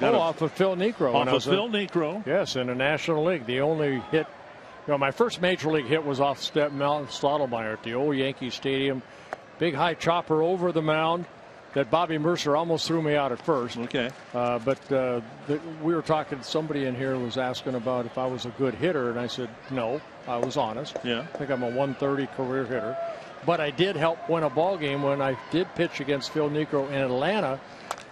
off of Phil Niekro. Off of Phil Niekro. Yes, in the National League. The only hit, my first major league hit was off Mount Stottlemyre at the old Yankee Stadium. Big high chopper over the mound that Bobby Mercer almost threw me out at first. Okay. But we were talking, somebody in here was asking about if I was a good hitter, and I said no, I was honest. Yeah. I think I'm a 130 career hitter. but I did help win a ball game when I did pitch against Phil Niekro in Atlanta.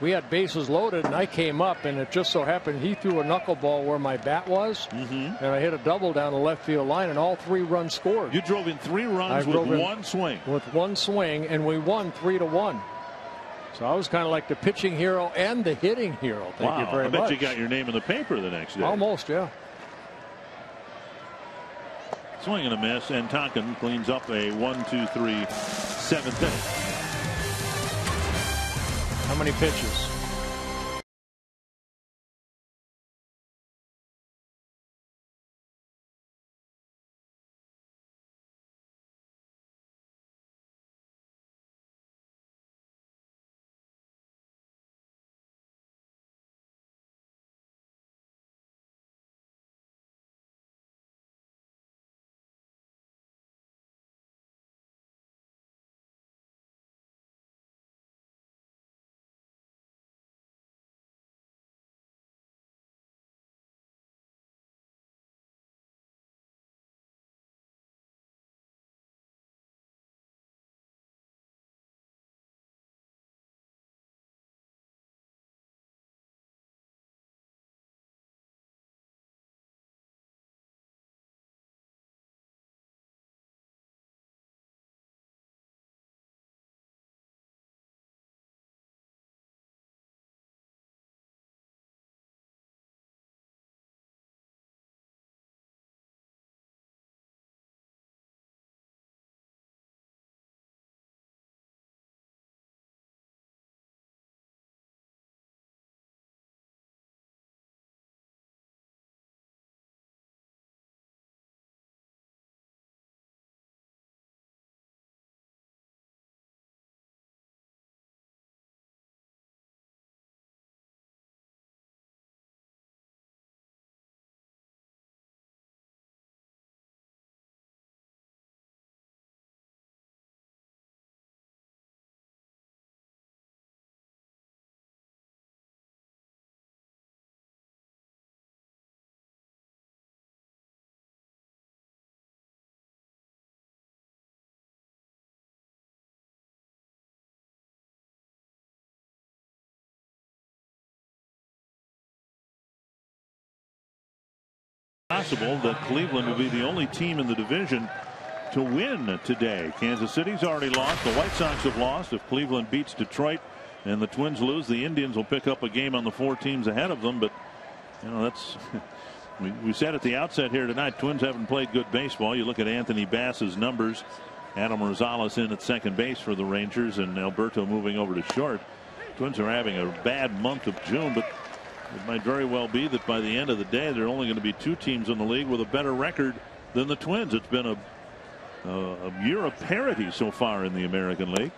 We had bases loaded, and I came up, and it just so happened he threw a knuckleball where my bat was, and I hit a double down the left field line, and all 3 runs scored. You drove in 3 runs with one swing. With one swing, and we won 3-1. So I was kind of like the pitching hero and the hitting hero. Thank you very much. I bet you got your name in the paper the next day. Almost, yeah. Swing and a miss, and Tonkin cleans up a 1-2-3 7th inning. How many pitches? Possible that Cleveland will be the only team in the division to win today. Kansas City's already lost. The White Sox have lost. If Cleveland beats Detroit and the Twins lose, the Indians will pick up a game on the 4 teams ahead of them. But you know, that's we said at the outset here tonight, Twins haven't played good baseball. You look at Anthony Bass's numbers. Adam Rosales in at second base for the Rangers, and Alberto moving over to short. Twins are having a bad month of June, but it might very well be that by the end of the day there are only going to be 2 teams in the league with a better record than the Twins. It's been a year of parity so far in the American League.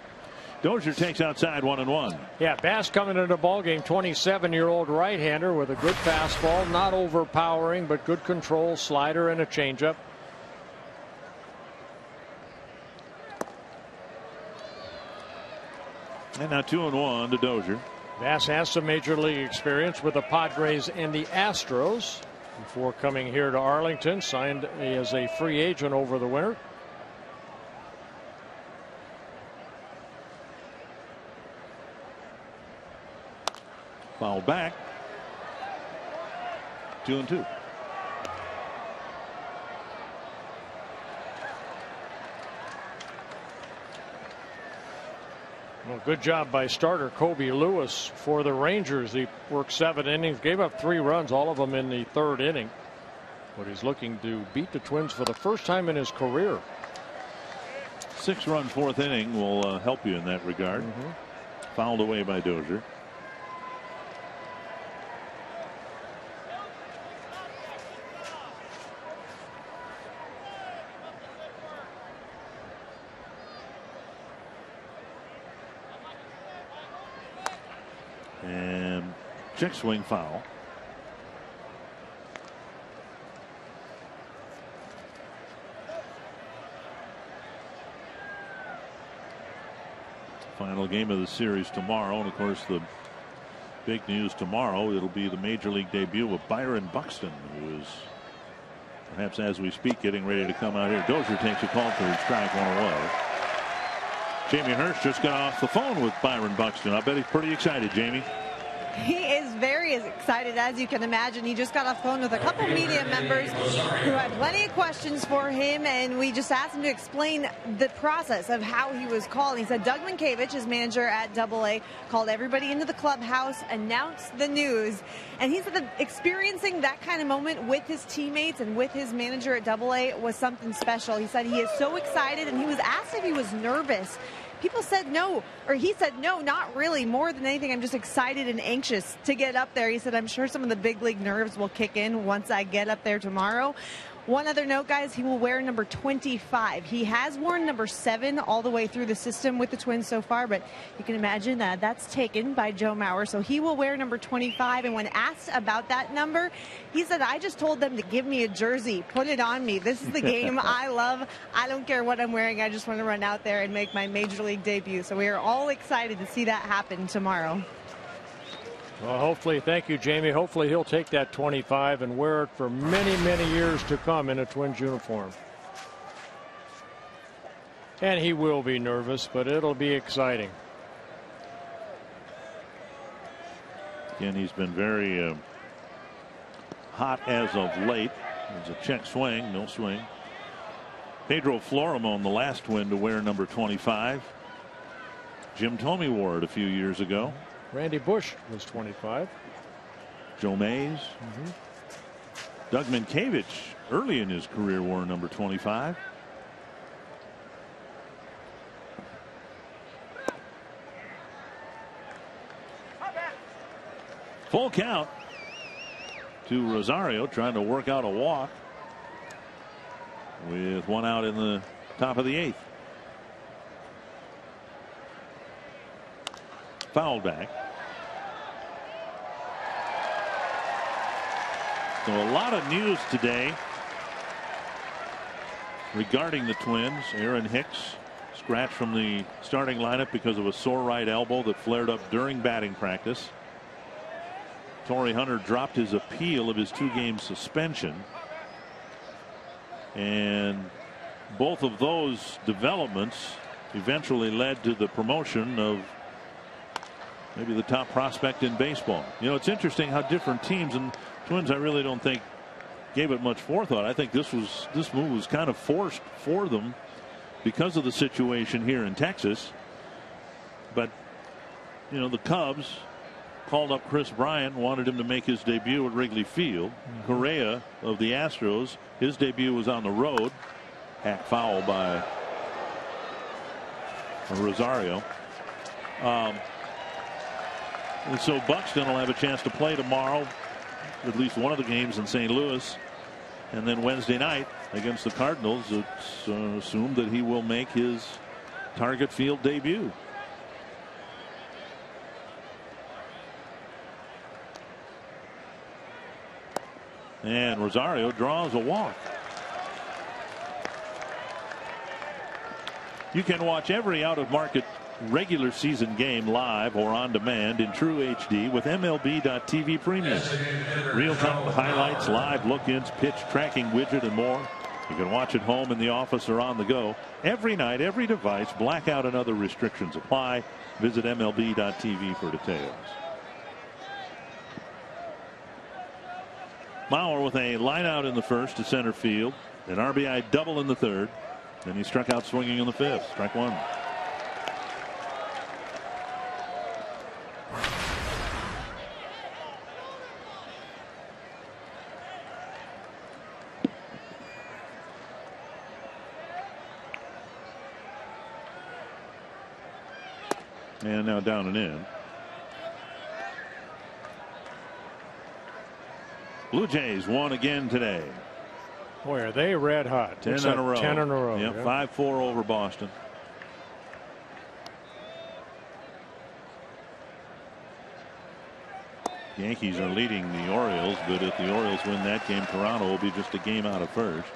Dozier takes outside 1-1. Yeah, Bass coming into the ball game, 27-year-old right-hander with a good fastball, not overpowering, but good control, slider, and a changeup. And now 2-1 to Dozier. Bass has some major league experience with the Padres and the Astros before coming here to Arlington. Signed as a free agent over the winter. Foul back. 2-2. Well, good job by starter Kobe Lewis for the Rangers. He worked 7 innings, gave up 3 runs, all of them in the 3rd inning. But he's looking to beat the Twins for the first time in his career. 6-run 4th inning will help you in that regard. Fouled away by Dozier. And check swing foul. Final game of the series tomorrow, and of course the big news tomorrow, it'll be the major league debut of Byron Buxton, who is perhaps as we speak getting ready to come out here. Dozier takes a call for a strike, 1 away. Jamie Hurst just got off the phone with Byron Buxton. I bet he's pretty excited, Jamie. He is very excited, as you can imagine. He just got off the phone with a couple media members who had plenty of questions for him, and we just asked him to explain the process of how he was called. He said Doug Mankiewicz, his manager at AA, called everybody into the clubhouse, announced the news, and he said that experiencing that kind of moment with his teammates and with his manager at AA was something special. He said he is so excited, and he was asked if he was nervous. People said no, or he said no, not really. More than anything, I'm just excited and anxious to get up there. He said, I'm sure some of the big league nerves will kick in once I get up there tomorrow. One other note, guys, he will wear number 25. He has worn number 7 all the way through the system with the Twins so far, but you can imagine that's taken by Joe Mauer. So he will wear number 25, and when asked about that number, he said, I just told them to give me a jersey, put it on me. This is the game I love. I don't care what I'm wearing. I just want to run out there and make my Major League debut. So we are all excited to see that happen tomorrow. Well, hopefully, thank you, Jamie. Hopefully he'll take that 25 and wear it for many, many years to come in a Twins uniform. And he will be nervous, but it'll be exciting. Again, he's been very hot as of late. There's a check swing, no swing. Pedro Florimo, the last Twin to wear number 25. Jim Thome wore it a few years ago. Randy Bush was 25. Joe Mays. Doug Mankiewicz early in his career wore number 25. Full count to Rosario, trying to work out a walk with one out in the top of the 8th. Foul back. So a lot of news today regarding the Twins. Aaron Hicks scratched from the starting lineup because of a sore right elbow that flared up during batting practice. Torrey Hunter dropped his appeal of his 2-game suspension. And both of those developments eventually led to the promotion of maybe the top prospect in baseball. You know, it's interesting how different teams, and Twins I really don't think gave it much forethought. I think this move was kind of forced for them because of the situation here in Texas. But you know, the Cubs called up Chris Bryant, wanted him to make his debut at Wrigley Field. Correa of the Astros, his debut was on the road. Hack foul by Rosario. And so Buxton will have a chance to play tomorrow, at least one of the games in St. Louis. And then Wednesday night against the Cardinals, it's assumed that he will make his Target Field debut. And Rosario draws a walk. You can watch every out-of-market regular season game live or on demand in true HD with MLB.TV Premium. Real-time highlights, live look-ins, pitch tracking widget, and more. You can watch at home, in the office, or on the go. Every night, every device. Blackout and other restrictions apply. Visit MLB.TV for details. Mauer with a line out in the first to center field. An RBI double in the third. Then he struck out swinging in the fifth. Strike one. And now down and in. Blue Jays won again today. Boy, are they red hot. 10 in a row. 10 in a row. Yep, 5-4 over Boston. Yankees are leading the Orioles, but if the Orioles win that game, Toronto will be just a game out of first.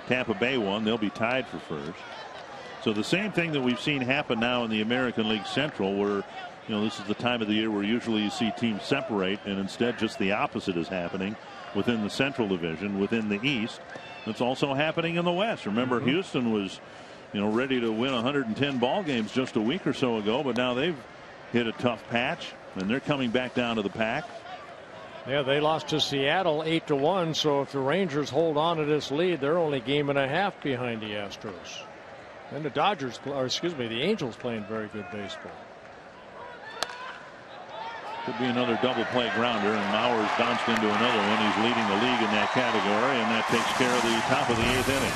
Tampa Bay won. They'll be tied for first. So the same thing that we've seen happen now in the American League Central, where, you know, this is the time of the year where usually you see teams separate, and instead just the opposite is happening within the Central Division, within the East. It's also happening in the West. Remember, Houston was ready to win 110 ball games just a week or so ago, but now they've hit a tough patch and they're coming back down to the pack. Yeah, they lost to Seattle 8-1. So if the Rangers hold on to this lead, they're only game and a half behind the Astros. And the the Angels playing very good baseball. Could be another double play grounder, and Mauer's bounced into another one. He's leading the league in that category, and that takes care of the top of the 8th inning.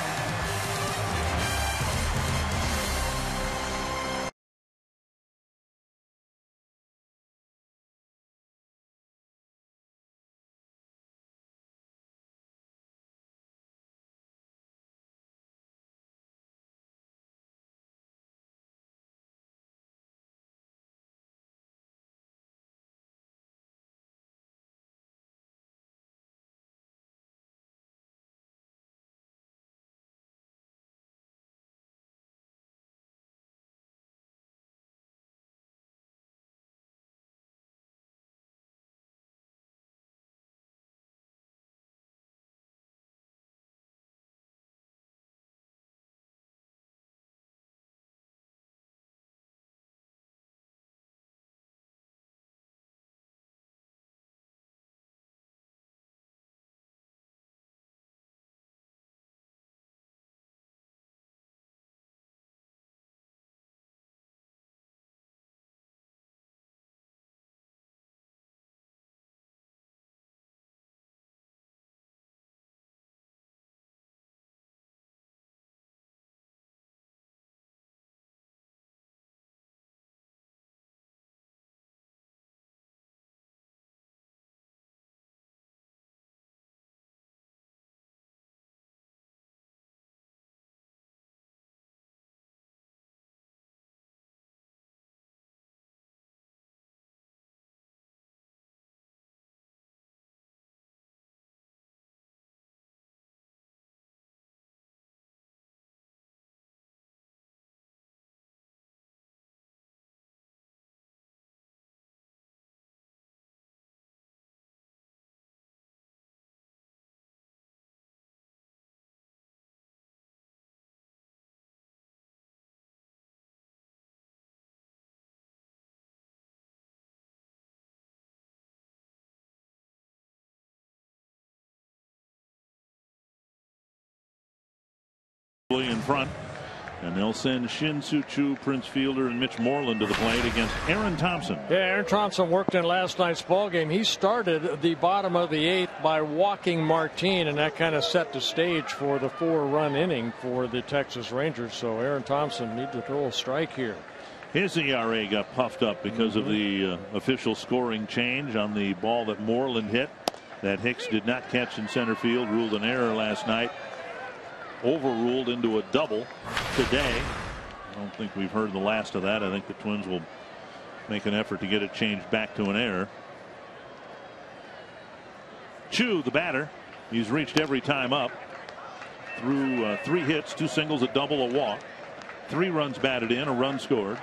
In front, and they'll send Shin-Soo Choo, Prince Fielder, and Mitch Moreland to the plate against Aaron Thompson. Yeah, Aaron Thompson worked in last night's ball game. He started the bottom of the 8th by walking Martin, and that kind of set the stage for the 4-run inning for the Texas Rangers. So Aaron Thompson needs to throw a strike here. His ERA got puffed up because of the official scoring change on the ball that Moreland hit that Hicks did not catch in center field, ruled an error last night. Overruled into a double today. I don't think we've heard the last of that. I think the Twins will make an effort to get it changed back to an error. Choo, the batter, he's reached every time up through 3 hits, 2 singles, a double, a walk, 3 runs batted in, a run scored.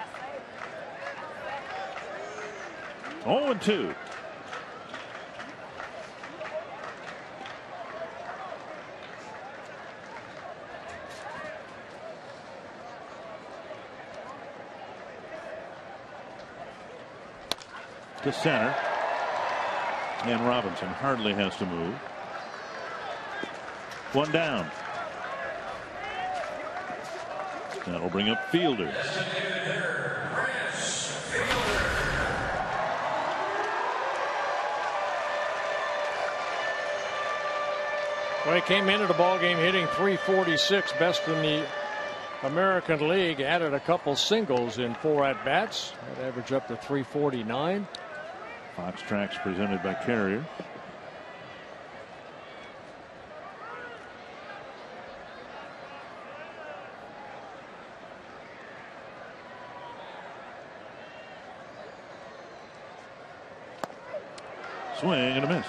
0-2. To center, and Robinson hardly has to move. 1 down. That'll bring up Fielders. Well, he came into the ball game hitting .346, best in the American League. Added a couple singles in 4 at-bats. That averaged up to .349. Fox Tracks presented by Carrier. Swing and a miss.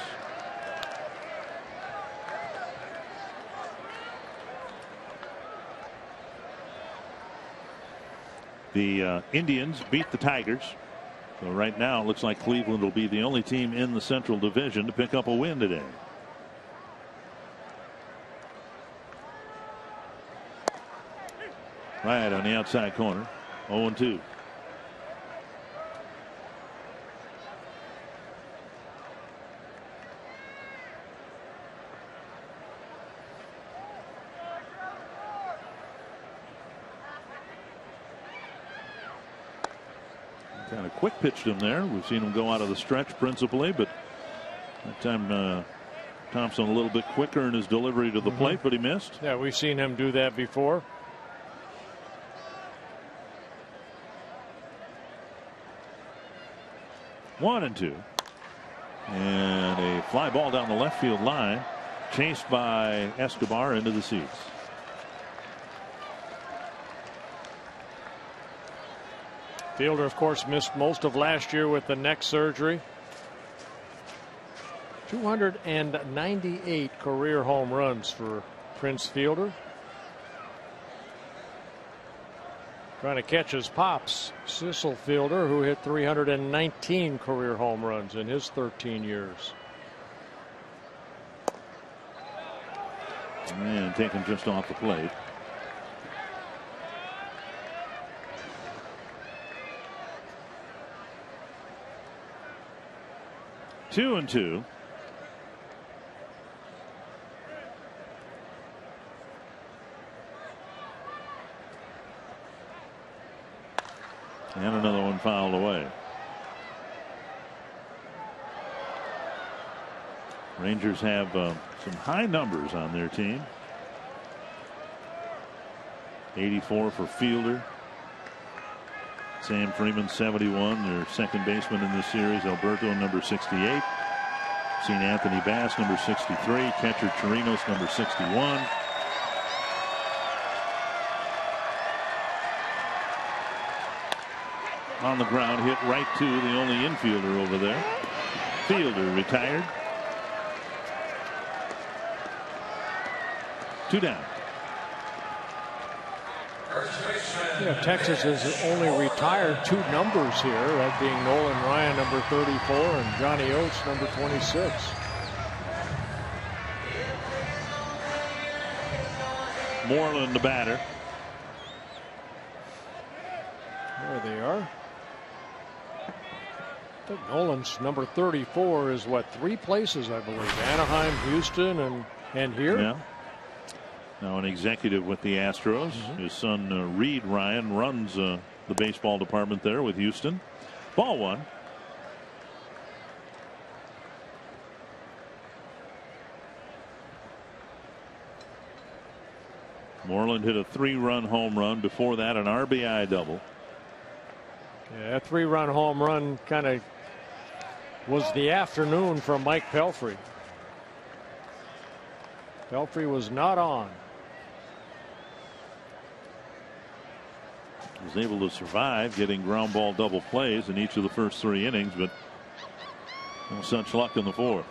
The Indians beat the Tigers. So right now it looks like Cleveland will be the only team in the Central Division to pick up a win today. Right on the outside corner. 0-2. Kind of quick pitched him there. We've seen him go out of the stretch principally, but that time Thompson a little bit quicker in his delivery to the plate, but he missed. Yeah, we've seen him do that before. One and two. And a fly ball down the left field line, chased by Escobar into the seats. Fielder, of course, missed most of last year with the neck surgery. 298 career home runs for Prince Fielder. Trying to catch his pops, Cecil Fielder, who hit 319 career home runs in his 13 years. And taken just off the plate. Two and two. And another one fouled away. Rangers have some high numbers on their team. 84 for Fielder. Sam Freeman 71, their second baseman in this series. Alberto number 68. Seen Anthony Bass number 63. Catcher Chirinos number 61. On the ground, hit right to the only infielder over there. Fielder retired. 2 down. Yeah, Texas has only retired 2 numbers here, that being Nolan Ryan number 34 and Johnny Oates number 26. Moreland the batter. There they are. I think Nolan's number 34 is what, 3 places, I believe. Anaheim, Houston, and here. Yeah. Now an executive with the Astros. His son Reed Ryan runs the baseball department there with Houston. Ball 1. Moreland hit a 3-run home run. Before that, an RBI double. Yeah, that 3-run home run kind of was the afternoon from Mike Pelfrey. Pelfrey was not on. Was able to survive getting ground ball double plays in each of the first 3 innings, but no such luck in the 4th.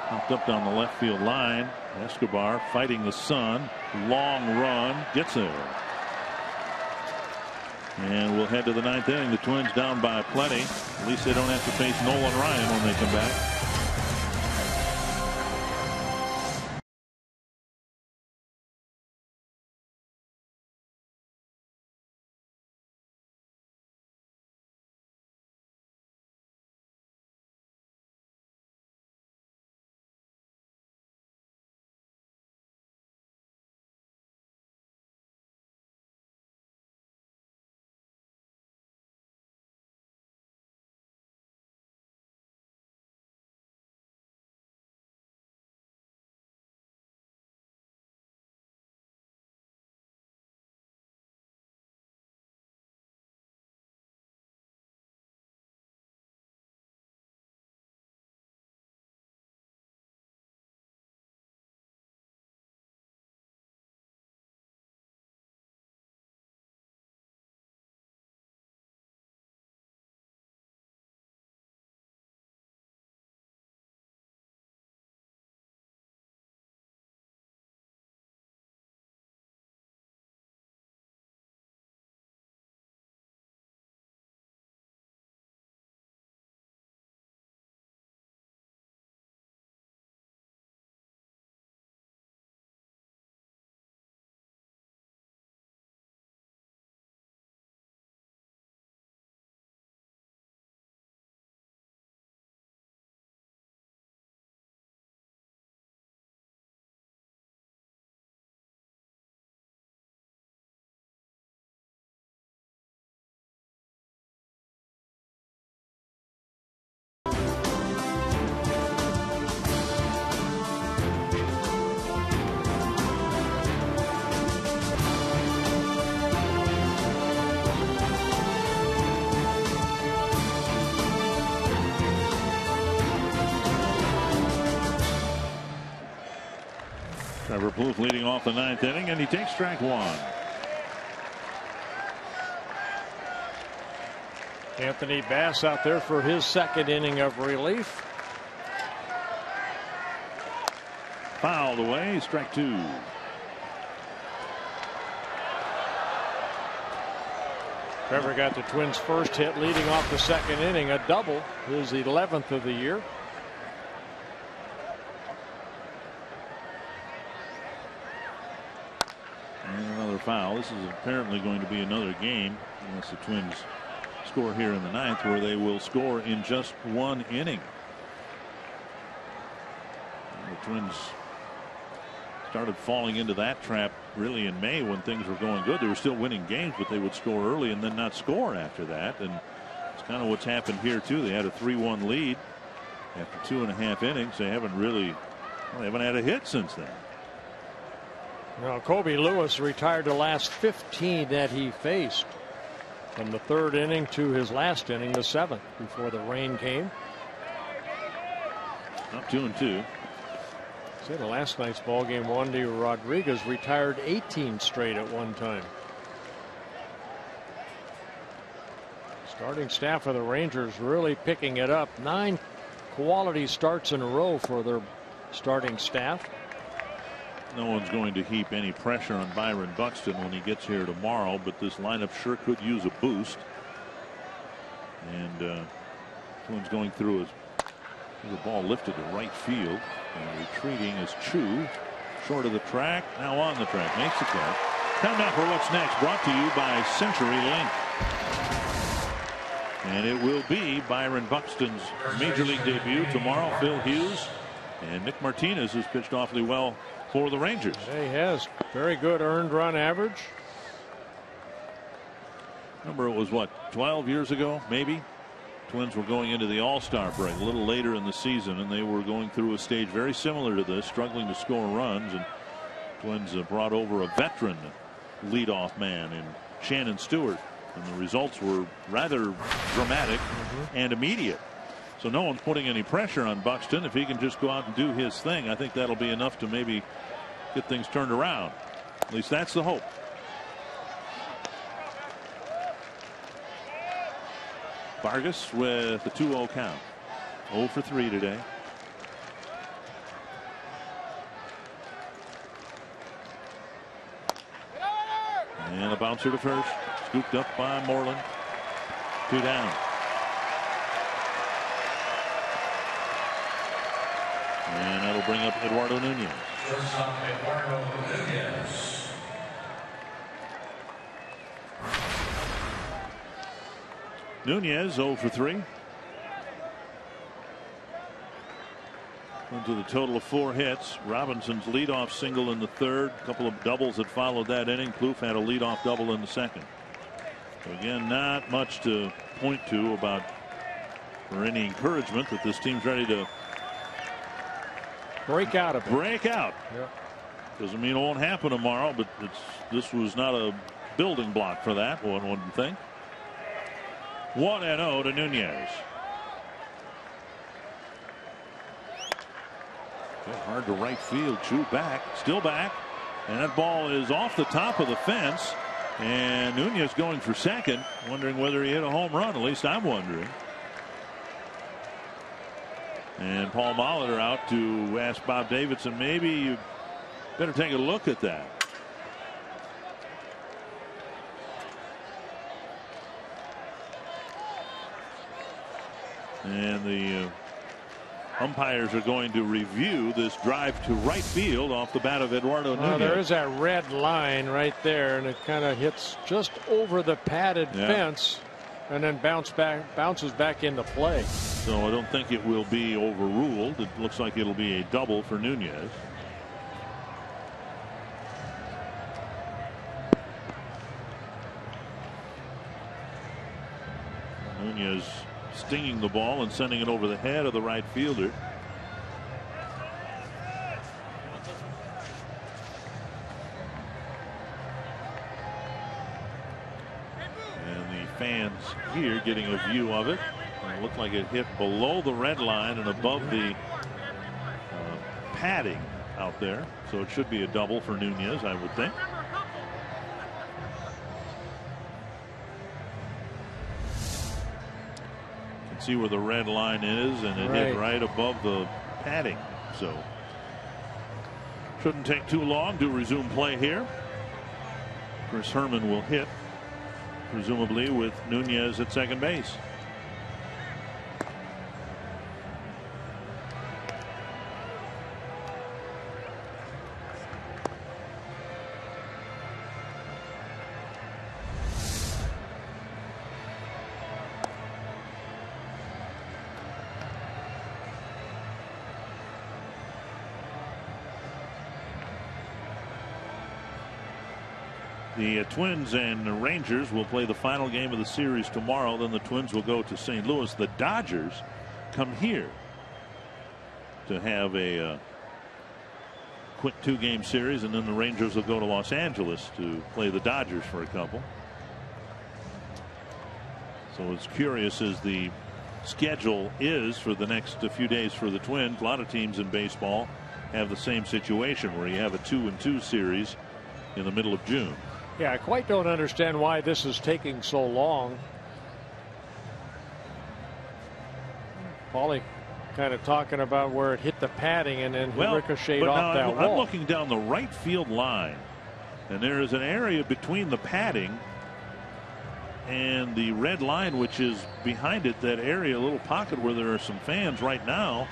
Popped up down the left field line. Escobar fighting the sun. Long run. Gets there. And we'll head to the 9th inning. The Twins down by plenty. At least they don't have to face Nolan Ryan when they come back. Trevor Plouffe leading off the 9th inning, and he takes strike one. Anthony Bass out there for his 2nd inning of relief. Fouled away, strike two. Trevor got the Twins' first hit leading off the 2nd inning, a double, his 11th of the year. And another foul. This is apparently going to be another game, unless the Twins score here in the 9th, where they will score in just one inning. And the Twins started falling into that trap really in May when things were going good. They were still winning games, but they would score early and then not score after that. And it's kind of what's happened here too. They had a 3-1 lead after 2.5 innings. They haven't really, well, they haven't had a hit since then. Now, Kobe Lewis retired the last 15 that he faced, from the 3rd inning to his last inning, the 7th, before the rain came. Up 2-2. The last night's ball game, Wandy Rodriguez retired 18 straight at one time. Starting staff of the Rangers really picking it up. 9 quality starts in a row for their starting staff. No one's going to heap any pressure on Byron Buxton when he gets here tomorrow, but this lineup sure could use a boost. And Twins going through the ball lifted to right field. And retreating is Chu, short of the track, now on the track, makes the catch. Time now for what's next, brought to you by CenturyLink. And it will be Byron Buxton's major league debut tomorrow. Phil Hughes and Nick Martinez, who's pitched awfully well for the Rangers. He has very good earned run average. Remember, it was what, 12 years ago, maybe? Twins were going into the All-Star break a little later in the season, and they were going through a stage very similar to this, struggling to score runs, and Twins brought over a veteran leadoff man in Shannon Stewart, and the results were rather dramatic and immediate. So no one's putting any pressure on Buxton. If he can just go out and do his thing, I think that'll be enough to maybe get things turned around. At least that's the hope. Vargas with the 2-0 count. 0 for 3 today. And a bouncer to first. Scooped up by Moreland. 2 down. And that'll bring up Eduardo Nunez. Nunez 0 for 3. Into the total of 4 hits. Robinson's leadoff single in the 3rd. A couple of doubles that followed that inning. Plouffe had a leadoff double in the 2nd. So again, not much to point to about or any encouragement that this team's ready to break out of it. Break out. Yep. Doesn't mean it won't happen tomorrow, but this was not a building block for that, one wouldn't think. 1-0 to Nunez. Hard to right field. Chu back, still back, and that ball is off the top of the fence. And Nunez going for second, wondering whether he hit a home run. At least I'm wondering. And Paul Molitor out to ask Bob Davidson, maybe you better take a look at that. And the umpires are going to review this drive to right field off the bat of Eduardo Nunez. There is that red line right there, and it kind of hits just over the padded fence and then bounces back into play. So I don't think it will be overruled. It looks like it'll be a double for Nunez. Nunez stinging the ball and sending it over the head of the right fielder. And the fans here getting a view of it. It looked like it hit below the red line and above the padding out there, so it should be a double for Nunez, I would think. You can see where the red line is, and it hit right above the padding, so shouldn't take too long to resume play here. Chris Herman will hit, presumably with Nunez at second base. The Twins and the Rangers will play the final game of the series tomorrow. Then the Twins will go to St. Louis. The Dodgers come here to have a quick 2-game series, and then the Rangers will go to Los Angeles to play the Dodgers for a couple. So as curious as the schedule is for the next few days for the Twins, a lot of teams in baseball have the same situation where you have a 2-2 series in the middle of June. Yeah, I quite don't understand why this is taking so long. Paulie kind of talking about where it hit the padding and then ricocheted off that wall. I'm looking down the right field line, and there is an area between the padding and the red line, which is behind it, that area, a little pocket where there are some fans right now.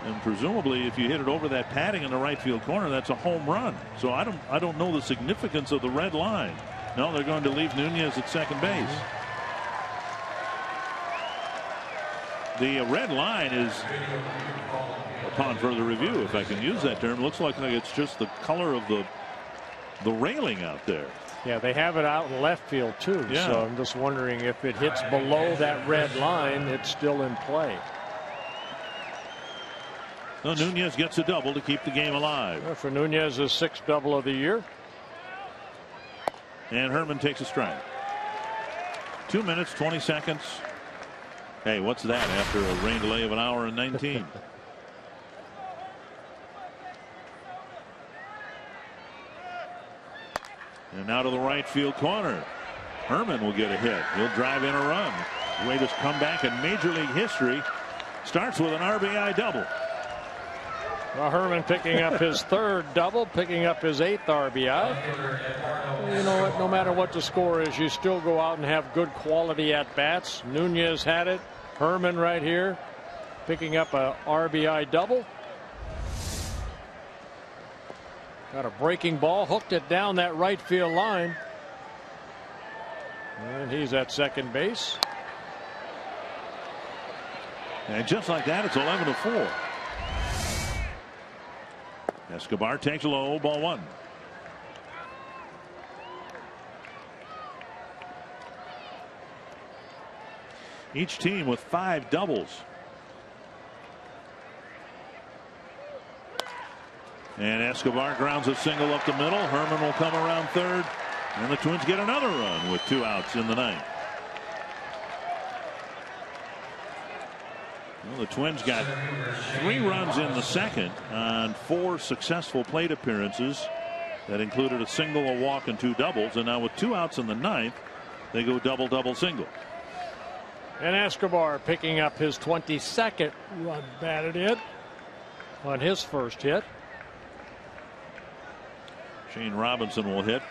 And presumably, if you hit it over that padding in the right field corner, that's a home run. So I don't know the significance of the red line. No, they're going to leave Nunez at second base. The red line is, upon further review, if I can use that term, looks like it's just the color of the railing out there. Yeah, they have it out in left field too. Yeah. So I'm just wondering if it hits below that red line, it's still in play. So Nunez gets a double to keep the game alive. For Nunez, his 6th double of the year. And Herman takes a strike. 2 minutes, 20 seconds. Hey, what's that after a rain delay of an hour and 19? And now to the right field corner. Herman will get a hit. He'll drive in a run. Greatest comeback in Major League history. Starts with an RBI double. Well, Herman picking up his 3rd double, picking up his 8th RBI. You know what? No matter what the score is, you still go out and have good quality at bats. Nunez had it. Herman right here, picking up a RBI double. Got a breaking ball, hooked it down that right field line. And he's at second base. And just like that, it's 11-4. Escobar takes a low, ball 1. Each team with 5 doubles. And Escobar grounds a single up the middle. Herman will come around third, and the Twins get another run with 2 outs in the 9th. Well, the Twins got 3 runs in the 2nd on 4 successful plate appearances that included a single, a walk, and 2 doubles. And now with 2 outs in the 9th, they go double, double, single. And Escobar picking up his 22nd run batted in on his first hit. Shane Robinson will hit,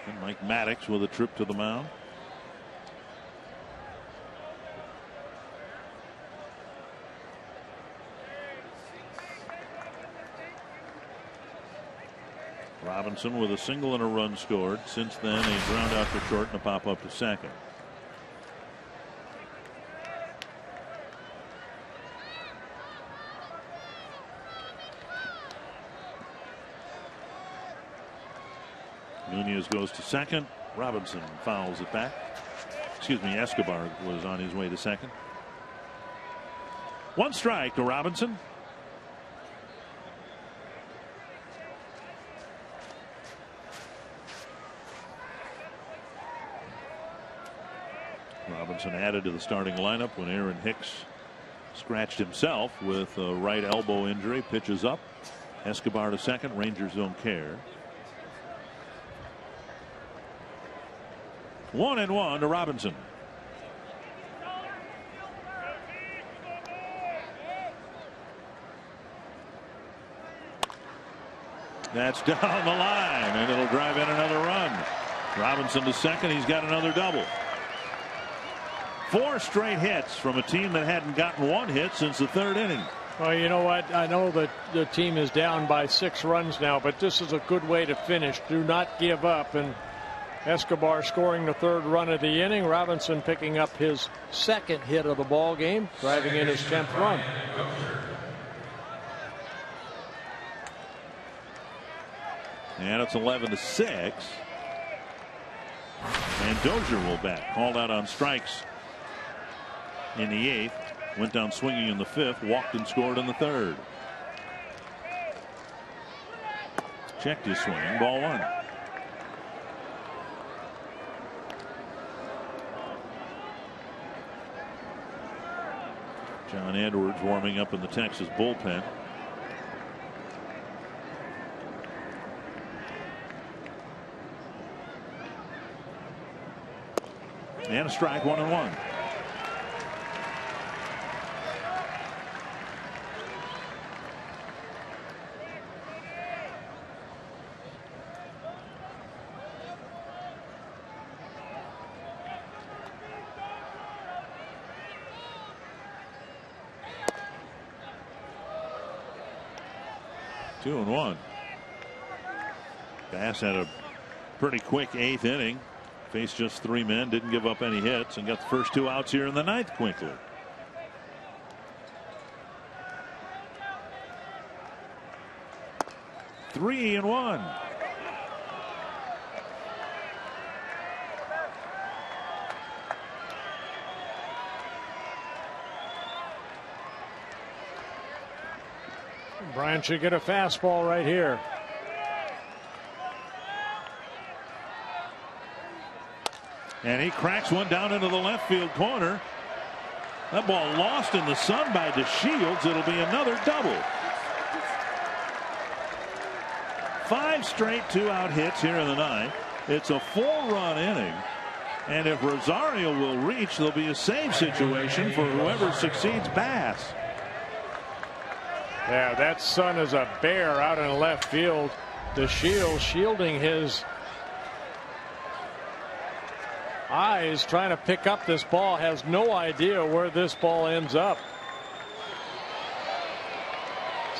and Mike Maddox with a trip to the mound. Robinson with a single and a run scored. Since then, a ground out to short and a pop up to second. Nunez goes to second. Robinson fouls it back. Excuse me, Escobar was on his way to second. 1 strike to Robinson. Robinson added to the starting lineup when Aaron Hicks scratched himself with a right elbow injury. Pitches up. Escobar to second. Rangers don't care. 1-1 to Robinson. That's down the line, and it'll drive in another run. Robinson to second. He's got another double. 4 straight hits from a team that hadn't gotten 1 hit since the 3rd inning. Well, you know what? I know that the team is down by 6 runs now, but this is a good way to finish. Do not give up. And Escobar scoring the 3rd run of the inning. Robinson picking up his 2nd hit of the ball game, driving in his 10th run. And it's 11-6. And Dozier will bat. Called out on strikes in the 8th. Went down swinging in the 5th. Walked and scored in the 3rd. Checked his swing. Ball 1. John Edwards warming up in the Texas bullpen. And a strike, 1-1. Two and one. Bass had a pretty quick 8th inning. Faced just 3 men, didn't give up any hits, and got the first 2 outs here in the 9th quickly. Three and one. Brian should get a fastball right here. And he cracks one down into the left field corner. That ball lost in the sun by DeShields. It'll be another double. 5 straight 2-out hits here in the 9th. It's a 4-run inning. And if Rosario will reach, there'll be a save situation for whoever succeeds Bass. Yeah, that sun is a bear out in left field. DeShields shielding his eyes, trying to pick up this ball, has no idea where this ball ends up.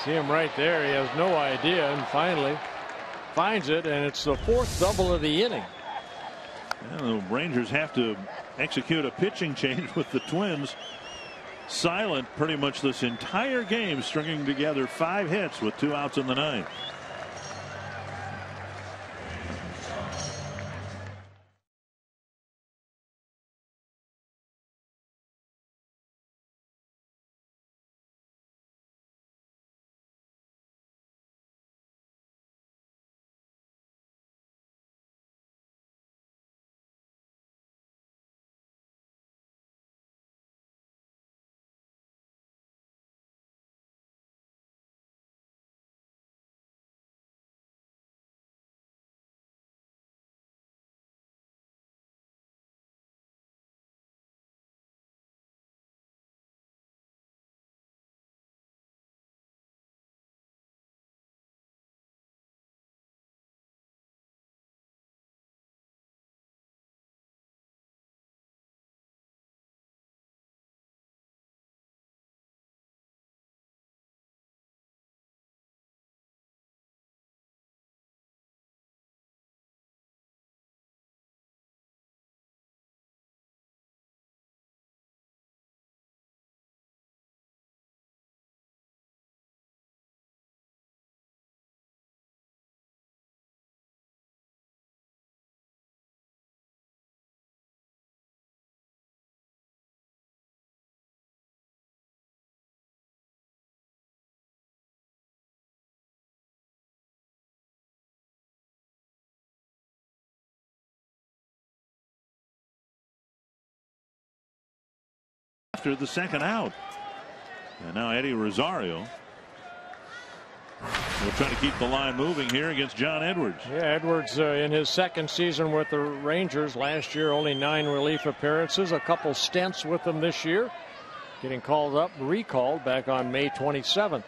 See him right there. He has no idea, and finally finds it, and it's the 4th double of the inning. And the Rangers have to execute a pitching change with the Twins silent pretty much this entire game, stringing together 5 hits with 2 outs in the 9th. After the 2nd out. And now Eddie Rosario We'll try to keep the line moving here against John Edwards. Yeah, Edwards in his second season with the Rangers. Last year, only 9 relief appearances, a couple stints with them this year. Getting called up, recalled back on May 27th.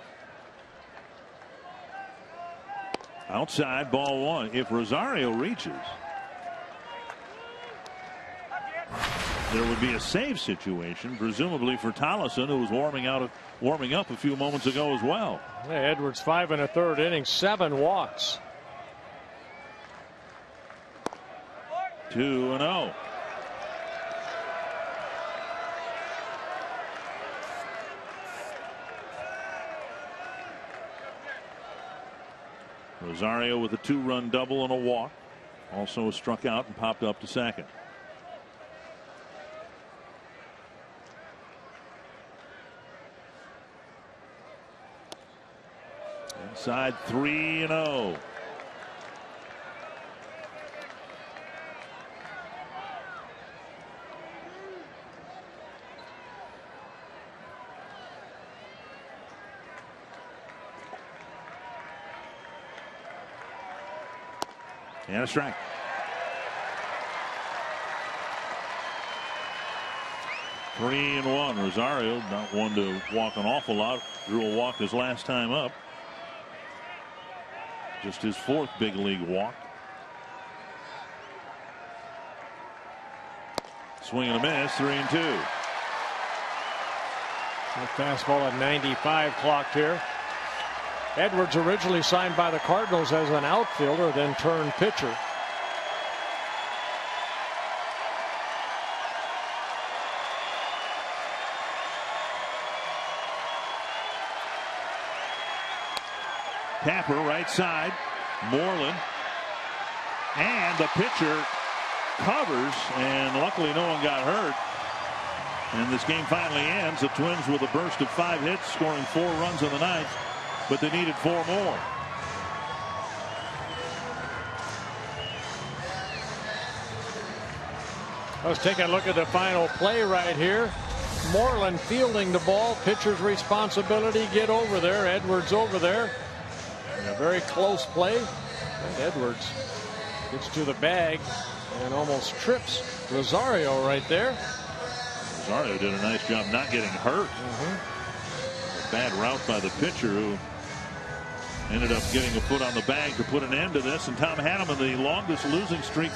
Outside, ball 1. If Rosario reaches, there would be a save situation, presumably for Tolleson, who was warming up a few moments ago as well. Yeah, Edwards 5 1/3 innings, 7 walks. 2-0. Rosario with a 2-run double and a walk. Also struck out and popped up to second. Inside 3-0. And a strike. Three and 1. Rosario, not one to walk an awful lot. Drew a walk his last time up. Just his 4th big league walk. Swing and a miss. 3-2. A fastball at 95 clocked here. Edwards originally signed by the Cardinals as an outfielder, then turned pitcher. Tapper right side. Moreland. And the pitcher covers, and luckily no one got hurt. And this game finally ends. The Twins with a burst of 5 hits, scoring 4 runs in the 9th. But they needed 4 more. Let's take a look at the final play right here. Moreland fielding the ball. Pitcher's responsibility. Get over there. Edwards over there. And a very close play. And Edwards gets to the bag and almost trips Rosario right there. Rosario did a nice job not getting hurt. A bad route by the pitcher, who ended up getting a foot on the bag to put an end to this. And Tom Hanneman, the longest losing streak